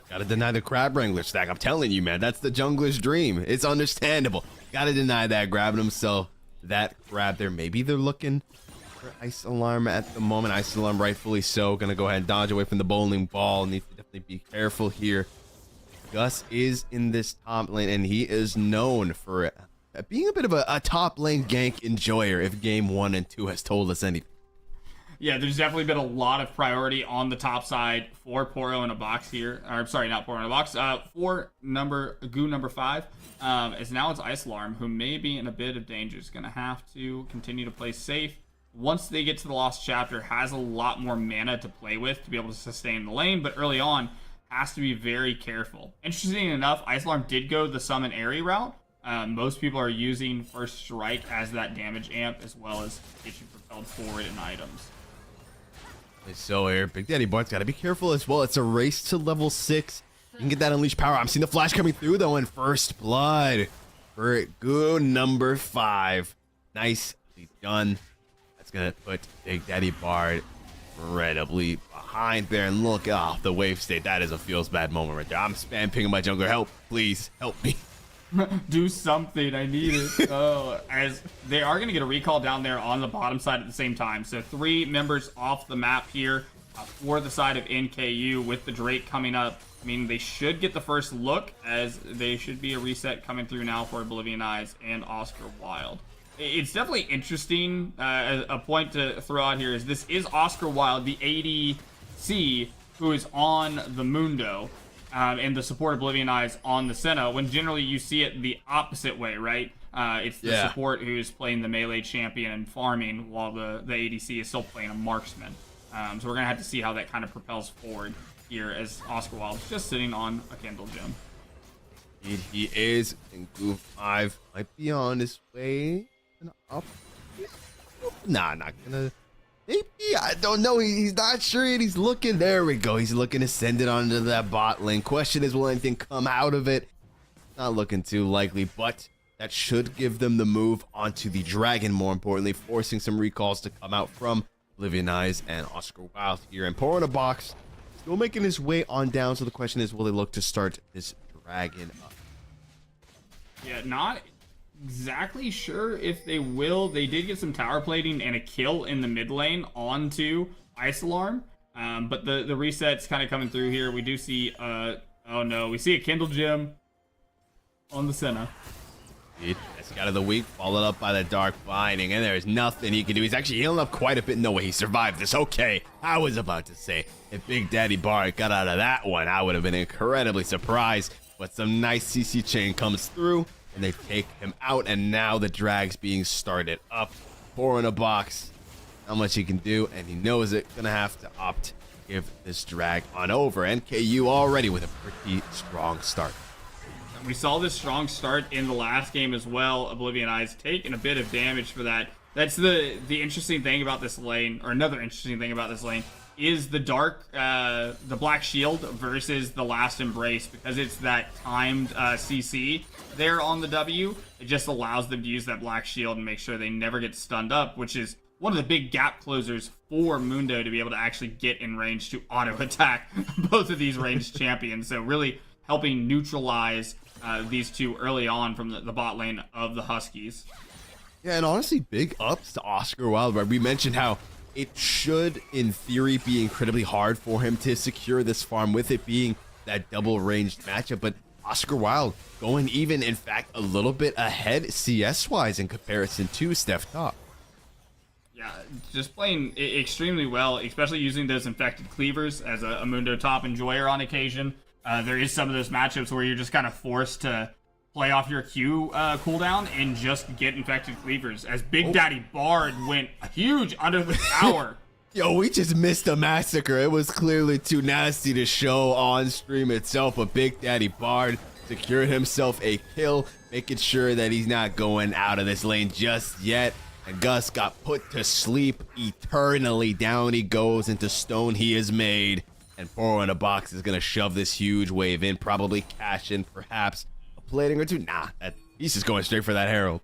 Gotta deny the Crab Wrangler stack. I'm telling you, man, that's the jungler's dream. It's understandable. Gotta deny that, grabbing himself that grab there. Maybe they're looking for Ice Alarm at the moment. Ice Alarm, rightfully so. Gonna go ahead and dodge away from the bowling ball. Need to definitely be careful here. Gus is in this top lane, and he is known for being a bit of a top lane gank enjoyer, if game 1 and 2 has told us anything. Yeah, there's definitely been a lot of priority on the top side for Poro in a Box here. Or, sorry, not Poro in a Box. For Goo number 5. As now it's Ice Alarm, who may be in a bit of danger. Is going to have to continue to play safe. Once they get to the Lost Chapter, has a lot more mana to play with to be able to sustain the lane. But early on, has to be very careful. Interesting enough, Ice Alarm did go the Summon Airy route. Most people are using First Strike as that damage amp, as well as get you propelled forward in items. So here, Big Daddy Bard's got to be careful as well. It's a race to level 6. You can get that Unleashed Power. I'm seeing the flash coming through, though, in First Blood for Goo number 5. Nicely done. That's going to put Big Daddy Bard incredibly behind there. And look, the wave state. That is a feels bad moment right there. I'm spam pinging my jungler. Help, please, help me. Do something, I need it. As they are going to get a recall down there on the bottom side at the same time. So 3 members off the map here for the side of NKU with the Drake coming up. I mean, they should get the first look, as they should be a reset coming through now for Oblivion Eyes and Oscar Wilde. It's definitely interesting. A point to throw out here is this is Oscar Wilde, the ADC, who is on the Mundo, and the support Oblivion Eyes on the Senna, when generally you see it the opposite way, right? It's the support who's playing the melee champion and farming, while the ADC is still playing a marksman. So we're going to have to see how that kind of propels forward here, as Oscar Wilde is just sitting on a Kindle Gem. He is, and Goof 5 might be on his way up. Nah, not gonna. Maybe, I don't know. He's not sure yet. He's looking. There we go. He's looking to send it onto that bot lane. Question is, will anything come out of it? Not looking too likely, but that should give them the move onto the dragon, more importantly, forcing some recalls to come out from Oblivion Eyes and Oscar Wilde here. And Pour in a Box still making his way on down. So the question is, will they look to start this dragon up? Yeah, not exactly sure if they will. They did get some tower plating and a kill in the mid lane onto Ice Alarm, but the reset's kind of coming through here. We do see oh no, we see a Kindle Gem on the Senna. That's out of the week, followed up by the Dark Binding, and there's nothing he can do. He's actually healing up quite a bit. No way he survived this. Okay, I was about to say, if Big Daddy Bard got out of that one, I would have been incredibly surprised. But some nice CC chain comes through, and they take him out, and now the drag's being started up. Pour in a Box, not much he can do, and he knows it. Gonna have to opt to give this drag on over. NKU already with a pretty strong start. We saw this strong start in the last game as well. Oblivion Eyes taking a bit of damage for that. That's the interesting thing about this lane, or another interesting thing about this lane, is the the Black Shield versus the Last Embrace, because it's that timed CC there on the W. It just allows them to use that Black Shield and make sure they never get stunned up, which is one of the big gap closers for Mundo to be able to actually get in range to auto attack both of these ranged champions. So really helping neutralize these two early on from the bot lane of the Huskies. Yeah, and honestly, big ups to Oscar Wilde. Right? We mentioned how it should, in theory, be incredibly hard for him to secure this farm, with it being that double-ranged matchup. But Oscar Wilde going even, in fact, a little bit ahead CS-wise in comparison to Steph Top. Yeah, just playing extremely well, especially using those infected cleavers as a Mundo top enjoyer on occasion. There is some of those matchups where you're just kind of forced to play off your Q cooldown and just get infected cleavers, as Big Daddy Bard went huge under the tower. Yo, we just missed a massacre. It was clearly too nasty to show on stream itself, but Big Daddy Bard secured himself a kill, making sure that he's not going out of this lane just yet. And Gus got put to sleep eternally. Down he goes into stone he is made. And Pour in a Box is going to shove this huge wave in, probably cash in perhaps a plating or two. Nah, he's just going straight for that Herald.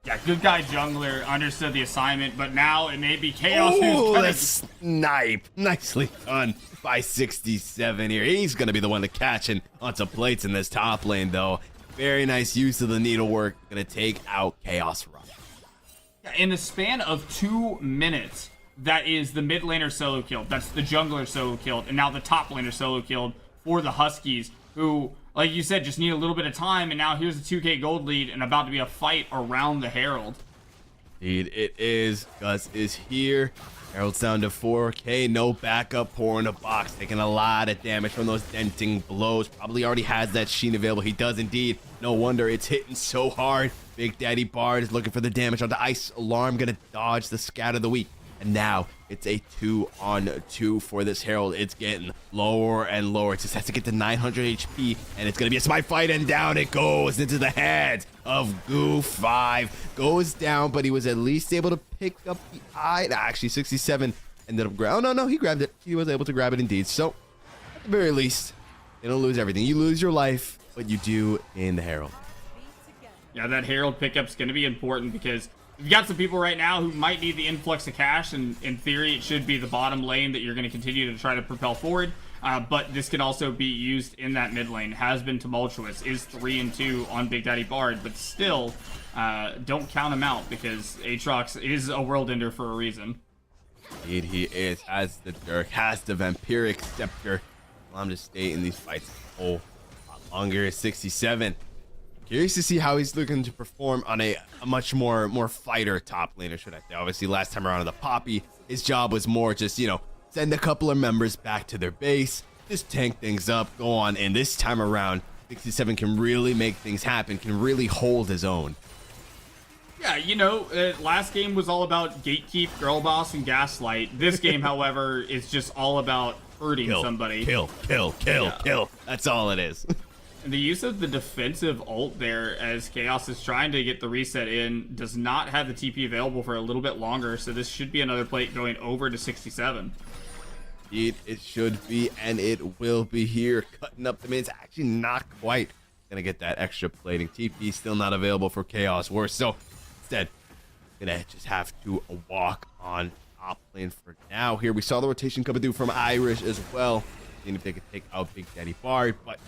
Yeah, good guy jungler understood the assignment, but now it may be Chaos who's who's gonna snipe. Nicely done by 67 here. He's going to be the one to catch in on some plates in this top lane, though. Very nice use of the needlework. Going to take out Chaos Run. In the span of 2 minutes, that is the mid laner solo killed. That's the jungler solo killed. And now the top laner solo killed for the Huskies, who, like you said, just need a little bit of time. And now here's a 2K gold lead and about to be a fight around the Herald. Indeed, it is. Gus is here. Herald's down to 4K. No backup. Pour in a Box. Taking a lot of damage from those denting blows. Probably already has that Sheen available. He does indeed. No wonder it's hitting so hard. Big Daddy Bard is looking for the damage onto Ice Alarm. Gonna dodge the scatter of the week. And now it's a 2-on-2 for this Herald. It's getting lower and lower. It just has to get to 900 HP, and it's going to be a smite fight, and down it goes into the hands of Goo5. Goes down, but he was at least able to pick up the eye. Actually, 67 ended up grabbing. Oh, no, he grabbed it. He was able to grab it indeed. So, at the very least, you don't lose everything. You lose your life, but you do in the Herald. Yeah, that Herald pickup's going to be important, because You've got some people right now who might need the influx of cash, and in theory, it should be the bottom lane that you're going to continue to try to propel forward. But this can also be used in that mid lane. Has been tumultuous, is 3-2 on Big Daddy Bard, but still, don't count him out because Aatrox is a world ender for a reason. Indeed, he is. Has the Dirk, has the Vampiric Scepter. Allow him to stay in these fights a whole lot longer. 67. Curious to see how he's looking to perform on a much more fighter top laner, should I say. Obviously, last time around on the Poppy, his job was more just, you know, send a couple of members back to their base, just tank things up, go on. And this time around, 67 can really make things happen, can really hold his own. Yeah, you know, last game was all about gatekeep, girl boss, and gaslight. This game, however, is just all about hurting somebody. Kill. That's all it is. And the use of the defensive ult there as Chaos is trying to get the reset in does not have the TP available for a little bit longer, so this should be another plate going over to 67. Indeed, it should be, and it will be here. Cutting up the mids, actually not quite gonna get that extra plating. TP still not available for Chaos Worse, so instead, gonna just have to walk on top lane for now. Here we saw the rotation coming through from Irish as well. Seeing if they could take out Big Daddy Bard, but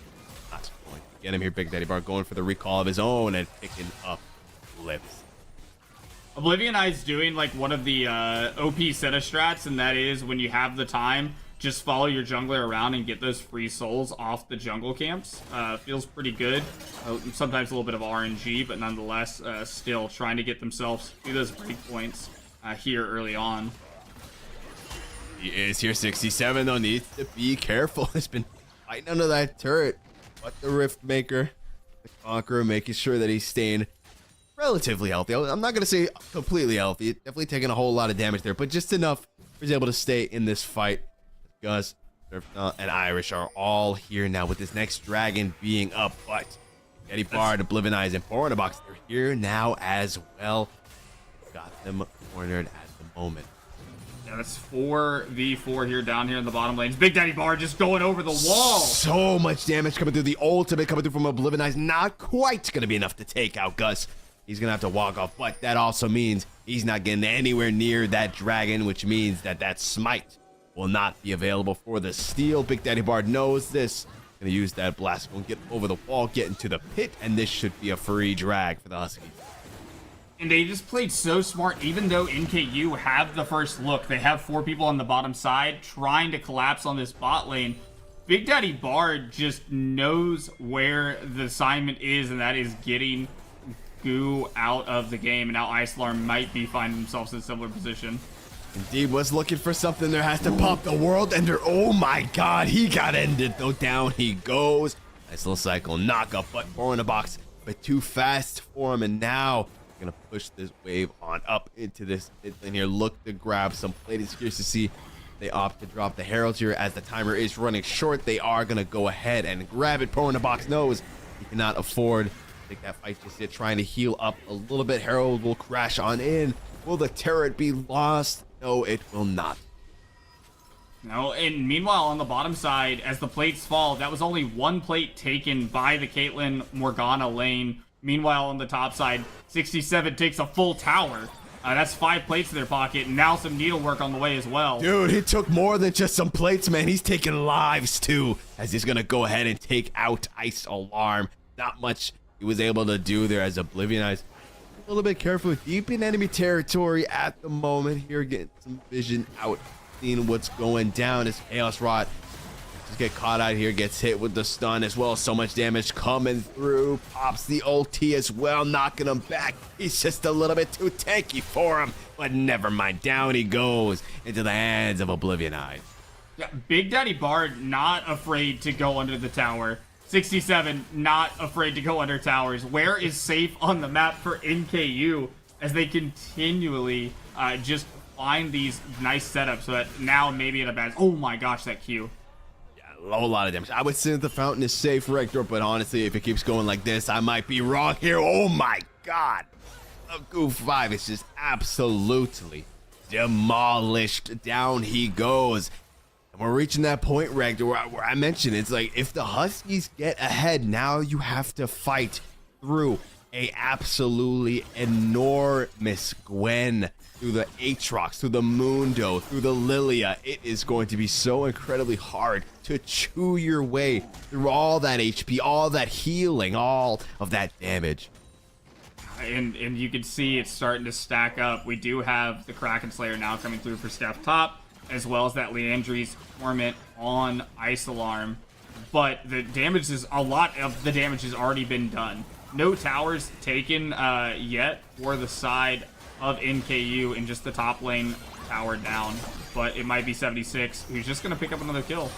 not going to get him here. Big Daddy Bard going for the recall of his own and picking up Lips. Oblivion Eye's doing like one of the OP set of strats, and that is when you have the time, just follow your jungler around and get those free souls off the jungle camps. Feels pretty good. Sometimes a little bit of RNG, but nonetheless, still trying to get themselves to those break points here early on. He is here. 67 though, needs to be careful. He's been fighting under that turret, but the Rift Maker, the Conqueror, making sure that he's staying relatively healthy. I'm not going to say completely healthy. Definitely taking a whole lot of damage there, but just enough he's able to stay in this fight. Gus and Irish are all here now with this next dragon being up, but Daddy Bard, Oblivion Eyes, and Four in a Box, they're here now as well. Got them cornered at the moment. Yeah, that's 4v4 here down here in the bottom lanes. Big Daddy Bard just going over the wall. So much damage coming through. The ultimate coming through from Oblivion Eyes. Not quite going to be enough to take out Gus. He's going to have to walk off, but that also means he's not getting anywhere near that dragon, which means that that smite will not be available for the steal. Big Daddy Bard knows this. Going to use that blast, going to get over the wall, get into the pit, and this should be a free drag for the Huskies. And they just played so smart, even though NKU have the first look. They have 4 people on the bottom side trying to collapse on this bot lane. Big Daddy Bard just knows where the assignment is, and that is getting Goo out of the game. And now Icelar might be finding themselves in a similar position. Indeed, was looking for something there. Has to pop the world ender. Oh my god, he got ended though. Down he goes. Nice little cycle knock up, but Four in a Box, but too fast for him. And now gonna push this wave on up into this mid lane here. Look to grab some plate. It's curious to see they opt to drop the heralds here as the timer is running short. They are gonna go ahead and grab it. Four in a Box knows he cannot afford to take that fight just yet, trying to heal up a little bit. Herald will crash on in. Will the turret be lost? No, it will not. No, and meanwhile on the bottom side, as the plates fall, that was only 1 plate taken by the Caitlyn Morgana lane. Meanwhile, on the top side, 67 takes a full tower. That's 5 plates in their pocket, and now some needlework on the way as well. Dude, he took more than just some plates, man. He's taking lives, too, as he's going to go ahead and take out Ice Alarm. Not much he was able to do there as Oblivion Eyes. A little bit careful, deep in enemy territory at the moment here, getting some vision out, seeing what's going down as Chaos Rot just get caught out here, gets hit with the stun as well. So much damage coming through. Pops the ulti as well, knocking him back. He's just a little bit too tanky for him, but never mind. Down he goes into the hands of Oblivion Eyes. Yeah, Big Daddy Bard not afraid to go under the tower. 67 not afraid to go under towers. Where is safe on the map for NKU as they continually just find these nice setups so that now maybe in a bad... Oh my gosh, that Q. A whole lot of damage. I would say that the fountain is safe, Rector, but honestly, if it keeps going like this, I might be wrong here. Oh my god. The Goo 5 is just absolutely demolished. Down he goes. And we're reaching that point, Rector, where I mentioned it's like if the Huskies get ahead, now you have to fight through a absolutely enormous Gwen through the Aatrox, through the Mundo, through the Lilia. It is going to be so incredibly hard to chew your way through all that HP, all that healing, all of that damage. And you can see it's starting to stack up. We do have the Kraken Slayer now coming through for Steph top, as well as that Leandri's Torment on Ice Alarm. But the damage is, a lot of the damage has already been done. No towers taken yet for the side of NKU, and just the top lane tower down. But it might be 76, who's just going to pick up another kill.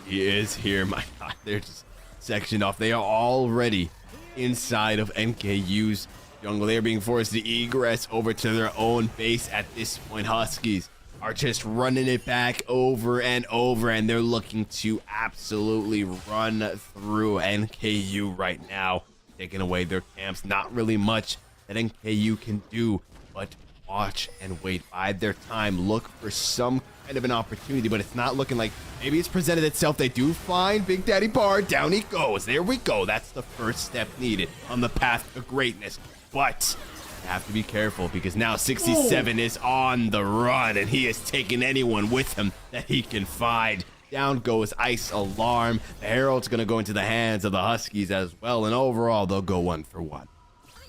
He is here. My God, they're just sectioned off. They are already inside of NKU's jungle. They're being forced to egress over to their own base at this point. Huskies are just running it back over and over, and they're looking to absolutely run through NKU right now, taking away their camps. Not really much that NKU can do but watch and wait, bide their time, look for some kind of an opportunity, but it's not looking like maybe it's presented itself. They do find Big Daddy Bard. Down he goes. There we go. That's the first step needed on the path to greatness. But you have to be careful, because now 67 is on the run, and he is taking anyone with him that he can find. Down goes Ice Alarm. The Herald's going to go into the hands of the Huskies as well, and overall they'll go 1-for-1.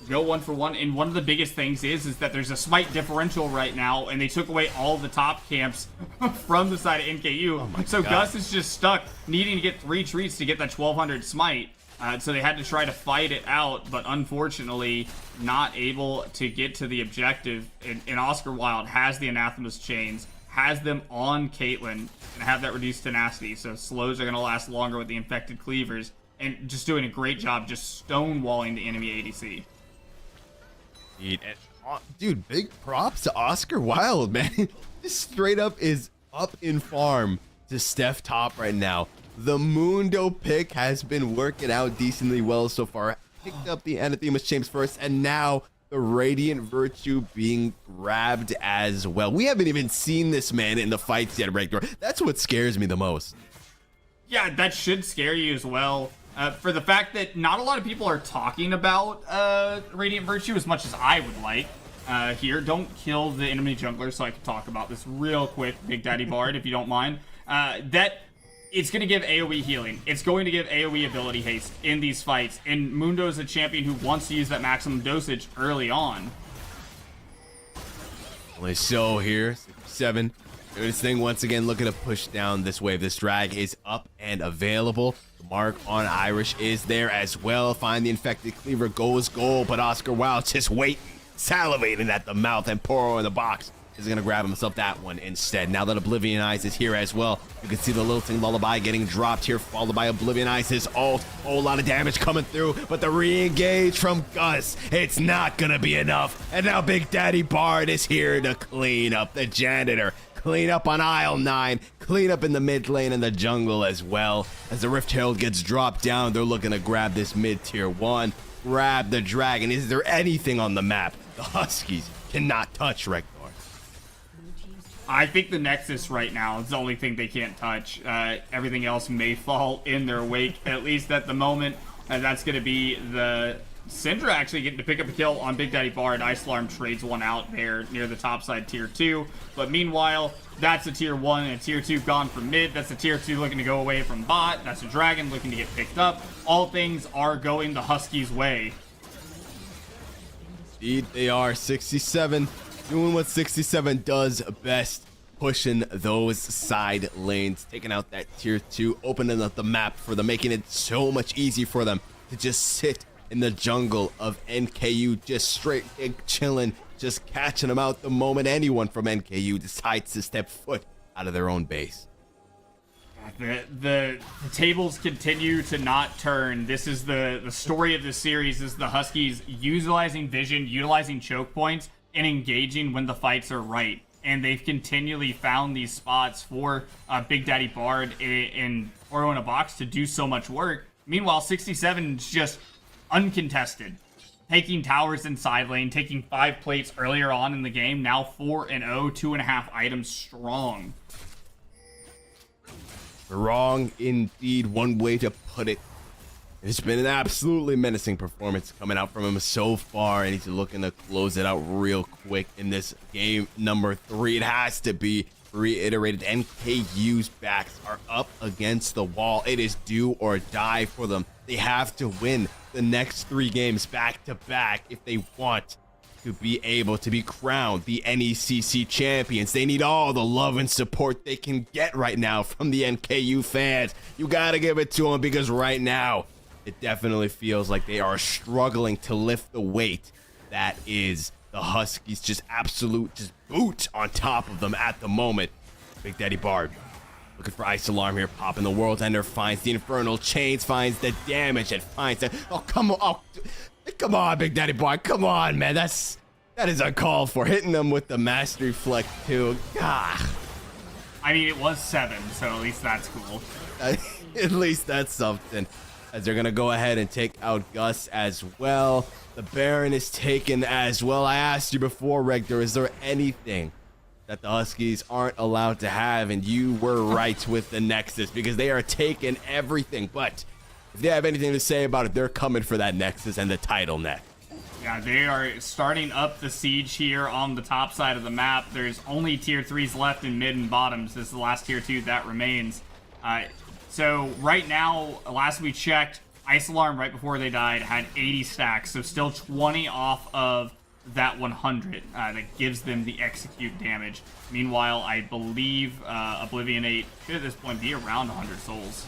Go 1-for-1, and one of the biggest things is that there's a smite differential right now, and they took away all the top camps from the side of NKU. So God. Gus is just stuck needing to get 3 treats to get that 1200 smite. So they had to try to fight it out, but unfortunately not able to get to the objective. And Oscar Wilde has the Anathema's chains, has them on Caitlyn, and have that reduced tenacity. So slows are going to last longer with the infected cleavers, and just doing a great job just stonewalling the enemy ADC. Dude, big props to Oscar Wilde, man. This straight up is up in farm to Steph top right now. The Mundo pick has been working out decently well so far. Picked up the Anathema's Chains first, and now the Radiant Virtue being grabbed as well. We haven't even seen this man in the fights yet, Rector. That's what scares me the most. Yeah, that should scare you as well. For the fact that not a lot of people are talking about Radiant Virtue as much as I would like. Here, don't kill the enemy jungler so I can talk about this real quick, Big Daddy Bard, if you don't mind. That it's going to give AoE healing. It's going to give AoE ability haste in these fights. And Mundo is a champion who wants to use that maximum dosage early on. Only so here, 67. Doing his thing once again, looking to push down this wave. This drag is up and available. The mark on Irish is there as well. Find the infected cleaver, goes gold, but Oscar Wilde just waiting, salivating at the mouth, and Poro in the box is going to grab himself that one instead. Now that Oblivion Eyes is here as well, you can see the Lilting Lullaby getting dropped here, followed by Oblivion Eyes' ult. Whole lot of damage coming through, but the re-engage from Gus, it's not going to be enough. And now Big Daddy Bard is here to clean up the janitor. Clean up on aisle 9, clean up in the mid lane and the jungle as well. As the Rift Herald gets dropped down, they're looking to grab this mid tier 1, grab the dragon. Is there anything on the map the Huskies cannot touch, Rector? I think the Nexus right now is the only thing they can't touch. Everything else may fall in their wake, at least at the moment. And that's going to be the Syndra actually getting to pick up a kill on Big Daddy Bard. Ice Alarm trades one out there near the top side tier 2. But meanwhile, that's a tier 1 and a tier 2 gone from mid. That's a tier 2 looking to go away from bot. That's a dragon looking to get picked up. All things are going the Huskies' way. Indeed, they are. 67 doing what 67 does best, pushing those side lanes, taking out that tier 2, opening up the map for them, making it so much easier for them to just sit in the jungle of NKU, just straight chilling, just catching them out the moment anyone from NKU decides to step foot out of their own base. The tables continue to not turn. This is the story of this series, is the Huskies utilizing vision, utilizing choke points, and engaging when the fights are right. And they've continually found these spots for Big Daddy Bard and Oro in a box to do so much work. Meanwhile, 67 is just uncontested, taking towers in side lane, taking 5 plates earlier on in the game, now 4-0, 2.5 items strong. Wrong indeed, one way to put it. It's been an absolutely menacing performance coming out from him so far, and he's looking to close it out real quick in this game number 3. It has to be reiterated. NKU's backs are up against the wall. It is do or die for them. They have to win the next 3 games back to back if they want to be able to be crowned the NECC champions. They need all the love and support they can get right now from the NKU fans. You gotta give it to them, because right now it definitely feels like they are struggling to lift the weight that is the Huskies. Just boot on top of them at the moment. Big Daddy Bard looking for Ice Alarm here, popping the World's Ender, finds the Infernal Chains, finds the damage, and finds it. Oh, come on. Oh, come on, Big Daddy Bard. Come on, man. That is uncalled for. Hitting them with the Mastery Flex, too. Ah. I mean, it was 7, so at least that's cool. At least that's something. As they're going to go ahead and take out Gus as well. The Baron is taken as well. I asked you before, Rector, is there anything that the Huskies aren't allowed to have? And you were right with the Nexus, because they are taking everything. But if they have anything to say about it, they're coming for that Nexus and the title neck. Yeah, they are starting up the siege here on the top side of the map. There's only tier 3s left in mid and bottoms. This is the last tier 2 that remains. So right now, last we checked, Ice Alarm right before they died had 80 stacks, so still 20 off of that 100 that gives them the execute damage. Meanwhile, I believe Oblivion 8 should at this point be around 100 souls.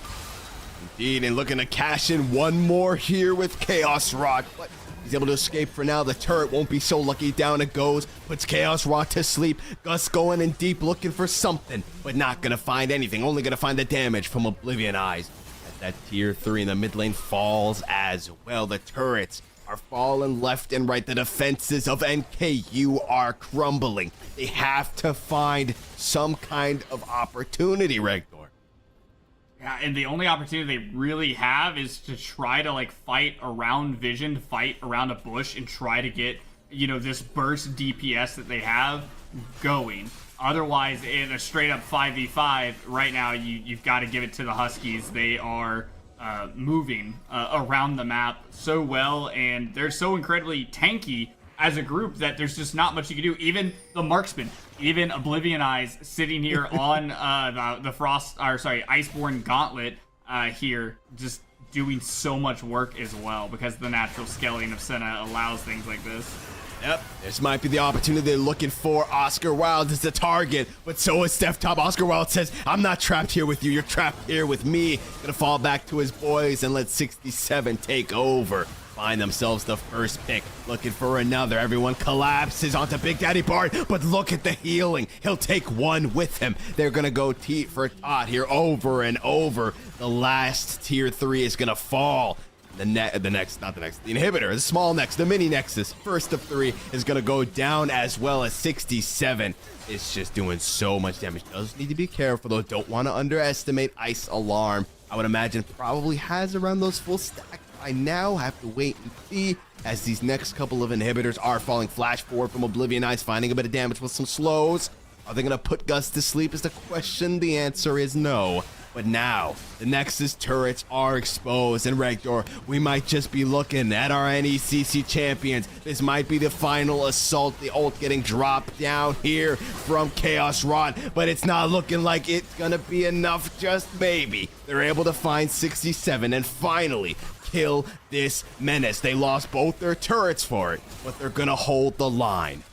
Indeed, and looking to cash in one more here with Chaos Rod. But he's able to escape for now. The turret won't be so lucky. Down it goes. Puts Chaos Rod to sleep. Gus going in deep looking for something, but not going to find anything. Only going to find the damage from Oblivion Eyes. As that tier 3 in the mid lane falls as well. The turrets are falling left and right. The defenses of NKU are crumbling. They have to find some kind of opportunity, Regdor. Yeah, and the only opportunity they really have is to try to fight around Vision, to fight around a bush, and try to get, this burst DPS that they have going. Otherwise, in a straight up 5v5, right now, you've got to give it to the Huskies. They are moving around the map so well, and they're so incredibly tanky as a group that there's just not much you can do. Even the marksman, even Oblivion Eyes sitting here on the Iceborne Gauntlet here, just doing so much work as well, because the natural scaling of Senna allows things like this. Yep, this might be the opportunity they're looking for. Oscar Wilde is the target, but so is Steph Top. Oscar Wilde says, I'm not trapped here with you, you're trapped here with me. Gonna fall back to his boys and let 67 take over. Find themselves the first pick, looking for another. Everyone collapses onto Big Daddy Bard, but look at the healing. He'll take one with him. They're gonna go teat for tot here over and over. The last tier 3 is gonna fall. The inhibitor, the small nex, the mini nexus, first of 3 is gonna go down, as well as 67. It's just doing so much damage. Does need to be careful though. Don't want to underestimate Ice Alarm. I would imagine probably has around those full stacks by now. Have to wait and see as these next couple of inhibitors are falling. Flash forward from Oblivion Eyes, finding a bit of damage with some slows. Are they gonna put Gus to sleep is the question. The answer is no. But now, the Nexus turrets are exposed, and Rector, we might just be looking at our NECC champions. This might be the final assault, the ult getting dropped down here from Chaos Rod, but it's not looking like it's gonna be enough, just maybe. They're able to find 67 and finally kill this menace. They lost both their turrets for it, but they're gonna hold the line.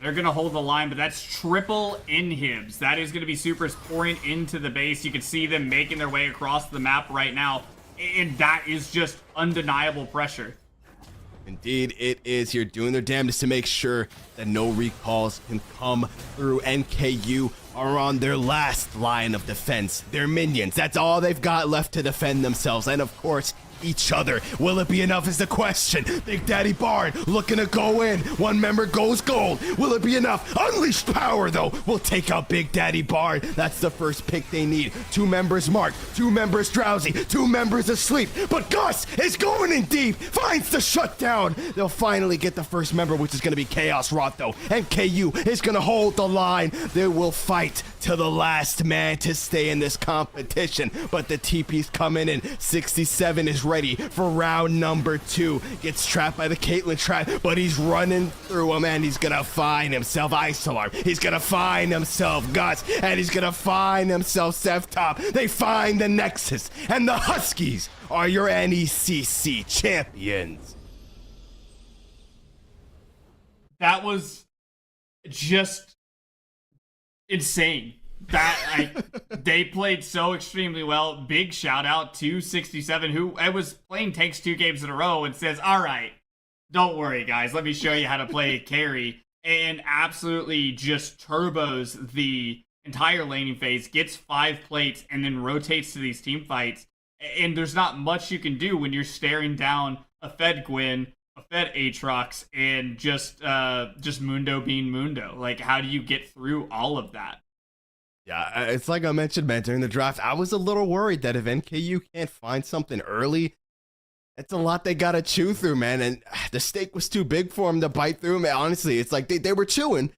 They're going to hold the line, but that's triple inhibs. That is going to be supers pouring into the base. You can see them making their way across the map right now, and that is just undeniable pressure. Indeed, it is. You're doing their damnedest to make sure that no recalls can come through. NKU are on their last line of defense. Their minions, that's all they've got left to defend themselves. And of course, each other. Will it be enough is the question. Big Daddy Bard looking to go in. One member goes gold. Will it be enough? Unleashed power, though, will take out Big Daddy Bard. That's the first pick they need. 2 members marked, 2 members drowsy, 2 members asleep. But Gus is going in deep, finds the shutdown. They'll finally get the first member, which is going to be Chaos Rot, though. NKU is going to hold the line. They will fight to the last man to stay in this competition. But the TP's coming in. 67 is ready for round number 2. Gets trapped by the Caitlyn trap, but he's running through him, and he's gonna find himself Isolarm. He's gonna find himself Guts, and he's gonna find himself Seth Top. They find the Nexus, and the Huskies are your NECC champions. That was just insane. They played so extremely well. Big shout out to 67, who I was playing tanks 2 games in a row and says, all right, don't worry guys, let me show you how to play carry, and absolutely just turbos the entire laning phase, gets 5 plates, and then rotates to these team fights. And there's not much you can do when you're staring down a Fed Gwyn, a Fed Aatrox, and just Mundo being Mundo. Like, how do you get through all of that? Yeah, it's like I mentioned, man, during the draft, I was a little worried that if NKU can't find something early, it's a lot they gotta chew through, man. And the steak was too big for them to bite through, man. Honestly, it's like they were chewing.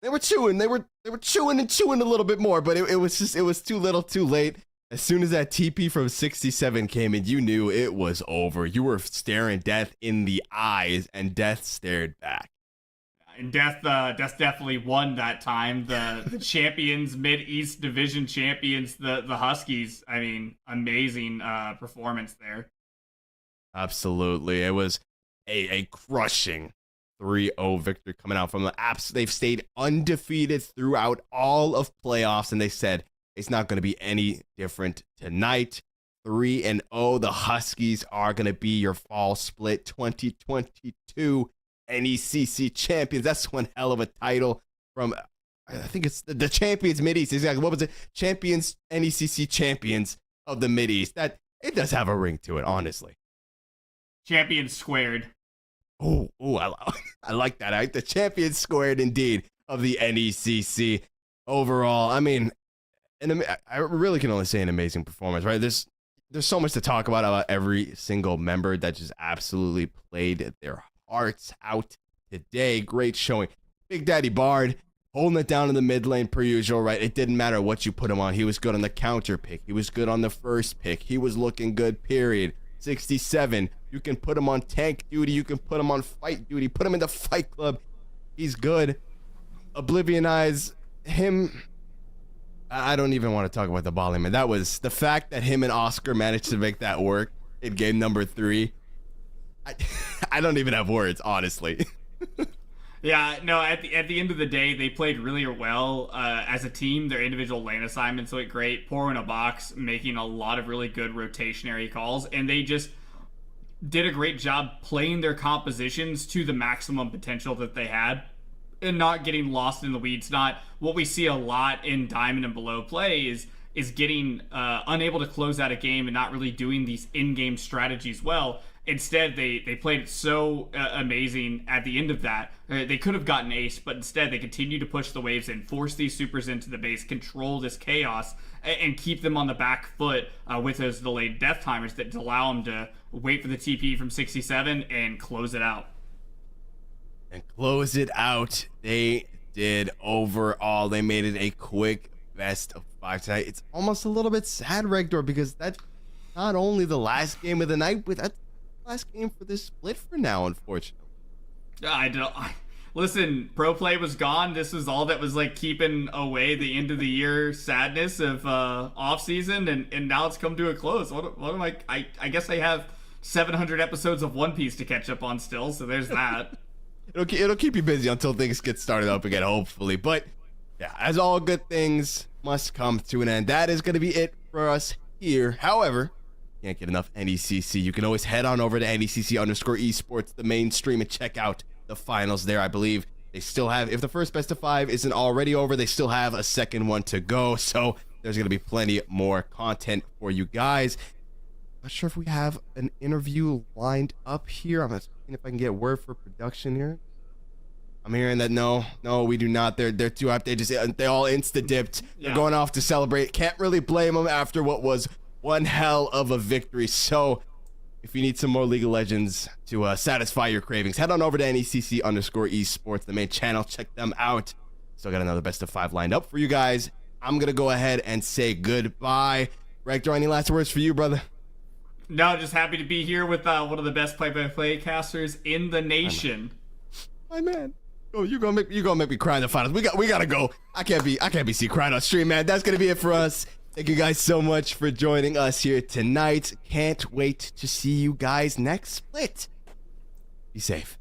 They were chewing and chewing a little bit more, but it was too little too late. As soon as that TP from 67 came in, you knew it was over. You were staring death in the eyes, and death stared back. And Death definitely won that time. The champions, Mid-East Division champions, the Huskies. I mean, amazing performance there. Absolutely. It was a crushing 3-0 victory coming out from the apps. They've stayed undefeated throughout all of playoffs, and they said it's not going to be any different tonight. 3-0. The Huskies are going to be your fall split 2022 NECC champions. That's one hell of a title from, I think it's the champions Mideast. Exactly. What was it? Champions, NECC champions of the Mideast. That, it does have a ring to it, honestly. Champions squared. Oh, I like that. The champions squared indeed of the NECC. Overall, I mean, and I really can only say an amazing performance, right? There's so much to talk about every single member that just absolutely played their hearts out today. Great showing. Big Daddy Bard holding it down in the mid lane per usual, right? It didn't matter what you put him on. He was good on the counter pick. He was good on the first pick. He was looking good, period. 67, you can put him on tank duty. You can put him on fight duty. Put him in the fight club. He's good. Oblivion Eyes, him, I don't even want to talk about the Bali, man. That was the fact that him and Oscar managed to make that work in game number 3. I don't even have words, honestly. Yeah, no, at the end of the day, they played really well as a team. Their individual lane assignments went great. Pour in a box, making a lot of really good rotationary calls, and they just did a great job playing their compositions to the maximum potential that they had and not getting lost in the weeds. Not what we see a lot in Diamond and below play is getting unable to close out a game and not really doing these in-game strategies well. Instead, they played it so amazing at the end of that. They could have gotten ace, but instead they continue to push the waves and force these supers into the base, control this chaos, and keep them on the back foot with those delayed death timers that allow them to wait for the TP from 67 and close it out. And close it out. They did overall. They made it a quick best of 5 tonight. It's almost a little bit sad, Regdor, because that's not only the last game of the night, but that's last game for this split for now, unfortunately. Listen, pro play was gone. This was all that was like keeping away the end of the year sadness of off season, and now it's come to a close. What am I guess I have 700 episodes of One Piece to catch up on still, so there's that. It'll keep you busy until things get started up again, hopefully. But yeah, as all good things must come to an end, that is going to be it for us here. However, can't get enough NECC. You can always head on over to NECC_esports, the main stream, and check out the finals there. I believe they still have, if the first best of 5 isn't already over, they still have a second one to go. So there's going to be plenty more content for you guys. Not sure if we have an interview lined up here. I'm seeing if I can get word for production here. I'm hearing that no, we do not. They're too hyped. They all insta-dipped. They're going off to celebrate. Can't really blame them after what was one hell of a victory. So if you need some more League of Legends to satisfy your cravings, head on over to NECC_esports, the main channel. Check them out. Still got another best of 5 lined up for you guys. I'm going to go ahead and say goodbye. Rector, any last words for you, brother? No, just happy to be here with one of the best play-by-play casters in the nation. My man. Oh, you're gonna make me cry in the finals. We gotta go. I can't be seen crying on stream, man. That's gonna be it for us. Thank you guys so much for joining us here tonight. Can't wait to see you guys next split. Be safe.